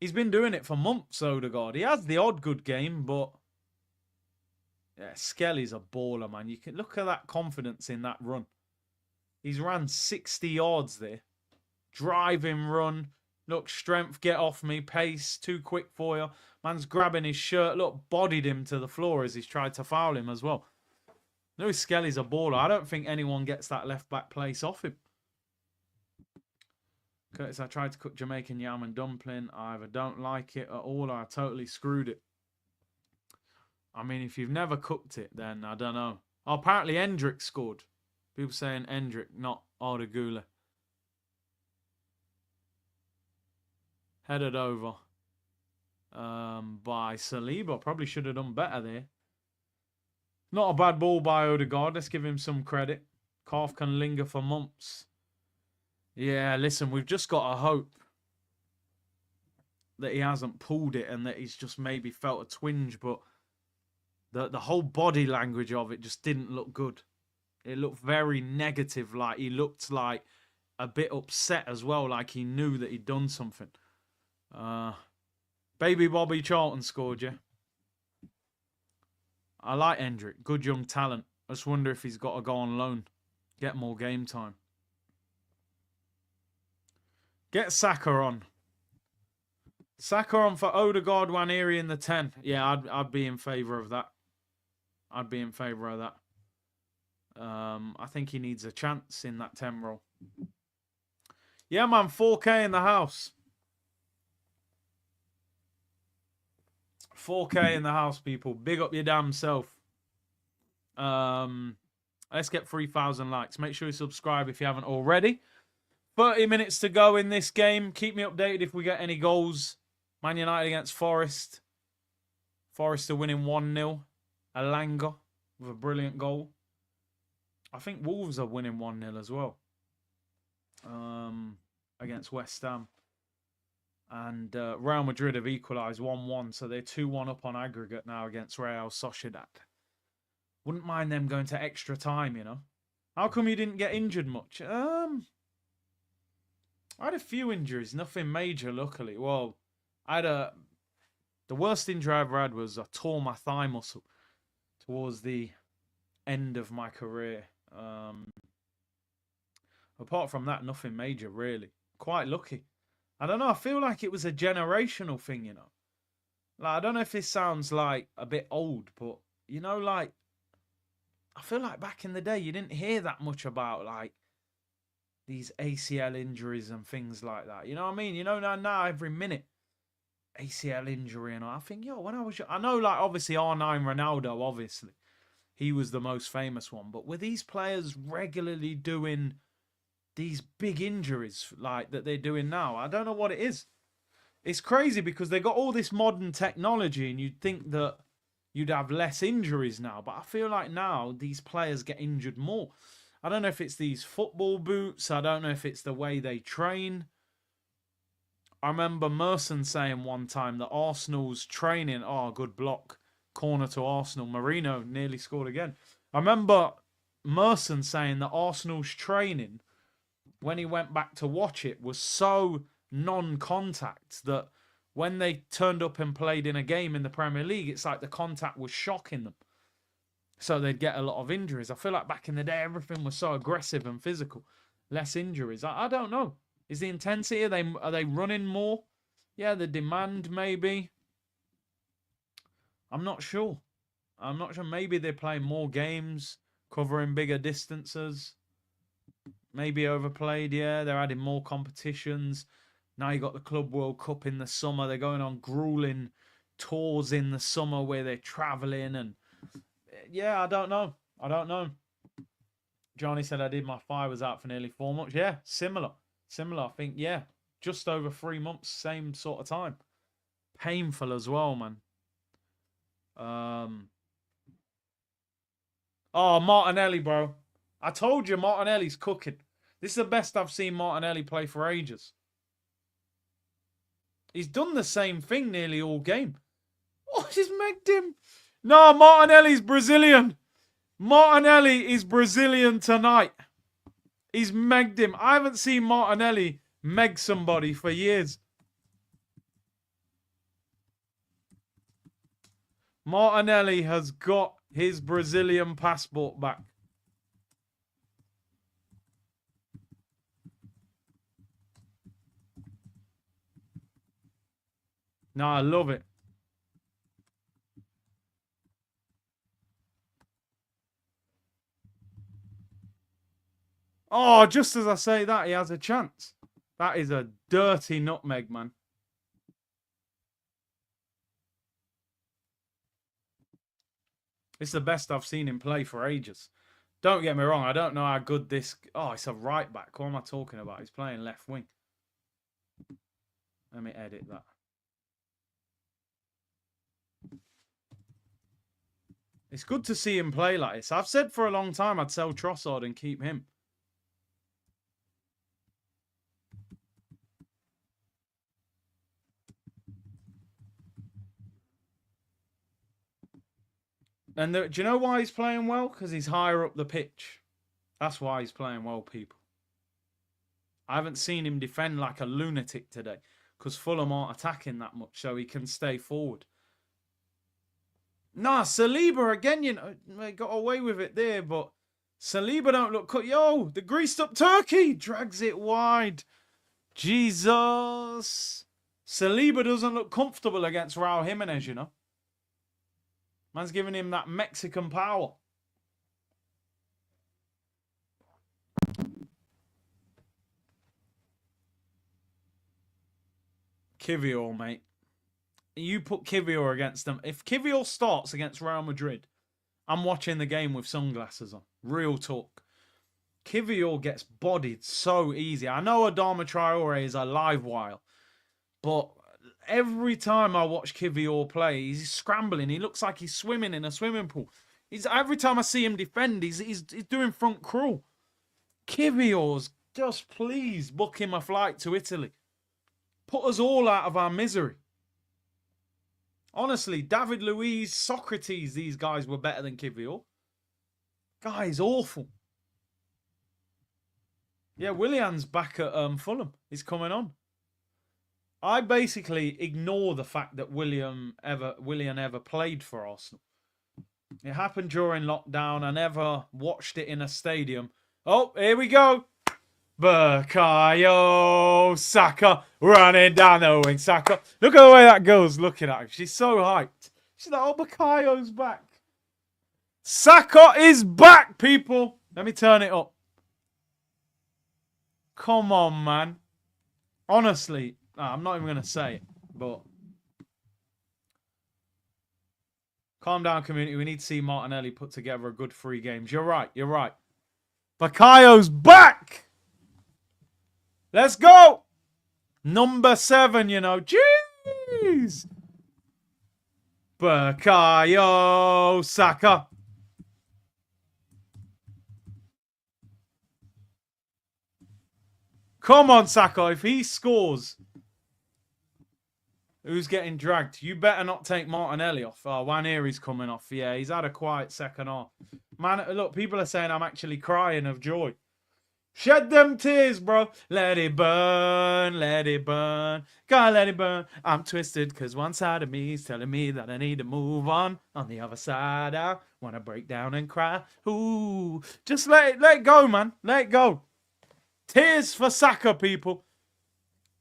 He's been doing it for months, Odegaard. He has the odd good game, but... Yeah, Skelly's a baller, man. You can look at that confidence in that run. He's ran 60 yards there. Driving run. Look, strength, get off me. Pace, too quick for you. Man's grabbing his shirt. Look, bodied him to the floor as he's tried to foul him as well. Lewis Skelly's a baller. I don't think anyone gets that left-back place off him. Curtis, I tried to cook Jamaican yam and dumpling. I either don't like it at all or I totally screwed it. I mean, if you've never cooked it, then I don't know. Oh, apparently Hendrick scored. People saying Hendrick, not Ardagula. Headed over by Saliba. Probably should have done better there. Not a bad ball by Odegaard. Let's give him some credit. Calf can linger for months. Yeah, listen, we've just got to hope that he hasn't pulled it and that he's just maybe felt a twinge, but the whole body language of it just didn't look good. It looked very negative, like he looked like a bit upset as well, like he knew that he'd done something. Baby Bobby Charlton scored, yeah. I like Hendrick. Good young talent. I just wonder if he's got to go on loan. Get more game time. Get Saka on. Saka on for Odegaard, Waneri in the 10. Yeah, I'd be in favour of that. I'd be in favour of that. I think he needs a chance in that 10 role. Yeah, man. 4K in the house. 4K in the house, people. Big up your damn self. Let's get 3,000 likes. Make sure you subscribe if you haven't already. 30 minutes to go in this game. Keep me updated if we get any goals. Man United against Forest. Forest are winning 1-0. Alanga with a brilliant goal. I think Wolves are winning 1-0 as well. Against West Ham. And Real Madrid have equalised 1-1. So they're 2-1 up on aggregate now against Real Sociedad. Wouldn't mind them going to extra time, you know. How come you didn't get injured much? I had a few injuries. Nothing major, luckily. Well, I had the worst injury I ever had was I tore my thigh muscle towards the end of my career. Apart from that, nothing major, really. Quite lucky. I don't know. I feel like it was a generational thing, you know. Like, I don't know if this sounds like a bit old, but, you know, like, I feel like back in the day, you didn't hear that much about, like, these ACL injuries and things like that. You know what I mean? You know, now every minute, ACL injury and all. I think, yo, when I was... I know, like, obviously, R9 Ronaldo, obviously. He was the most famous one. But were these players regularly doing these big injuries like that they're doing now? I don't know what it is. It's crazy because they got all this modern technology and you'd think that you'd have less injuries now. But I feel like now these players get injured more. I don't know if it's these football boots. I don't know if it's the way they train. I remember Merson saying one time that Arsenal's training, oh, good block, corner to Arsenal. Marino nearly scored again. I remember Merson saying that Arsenal's training, when he went back to watch it, was so non-contact that when they turned up and played in a game in the Premier League, it's like the contact was shocking them. So they'd get a lot of injuries. I feel like back in the day, everything was so aggressive and physical. Less injuries. I don't know. Is the intensity, are they running more? Yeah, the demand maybe. I'm not sure. Maybe they're playing more games, covering bigger distances. Maybe overplayed, yeah. They're adding more competitions. Now you got the Club World Cup in the summer. They're going on grueling tours in the summer where they're traveling. And yeah, I don't know. Johnny said I did my fibers out for nearly 4 months. Yeah, similar. I think, yeah, just over 3 months, same sort of time. Painful as well, man. Oh, Martinelli, bro. I told you Martinelli's cooking. This is the best I've seen Martinelli play for ages. He's done the same thing nearly all game. Oh, he's megged him. No, Martinelli's Brazilian. Martinelli is Brazilian tonight. He's megged him. I haven't seen Martinelli meg somebody for years. Martinelli has got his Brazilian passport back. No, I love it. Oh, just as I say that, he has a chance. That is a dirty nutmeg, man. It's the best I've seen him play for ages. Don't get me wrong, I don't know how good this... Oh, it's a right back. What am I talking about? He's playing left wing. Let me edit that. It's good to see him play like this. I've said for a long time I'd sell Trossard and keep him. And do you know why he's playing well? Because he's higher up the pitch. That's why he's playing well, people. I haven't seen him defend like a lunatic today because Fulham aren't attacking that much, so he can stay forward. Nah, Saliba again, you know, they got away with it there, but Saliba don't look cut. Yo, the greased up turkey drags it wide. Jesus. Saliba doesn't look comfortable against Raul Jimenez, you know. Man's giving him that Mexican power. Kivior, mate. You put Kivior against them. If Kivior starts against Real Madrid, I'm watching the game with sunglasses on. Real talk. Kivior gets bodied so easy. I know Adama Traore is a live wire, but every time I watch Kivior play, he's scrambling. He looks like he's swimming in a swimming pool. Every time I see him defend, he's doing front crawl. Kivior's just please book him a flight to Italy. Put us all out of our misery. Honestly, David Luiz, Socrates, these guys were better than Kivior. Guy's awful. Yeah, Willian's back at Fulham. He's coming on. I basically ignore the fact that Willian ever played for Arsenal. It happened during lockdown. I never watched it in a stadium. Oh, here we go. Bukayo Saka running down the wing. Saka. Look at the way that girl's looking at him. She's so hyped. She's like, oh, Bukayo's back. Saka is back, people. Let me turn it up. Come on, man. Honestly, I'm not even going to say it, but calm down, community. We need to see Martinelli put together a good 3 games. You're right. Bukayo's back. Let's go. Number 7, you know. Jeez. Bukayo Saka. Come on, Saka. If he scores, Who's getting dragged? You better not take Martinelli off. Oh, Waneri's coming off. Yeah, he's had a quiet second half. Man, look, people are saying I'm actually crying of joy. Shed them tears, bro. Let it burn, let it burn. Gotta let it burn. I'm twisted because one side of me is telling me that I need to move on. On the other side, I want to break down and cry. Ooh, just let it go, man. Let it go. Tears for Saka, people.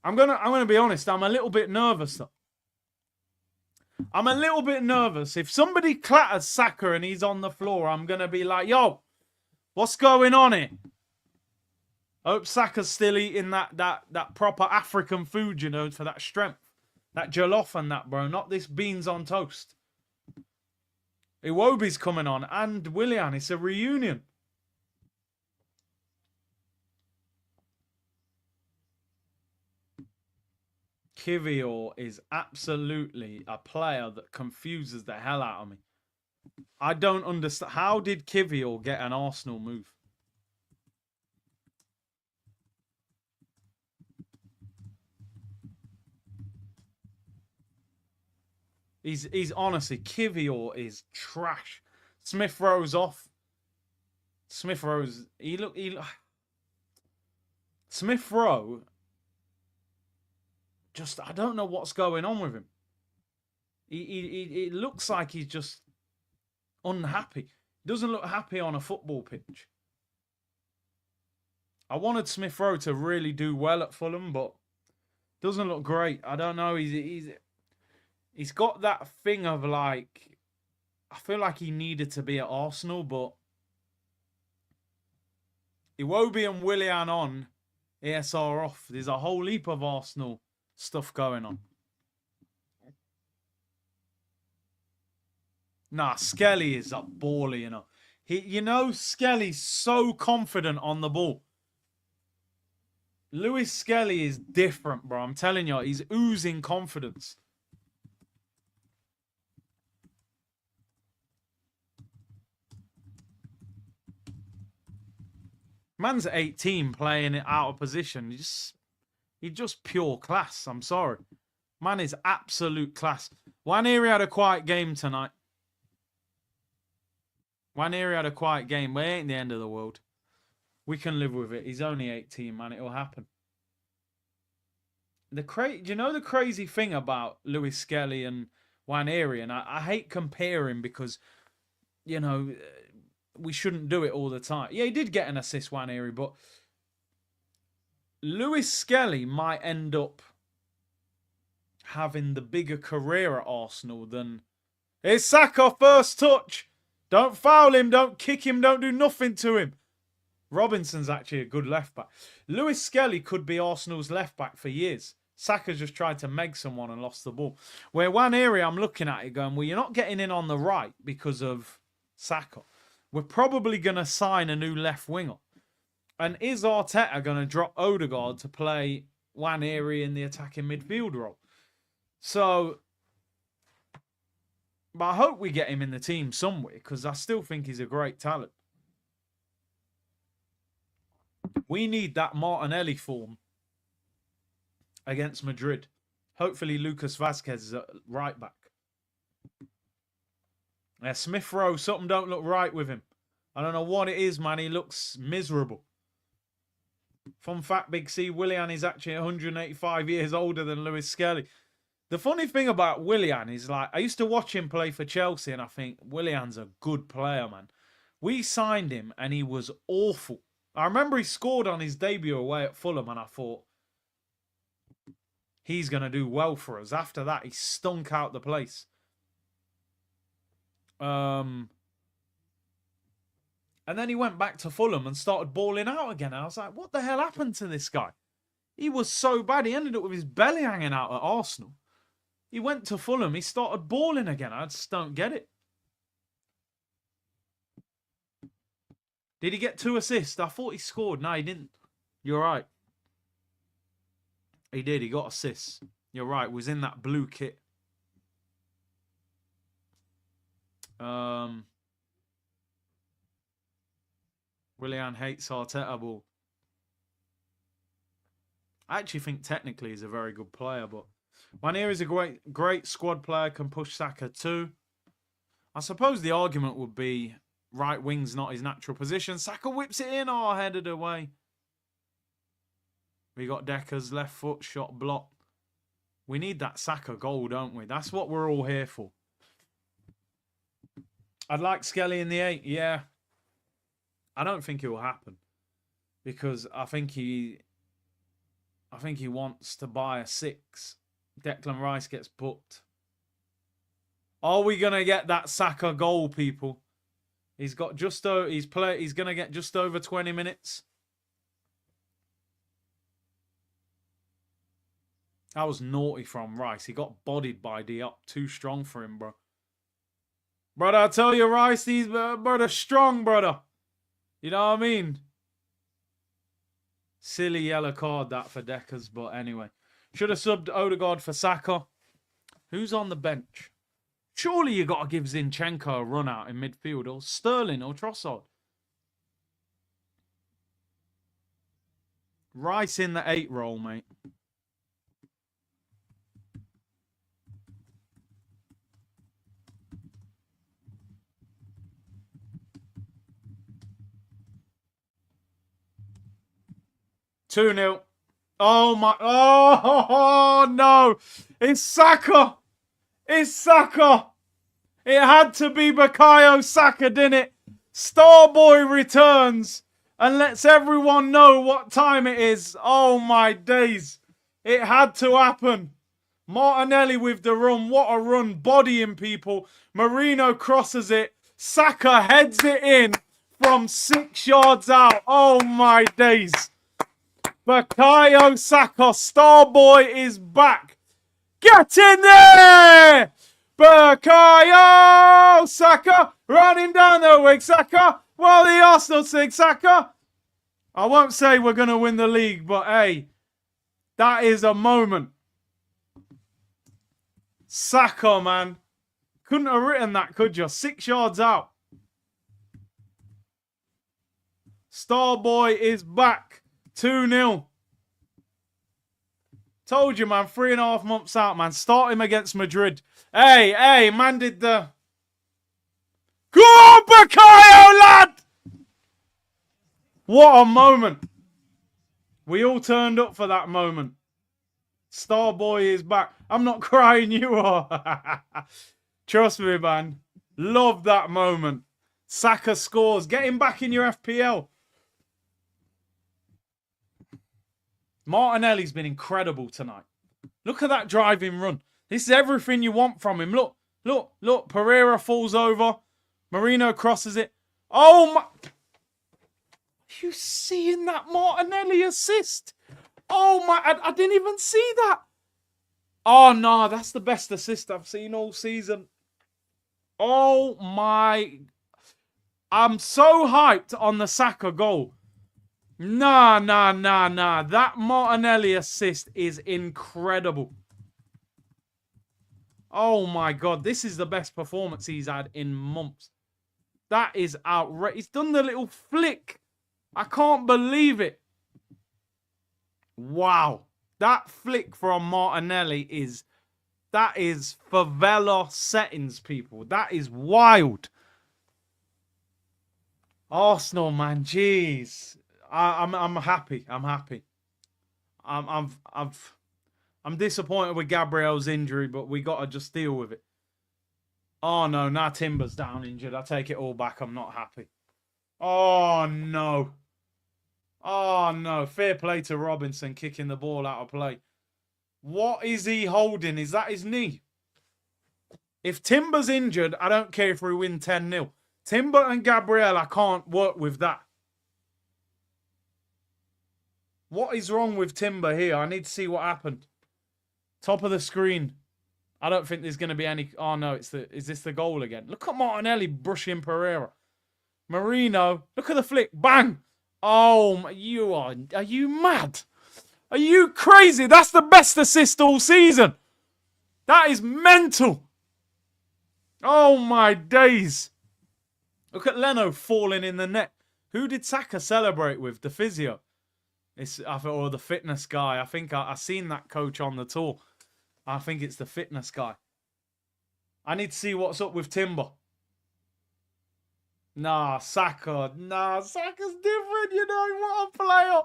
I'm gonna be honest. I'm a little bit nervous, though. I'm a little bit nervous. If somebody clatters Saka and he's on the floor, I'm going to be like, yo, what's going on here? I hope Saka's still eating that proper African food, you know, for that strength. That jollof and that, bro. Not this beans on toast. Iwobi's coming on. And Willian. It's a reunion. Kivior is absolutely a player that confuses the hell out of me. I don't understand. How did Kivior get an Arsenal move? He's honestly, Kivior is trash. Smith Rowe's off. Smith Rowe's, Smith Rowe, just, I don't know what's going on with him. It looks like he's just unhappy. He doesn't look happy on a football pitch. I wanted Smith Rowe to really do well at Fulham, but doesn't look great. I don't know. He's got that thing of like, I feel like he needed to be at Arsenal, but Iwobi and Willian on, ASR off. There's a whole heap of Arsenal stuff going on. Nah, Skelly is a baller, you know. Skelly's so confident on the ball. Lewis Skelly is different, bro. I'm telling you, he's oozing confidence. Man's 18 playing it out of position. He's just pure class. I'm sorry. Man is absolute class. Waneri had a quiet game tonight. Waneri had a quiet game. But it ain't the end of the world. We can live with it. He's only 18, man. It'll happen. Do you know the crazy thing about Lewis Skelly and Waneri? And I hate comparing because, you know, we shouldn't do it all the time. Yeah, he did get an assist, Waneri, but Lewis Skelly might end up having the bigger career at Arsenal than... It's Saka, first touch. Don't foul him, don't kick him, don't do nothing to him. Robinson's actually a good left-back. Lewis Skelly could be Arsenal's left-back for years. Saka just tried to meg someone and lost the ball. Where Waneri, I'm looking at it going, well, you're not getting in on the right because of Saka. We're probably going to sign a new left winger. And is Arteta going to drop Odegaard to play Waneri in the attacking midfield role? So, but I hope we get him in the team somewhere because I still think he's a great talent. We need that Martinelli form against Madrid. Hopefully Lucas Vazquez is at right back. Yeah, Smith Rowe, something don't look right with him. I don't know what it is, man. He looks miserable. Fun fact, Big C, Willian is actually 185 years older than Lewis Skelly. The funny thing about Willian is, like, I used to watch him play for Chelsea and I think Willian's a good player, man. We signed him and he was awful. I remember he scored on his debut away at Fulham and I thought, he's going to do well for us. After that, he stunk out the place. And then he went back to Fulham and started balling out again. And I was like, what the hell happened to this guy? He was so bad. He ended up with his belly hanging out at Arsenal. He went to Fulham. He started balling again. I just don't get it. Did he get 2 assists? I thought he scored. No, he didn't. You're right. He did. He got assists. You're right. Was in that blue kit. Willian hates Arteta ball. I actually think technically he's a very good player, but Manier is a great squad player, can push Saka too. I suppose the argument would be right wing's not his natural position. Saka whips it in, headed away. We got Decker's left foot shot blocked. We need that Saka goal, don't we? That's what we're all here for. I'd like Skelly in the 8, yeah. I don't think it will happen. Because I think he wants to buy a 6. Declan Rice gets booked. Are we gonna get that Saka goal, people? He's got just he's gonna get just over 20 minutes. That was naughty from Rice. He got bodied by Diop. Too strong for him, bro. Brother, I tell you, Rice, he's brother strong, brother. You know what I mean? Silly yellow card that for Deckers, but anyway. Should have subbed Odegaard for Saka. Who's on the bench? Surely you got to give Zinchenko a run out in midfield, or Sterling or Trossard. Rice in the 8 role, mate. Two 0. Oh my! Oh no! It's Saka! It's Saka! It had to be Bukayo Saka, didn't it? Starboy returns and lets everyone know what time it is. Oh my days! It had to happen. Martinelli with the run. What a run! Bodying people. Marino crosses it. Saka heads it in from 6 yards out. Oh my days! Bukayo Saka, Starboy is back. Get in there! Bukayo Saka running down the wing. Saka, while the Arsenal sing Saka. I won't say we're going to win the league, but hey, that is a moment. Saka, man. Couldn't have written that, could you? 6 yards out. Starboy is back. 2-0. Told you, man. 3.5 months out, man. Start him against Madrid. Hey, man did the... Go on, Bukayo, lad! What a moment. We all turned up for that moment. Starboy is back. I'm not crying, you are. Trust me, man. Love that moment. Saka scores. Get him back in your FPL. Martinelli's been incredible tonight. Look at that driving run. This is everything you want from him. Look. Pereira falls over. Marino crosses it. Oh, my... Are you seeing that Martinelli assist? Oh, my... I didn't even see that. Oh, no. That's the best assist I've seen all season. Oh, my... I'm so hyped on the Saka goal. Nah. That Martinelli assist is incredible. Oh my God. This is the best performance he's had in months. That is outrageous. He's done the little flick. I can't believe it. Wow. That flick from Martinelli is... That is favela settings, people. That is wild. Arsenal, man. Jeez. I'm happy. I'm happy. I'm disappointed with Gabriel's injury, but we got to just deal with it. Oh, no. Now Timber's down injured. I take it all back. I'm not happy. Oh, no. Oh, no. Fair play to Robinson kicking the ball out of play. What is he holding? Is that his knee? If Timber's injured, I don't care if we win 10-0. Timber and Gabriel, I can't work with that. What is wrong with Timber here? I need to see what happened. Top of the screen. I don't think there's going to be any... Oh, no. Is this the goal again? Look at Martinelli brushing Pereira. Marino. Look at the flick. Bang. Oh, are you mad? Are you crazy? That's the best assist all season. That is mental. Oh, my days. Look at Leno falling in the net. Who did Saka celebrate with? The physio. Or the fitness guy. I think I seen that coach on the tour. I think it's the fitness guy. I need to see what's up with Timber. Nah, Saka. Nah, Saka's different, you know. What a player.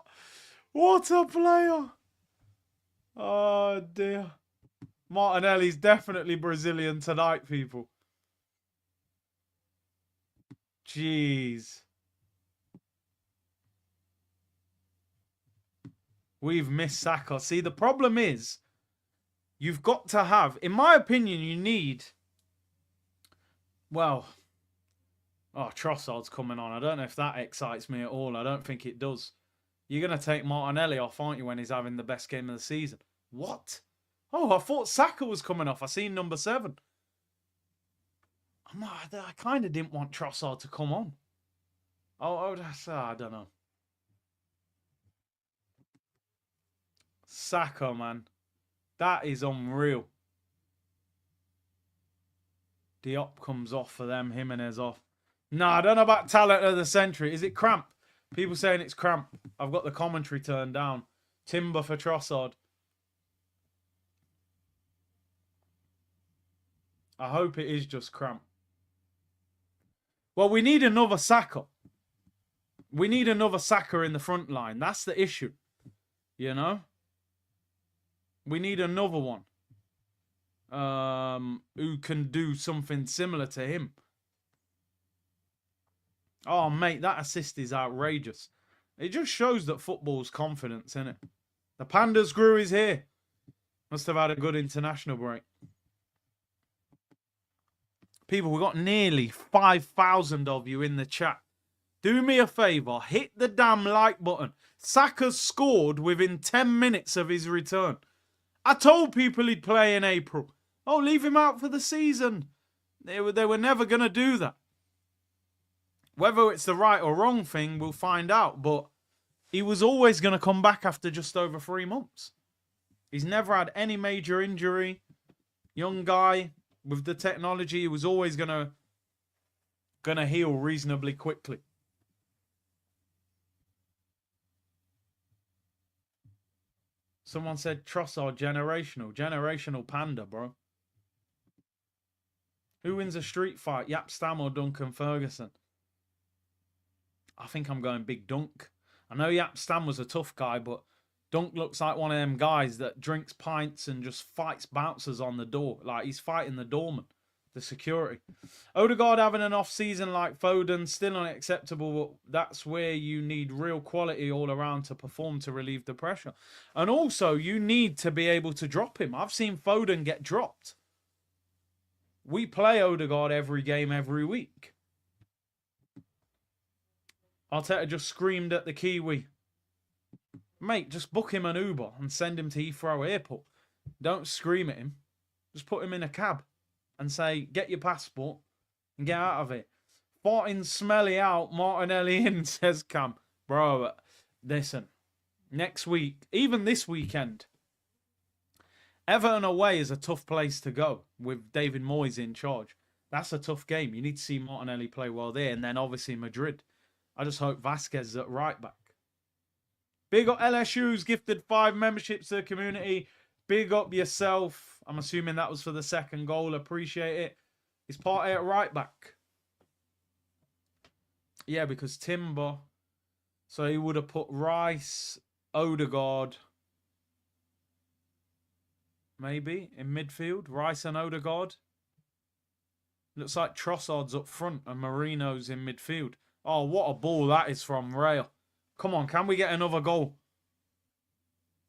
What a player. Oh, dear. Martinelli's definitely Brazilian tonight, people. Jeez. We've missed Saka. See, the problem is, you've got to have, in my opinion, you need, well, oh, Trossard's coming on. I don't know if that excites me at all. I don't think it does. You're going to take Martinelli off, aren't you, when he's having the best game of the season? What? Oh, I thought Saka was coming off. I seen number 7. I kind of didn't want Trossard to come on. Oh, I don't know. Saka, man. That is unreal. Diop comes off for them. Jimenez off. No, I don't know about talent of the century. Is it cramp? People saying it's cramp. I've got the commentary turned down. Timber for Trossard. I hope it is just cramp. Well, we need another Saka. We need another Saka in the front line. That's the issue. You know? We need another one. Who can do something similar to him. Oh, mate, that assist is outrageous. It just shows that football's confidence, innit? The Panda's Guru is here. Must have had a good international break. People, we've got nearly 5,000 of you in the chat. Do me a favour. Hit the damn like button. Saka's scored within 10 minutes of his return. I told people he'd play in April. Oh, leave him out for the season. They were never going to do that. Whether it's the right or wrong thing, we'll find out. But he was always going to come back after just over 3 months. He's never had any major injury. Young guy. With the technology, he was always gonna heal reasonably quickly. Someone said Trossard generational panda, bro. Who wins a street fight, Yap Stam or Duncan Ferguson? I think I'm going Big Dunk. I know Yap Stam was a tough guy, but Dunk looks like one of them guys that drinks pints and just fights bouncers on the door. Like, he's fighting the doorman, the security. Odegaard having an off-season like Foden, still unacceptable, but that's where you need real quality all around to perform to relieve the pressure. And also, you need to be able to drop him. I've seen Foden get dropped. We play Odegaard every game, every week. Arteta just screamed at the Kiwi. Mate, just book him an Uber and send him to Heathrow Airport. Don't scream at him. Just put him in a cab and say, get your passport and get out of it. Farting smelly out, Martinelli in, says Cam. Bro, listen. Next week, even this weekend, Everton away is a tough place to go with David Moyes in charge. That's a tough game. You need to see Martinelli play well there. And then obviously Madrid. I just hope Vasquez is at right back. Big up LSU's gifted 5 memberships to the community. Big up yourself. I'm assuming that was for the second goal. Appreciate it. Is Partey at right back? Yeah, because Timber. So he would have put Rice, Odegaard. Maybe in midfield. Rice and Odegaard. Looks like Trossard's up front and Marino's in midfield. Oh, what a ball that is from Rail. Come on, can we get another goal?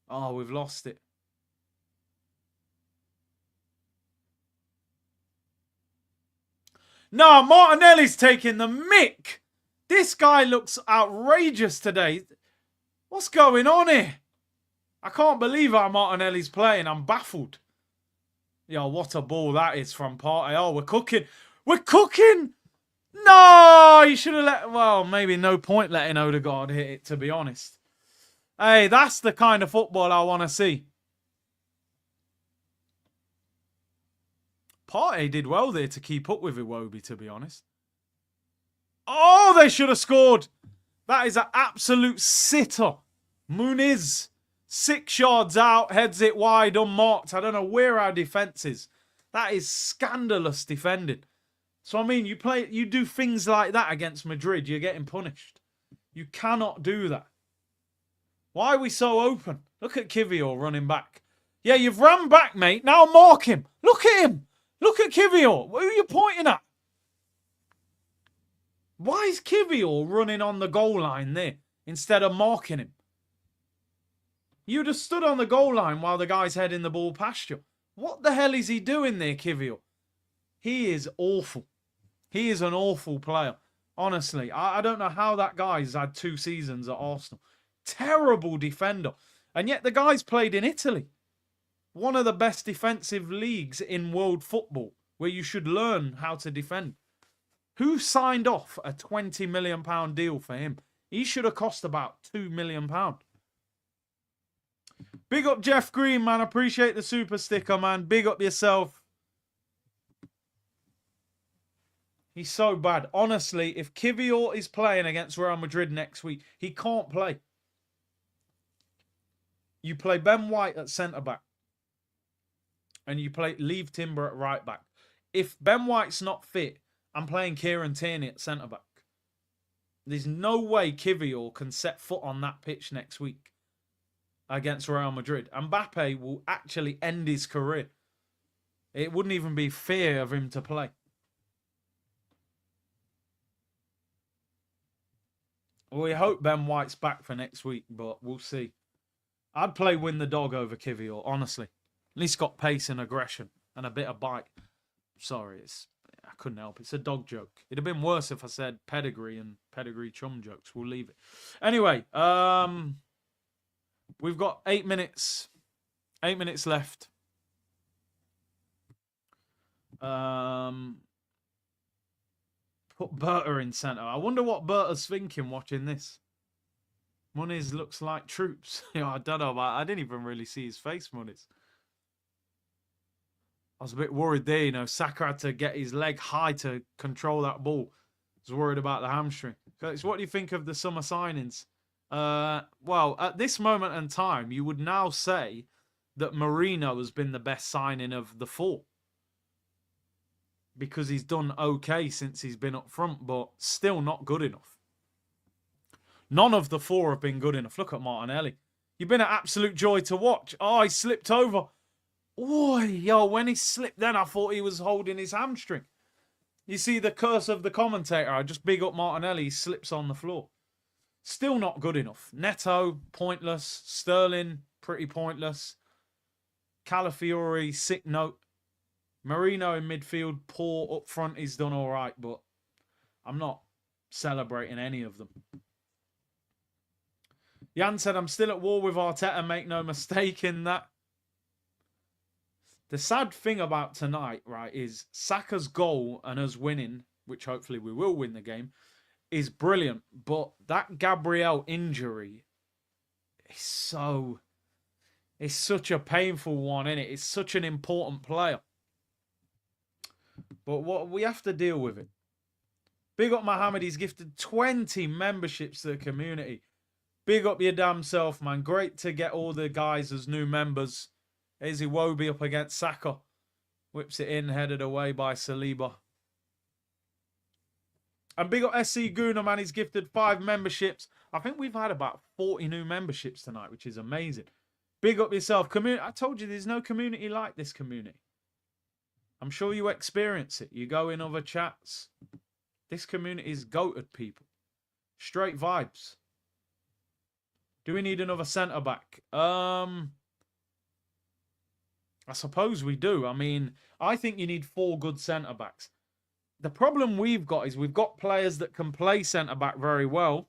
Oh, we've lost it. No, Martinelli's taking the mick. This guy looks outrageous today. What's going on here? I can't believe how Martinelli's playing. I'm baffled. Yo, what a ball that is from Partey. Oh, we're cooking. We're cooking! No, you should have let... Well, maybe no point letting Odegaard hit it, to be honest. Hey, that's the kind of football I want to see. Partey did well there to keep up with Iwobi, to be honest. Oh, they should have scored. That is an absolute sitter. Muniz 6 yards out, heads it wide, unmarked. I don't know where our defence is. That is scandalous defending. So, I mean, you do things like that against Madrid, you're getting punished. You cannot do that. Why are we so open? Look at Kivior running back. Yeah, you've run back, mate. Now mark him. Look at him. Look at Kivior. Who are you pointing at? Why is Kivior running on the goal line there instead of marking him? You'd have stood on the goal line while the guy's heading the ball past you. What the hell is he doing there, Kivior? He is awful. He is an awful player. Honestly, I don't know how that guy's had 2 seasons at Arsenal. Terrible defender. And yet the guy's played in Italy. One of the best defensive leagues in world football, where you should learn how to defend. Who signed off a £20 million deal for him? He should have cost about £2 million. Big up Jeff Green, man. Appreciate the super sticker, man. Big up yourself. He's so bad. Honestly, if Kivior is playing against Real Madrid next week, he can't play. You play Ben White at centre-back. And you leave Timber at right-back. If Ben White's not fit, I'm playing Kieran Tierney at centre-back. There's no way Kivior can set foot on that pitch next week against Real Madrid. Mbappe will actually end his career. It wouldn't even be fair of him to play. We hope Ben White's back for next week, but we'll see. I'd play Win the Dog over Kivior, honestly. At least got pace and aggression and a bit of bite. Sorry, I couldn't help it. It's a dog joke. It'd have been worse if I said pedigree and pedigree chum jokes. We'll leave it. Anyway, we've got 8 minutes. 8 minutes left. Put Berta in centre. I wonder what Berta's thinking watching this. Muniz looks like troops. I don't know. I didn't even really see his face, Muniz. I was a bit worried there. You know, Saka had to get his leg high to control that ball. I was worried about the hamstring. So what do you think of the summer signings? Well, at this moment in time, you would now say that Marino has been the best signing of the 4. Because he's done okay since he's been up front, but still not good enough. None of the 4 have been good enough. Look at Martinelli. You've been an absolute joy to watch. Oh, he slipped over. Oh, yo, when he slipped then, I thought he was holding his hamstring. You see the curse of the commentator. I just big up Martinelli. He slips on the floor. Still not good enough. Neto, pointless. Sterling, pretty pointless. Calafiori, sick note. Marino in midfield, poor. Up front, he's done all right, but I'm not celebrating any of them. Jan said, I'm still at war with Arteta. Make no mistake in that. The sad thing about tonight, right, is Saka's goal and us winning, which hopefully we will win the game, is brilliant. But that Gabriel injury is it's such a painful one, isn't it? It's such an important player. But what we have to deal with it. Big up Mohammed. He's gifted 20 memberships to the community. Big up your damn self, man. Great to get all the guys as new members. Here's Iwobi up against Saka. Whips it in, headed away by Saliba. And big up SC Guna, man. He's gifted 5 memberships. I think we've had about 40 new memberships tonight, which is amazing. Big up yourself. I told you there's no community like this community. I'm sure you experience it. You go in other chats. This community is goated, people. Straight vibes. Do we need another centre-back? I suppose we do. I mean, I think you need 4 good centre-backs. The problem we've got is we've got players that can play centre-back very well.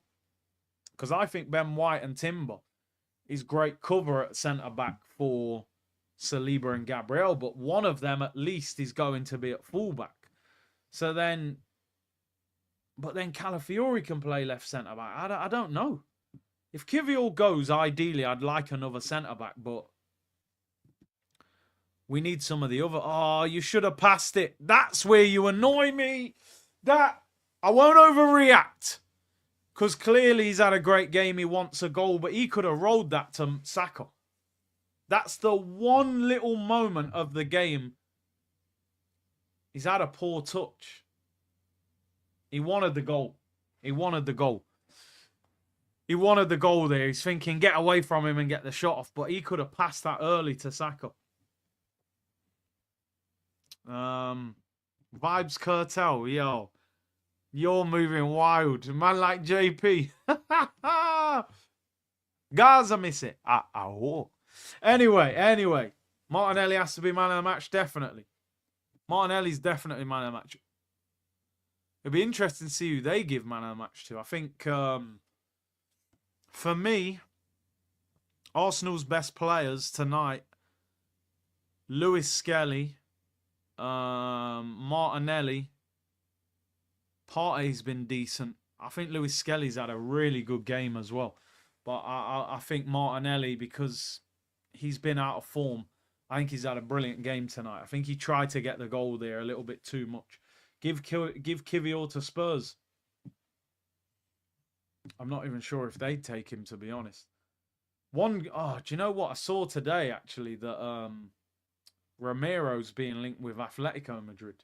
Because I think Ben White and Timber is great cover at centre-back for Saliba and Gabriel. But one of them at least is going to be at full-back. So then... But then Calafiori can play left centre-back. I don't know. If Kivior goes, ideally, I'd like another centre-back, but we need some of the other... Oh, you should have passed it. That's where you annoy me. I won't overreact. Because clearly he's had a great game. He wants a goal, but he could have rolled that to Saka. That's the one little moment of the game. He's had a poor touch. He wanted the goal. He wanted the goal. He wanted the goal there. He's thinking, get away from him and get the shot off. But he could have passed that early to Saka. Vibes Cartel, yo. You're moving wild. Man like JP. Gaza miss it. Anyway. Martinelli has to be man of the match, definitely. Martinelli's definitely man of the match. It'll be interesting to see who they give man of the match to. I think, for me, Arsenal's best players tonight, Lewis Skelly, Martinelli. Partey's been decent. I think Lewis Skelly's had a really good game as well. But I think Martinelli, because he's been out of form, I think he's had a brilliant game tonight. I think he tried to get the goal there a little bit too much. Give Kivior to Spurs. I'm not even sure if they'd take him, to be honest. Do you know what? I saw today, actually, that Romero's being linked with Atletico Madrid.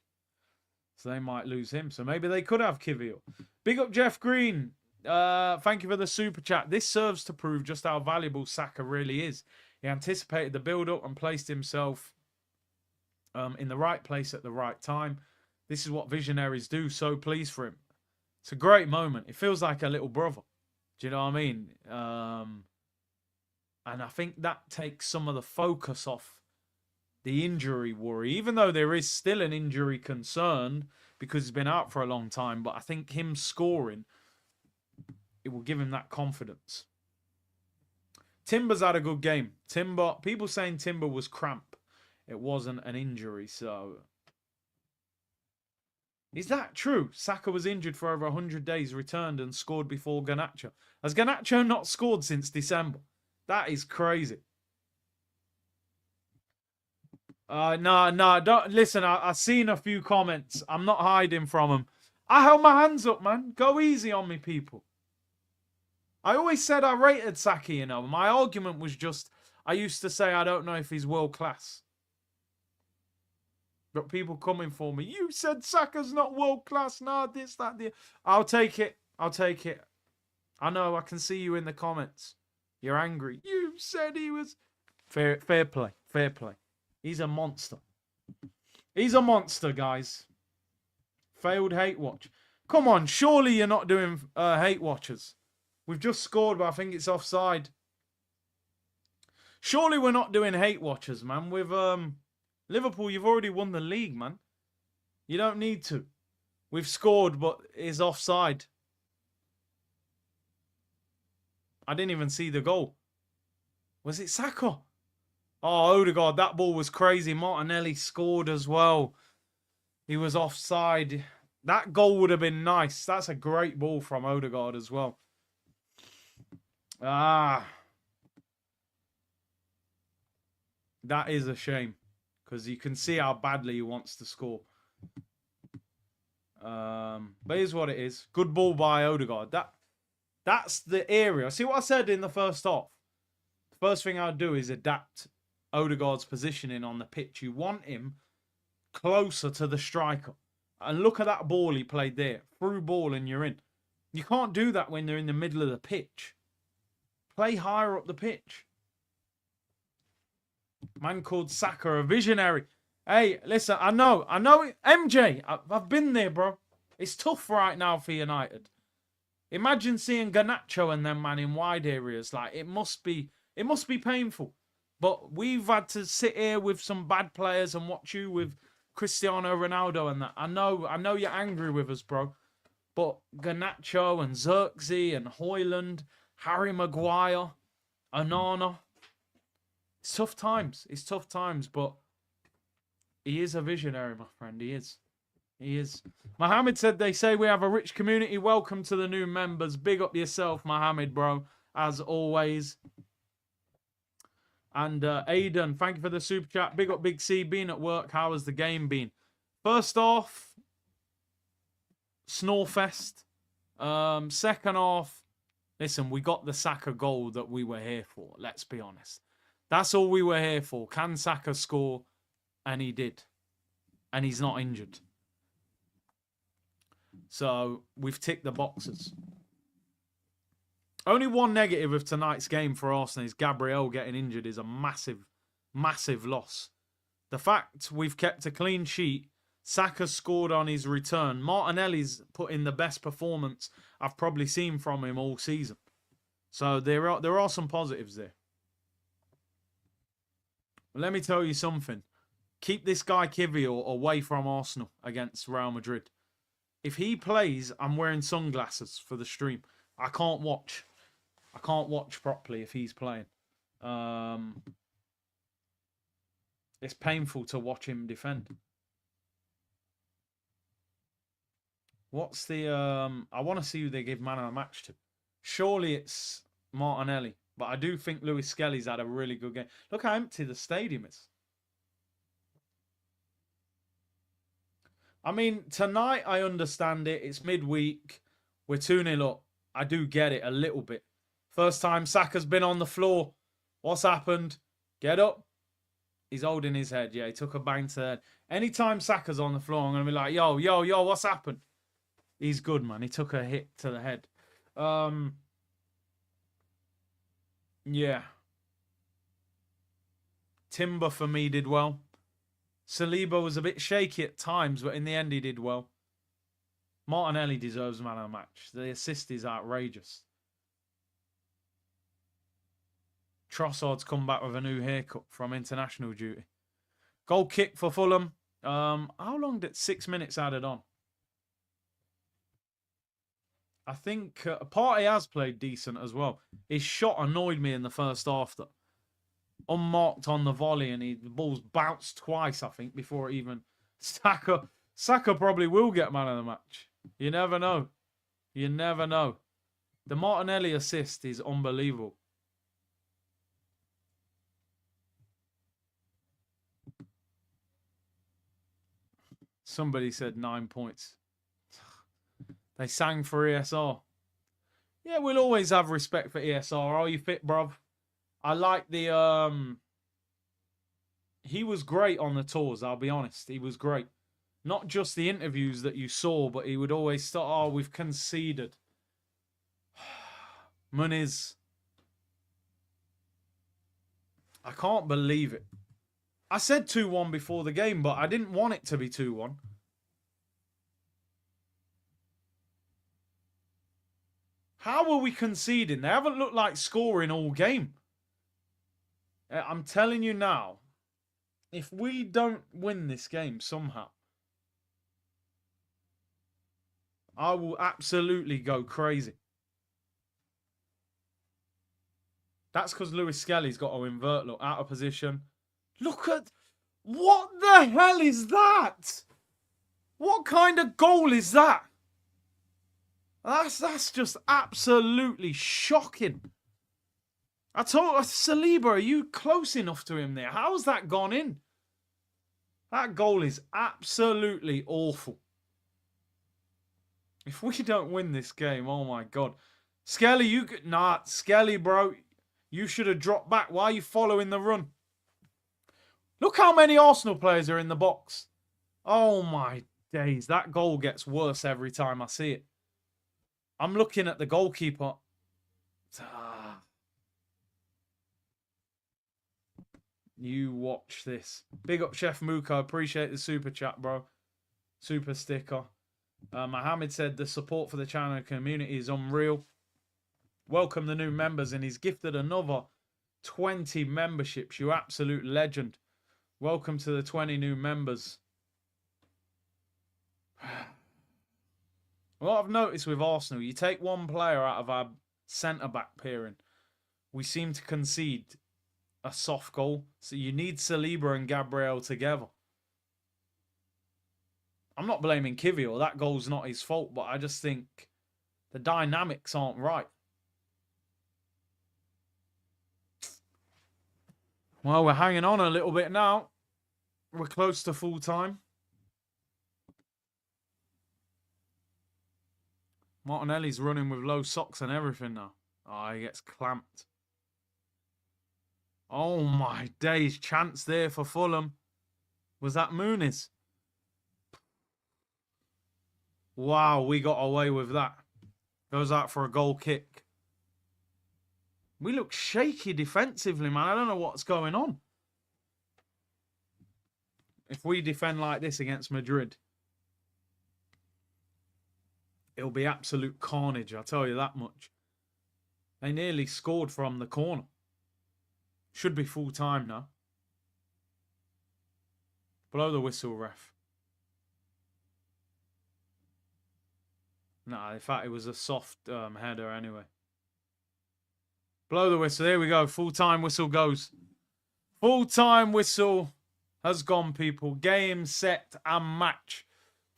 So they might lose him. So maybe they could have Kivior. Big up Jeff Green. Thank you for the super chat. This serves to prove just how valuable Saka really is. He anticipated the build-up and placed himself in the right place at the right time. This is what visionaries do. So pleased for him. It's a great moment. It feels like a little brother. Do you know what I mean? And I think that takes some of the focus off the injury worry, even though there is still an injury concern because he's been out for a long time. But I think him scoring, it will give him that confidence. Timber's had a good game. People saying Timber was cramp. It wasn't an injury, so... Is that true? Saka was injured for over 100 days, returned and scored before Garnacho. Has Garnacho not scored since December? That is crazy. No, don't listen. I've seen a few comments. I'm not hiding from them. I held my hands up, man. Go easy on me, people. I always said I rated Saka, you know. My argument was just, I used to say I don't know if he's world class. But people coming for me. You said Saka's not world class. Nah, this, that, the. I'll take it. I know. I can see you in the comments. You're angry. You said he was. Fair play. He's a monster. He's a monster, guys. Failed hate watch. Come on, surely you're not doing hate watchers. We've just scored, but I think it's offside. Surely we're not doing hate watchers, man. With Liverpool, you've already won the league, man. You don't need to. We've scored, but it's offside. I didn't even see the goal. Was it Saka? Oh, Odegaard, that ball was crazy. Martinelli scored as well. He was offside. That goal would have been nice. That's a great ball from Odegaard as well. That is a shame. Because you can see how badly he wants to score. But here's what it is. Good ball by Odegaard. That's the area. See what I said in the first half? The first thing I'd do is adapt Odegaard's positioning on the pitch. You want him closer to the striker. And look at that ball he played there. Through ball and you're in. You can't do that when they're in the middle of the pitch. Play higher up the pitch. Man called Saka a visionary. Hey, listen, I know it. MJ, I've been there, bro. It's tough right now for United. Imagine seeing Garnacho and them, man, in wide areas. Like, it must be painful. But we've had to sit here with some bad players and watch you with Cristiano Ronaldo and that. I know you're angry with us, bro. But Garnacho and Xerxes and Højlund, Harry Maguire, Onana. It's tough times. It's tough times, but he is a visionary, my friend. He is. He is. Mohammed said they say we have a rich community. Welcome to the new members. Big up yourself, Mohammed, bro. As always. And Aidan, thank you for the super chat. Big up Big C. Been at work. How has the game been? First off, Snorefest. Second off, listen, we got the Saka goal that we were here for. Let's be honest. That's all we were here for. Can Saka score? And he did. And he's not injured. So we've ticked the boxes. Only one negative of tonight's game for Arsenal is Gabriel getting injured is a massive, massive loss. The fact we've kept a clean sheet, Saka scored on his return. Martinelli's put in the best performance I've probably seen from him all season. So there are some positives there. Let me tell you something. Keep this guy Kivior away from Arsenal against Real Madrid. If he plays, I'm wearing sunglasses for the stream. I can't watch. I can't watch properly if he's playing. It's painful to watch him defend. What's the... I want to see who they give man of the match to. Surely it's Martinelli. But I do think Lewis Skelly's had a really good game. Look how empty the stadium is. I mean, tonight I understand it. It's midweek. We're 2-0 up. I do get it a little bit. First time Saka's been on the floor. What's happened? Get up. He's holding his head. Yeah, he took a bang to the head. Anytime Saka's on the floor, I'm going to be like, yo, yo, yo, what's happened? He's good, man. He took a hit to the head. Yeah. Timber for me did well. Saliba was a bit shaky at times, but in the end he did well. Martinelli deserves man of the match. The assist is outrageous. Trossard's come back with a new haircut from international duty. Goal kick for Fulham. How long did 6 minutes added on? I think Partey has played decent as well. His shot annoyed me in the first half, though. Unmarked on the volley, and the ball's bounced twice, I think, before it even... Saka probably will get man of the match. You never know. You never know. The Martinelli assist is unbelievable. Somebody said 9 points. They sang for ESR. Yeah, we'll always have respect for ESR. Are you fit, bruv? I like the... He was great on the tours, I'll be honest. He was great. Not just the interviews that you saw, but he would always start, oh, we've conceded. Muniz. I can't believe it. I said 2-1 before the game, but I didn't want it to be 2-1. How are we conceding? They haven't looked like scoring all game. I'm telling you now, if we don't win this game somehow, I will absolutely go crazy. That's because Lewis Skelly's got to invert, look, out of position. Look at... What the hell is that? What kind of goal is that? That's just absolutely shocking. I told Saliba, are you close enough to him there? How's that gone in? That goal is absolutely awful. If we don't win this game, oh my God. Skelly, you could... Nah, Skelly, bro. You should have dropped back. Why are you following the run? Look how many Arsenal players are in the box. Oh my days. That goal gets worse every time I see it. I'm looking at the goalkeeper. You watch this. Big up Chef Muko. Appreciate the super chat, bro. Super sticker. Mohammed said the support for the channel and community is unreal. Welcome the new members, and he's gifted another 20 memberships. You absolute legend. Welcome to the 20 new members. What I've noticed with Arsenal, you take one player out of our centre-back pairing, we seem to concede a soft goal. So you need Saliba and Gabriel together. I'm not blaming Kivior. That goal's not his fault, but I just think the dynamics aren't right. Well, we're hanging on a little bit now. We're close to full time. Martinelli's running with low socks and everything now. Oh, he gets clamped. Oh my days. Chance there for Fulham. Was that Muniz? Wow, we got away with that. Goes out for a goal kick. We look shaky defensively, man. I don't know what's going on. If we defend like this against Madrid, it'll be absolute carnage, I'll tell you that much. They nearly scored from the corner. Should be full time now. Blow the whistle, ref. Nah, in fact, it was a soft header anyway. Blow the whistle. There we go. Full-time whistle goes. Full-time whistle has gone, people. Game, set, and match.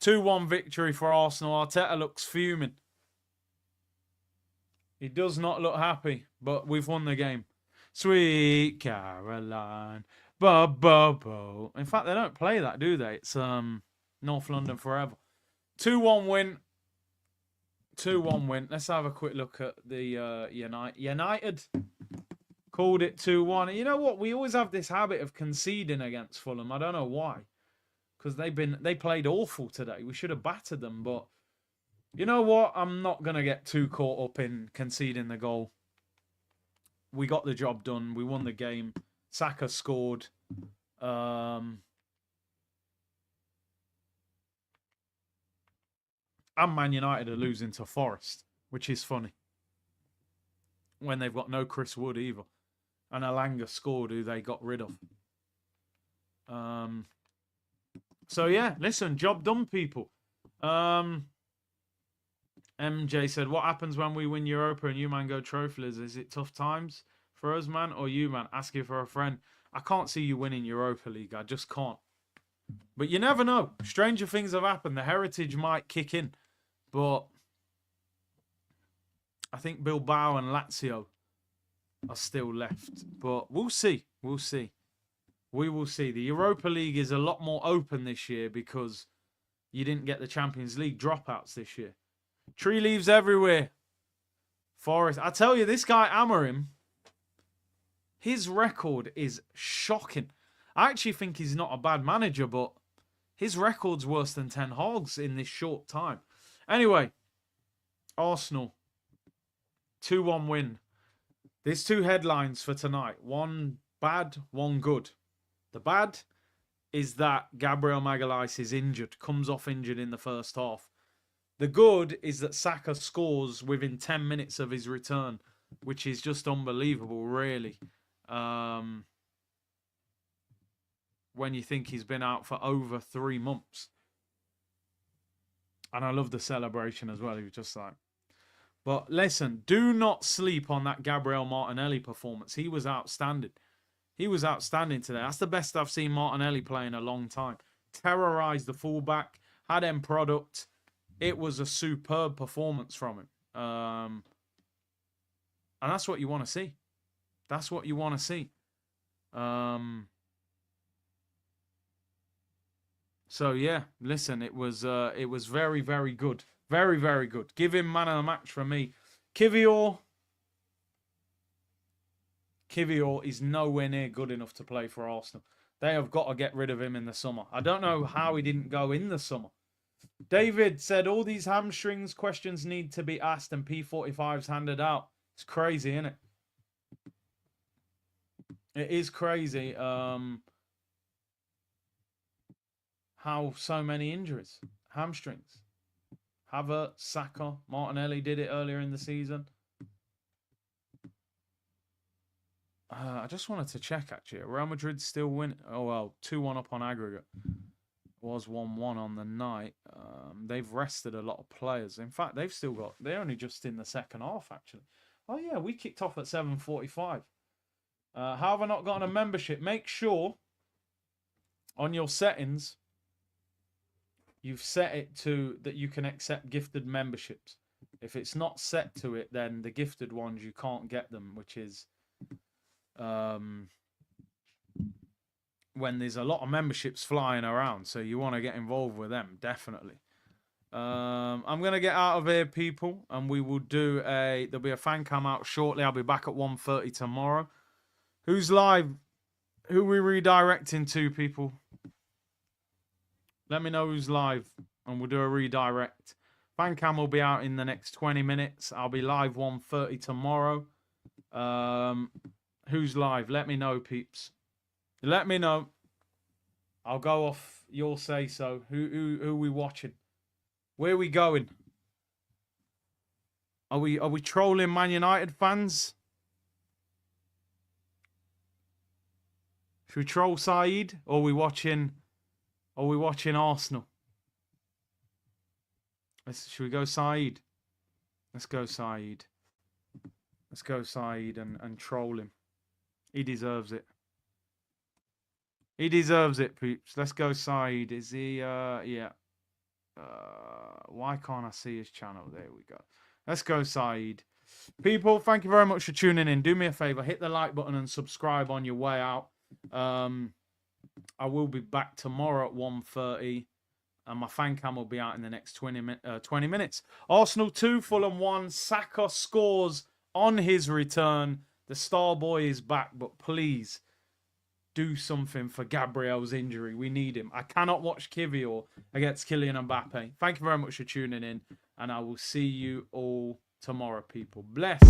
2-1 victory for Arsenal. Arteta looks fuming. He does not look happy, but we've won the game. Sweet Caroline. Bo. In fact, they don't play that, do they? It's North London forever. 2-1 win. 2-1 win. Let's have a quick look at the United. Called it 2-1. You know what? We always have this habit of conceding against Fulham. I don't know why. Because they played awful today. We should have battered them. But you know what? I'm not going to get too caught up in conceding the goal. We got the job done. We won the game. Saka scored. And Man United are losing to Forest, which is funny. When they've got no Chris Wood either. And Alanga scored, who they got rid of. So, yeah, listen, job done, people. MJ said, what happens when we win Europa and you, man, go trophyless? Is it tough times for us, man, or you, man? Asking for a friend. I can't see you winning Europa League. I just can't. But you never know. Stranger things have happened. The heritage might kick in. But I think Bilbao and Lazio are still left. But we'll see. We'll see. We will see. The Europa League is a lot more open this year because you didn't get the Champions League dropouts this year. Tree leaves everywhere. Forest. I tell you, this guy Amorim, his record is shocking. I actually think he's not a bad manager, but his record's worse than Ten Hag's in this short time. Anyway, Arsenal, 2-1 win. There's two headlines for tonight. One bad, one good. The bad is that Gabriel Magalhaes is injured, comes off injured in the first half. The good is that Saka scores within 10 minutes of his return, which is just unbelievable, really. When you think he's been out for over 3 months. And I love the celebration as well. He was just like... But listen, do not sleep on that Gabriel Martinelli performance. He was outstanding. He was outstanding today. That's the best I've seen Martinelli play in a long time. Terrorized the fullback. Had end product. It was a superb performance from him. And that's what you want to see. That's what you want to see. So yeah, listen, it was very, very good. Very, very good. Give him man of the match from me. Kivior is nowhere near good enough to play for Arsenal. They have got to get rid of him in the summer. I don't know how he didn't go in the summer. David said all these hamstrings questions need to be asked and P45s handed out. It's crazy, isn't it? It is crazy how so many injuries. Hamstrings. Havertz, Saka, Martinelli did it earlier in the season. I just wanted to check, actually. Real Madrid still win. Oh, well, 2-1 up on aggregate. Was 1-1 on the night. They've rested a lot of players. In fact, they're only just in the second half, actually. Oh, yeah, we kicked off at 7:45. How have I not gotten a membership? Make sure on your settings, you've set it to that you can accept gifted memberships. If it's not set to it, then the gifted ones, you can't get them, which is when there's a lot of memberships flying around. So you want to get involved with them, definitely. I'm going to get out of here, people, and we will there'll be a fan cam out shortly. I'll be back at 1:30 tomorrow. Who's live? Who are we redirecting to, people? Let me know who's live, and we'll do a redirect. Fancam will be out in the next 20 minutes. I'll be live 1:30 tomorrow. Who's live? Let me know, peeps. Let me know. I'll go off your say so. Who are we watching? Where are we going? Are we trolling Man United fans? Should we troll Saeed, or are we watching Arsenal? Should we go Saeed? Let's go Saeed. Let's go Saeed and troll him. He deserves it. He deserves it, peeps. Let's go Saeed. Is he yeah. Why can't I see his channel? There we go. Let's go Saeed. People, thank you very much for tuning in. Do me a favor, hit the like button and subscribe on your way out. I will be back tomorrow at 1:30, and my fan cam will be out in the next 20 minutes. Arsenal 2, Fulham 1. Saka scores on his return. The star boy is back, but please do something for Gabriel's injury. We need him. I cannot watch Kivior against Kylian Mbappe. Thank you very much for tuning in, and I will see you all tomorrow, people. Bless.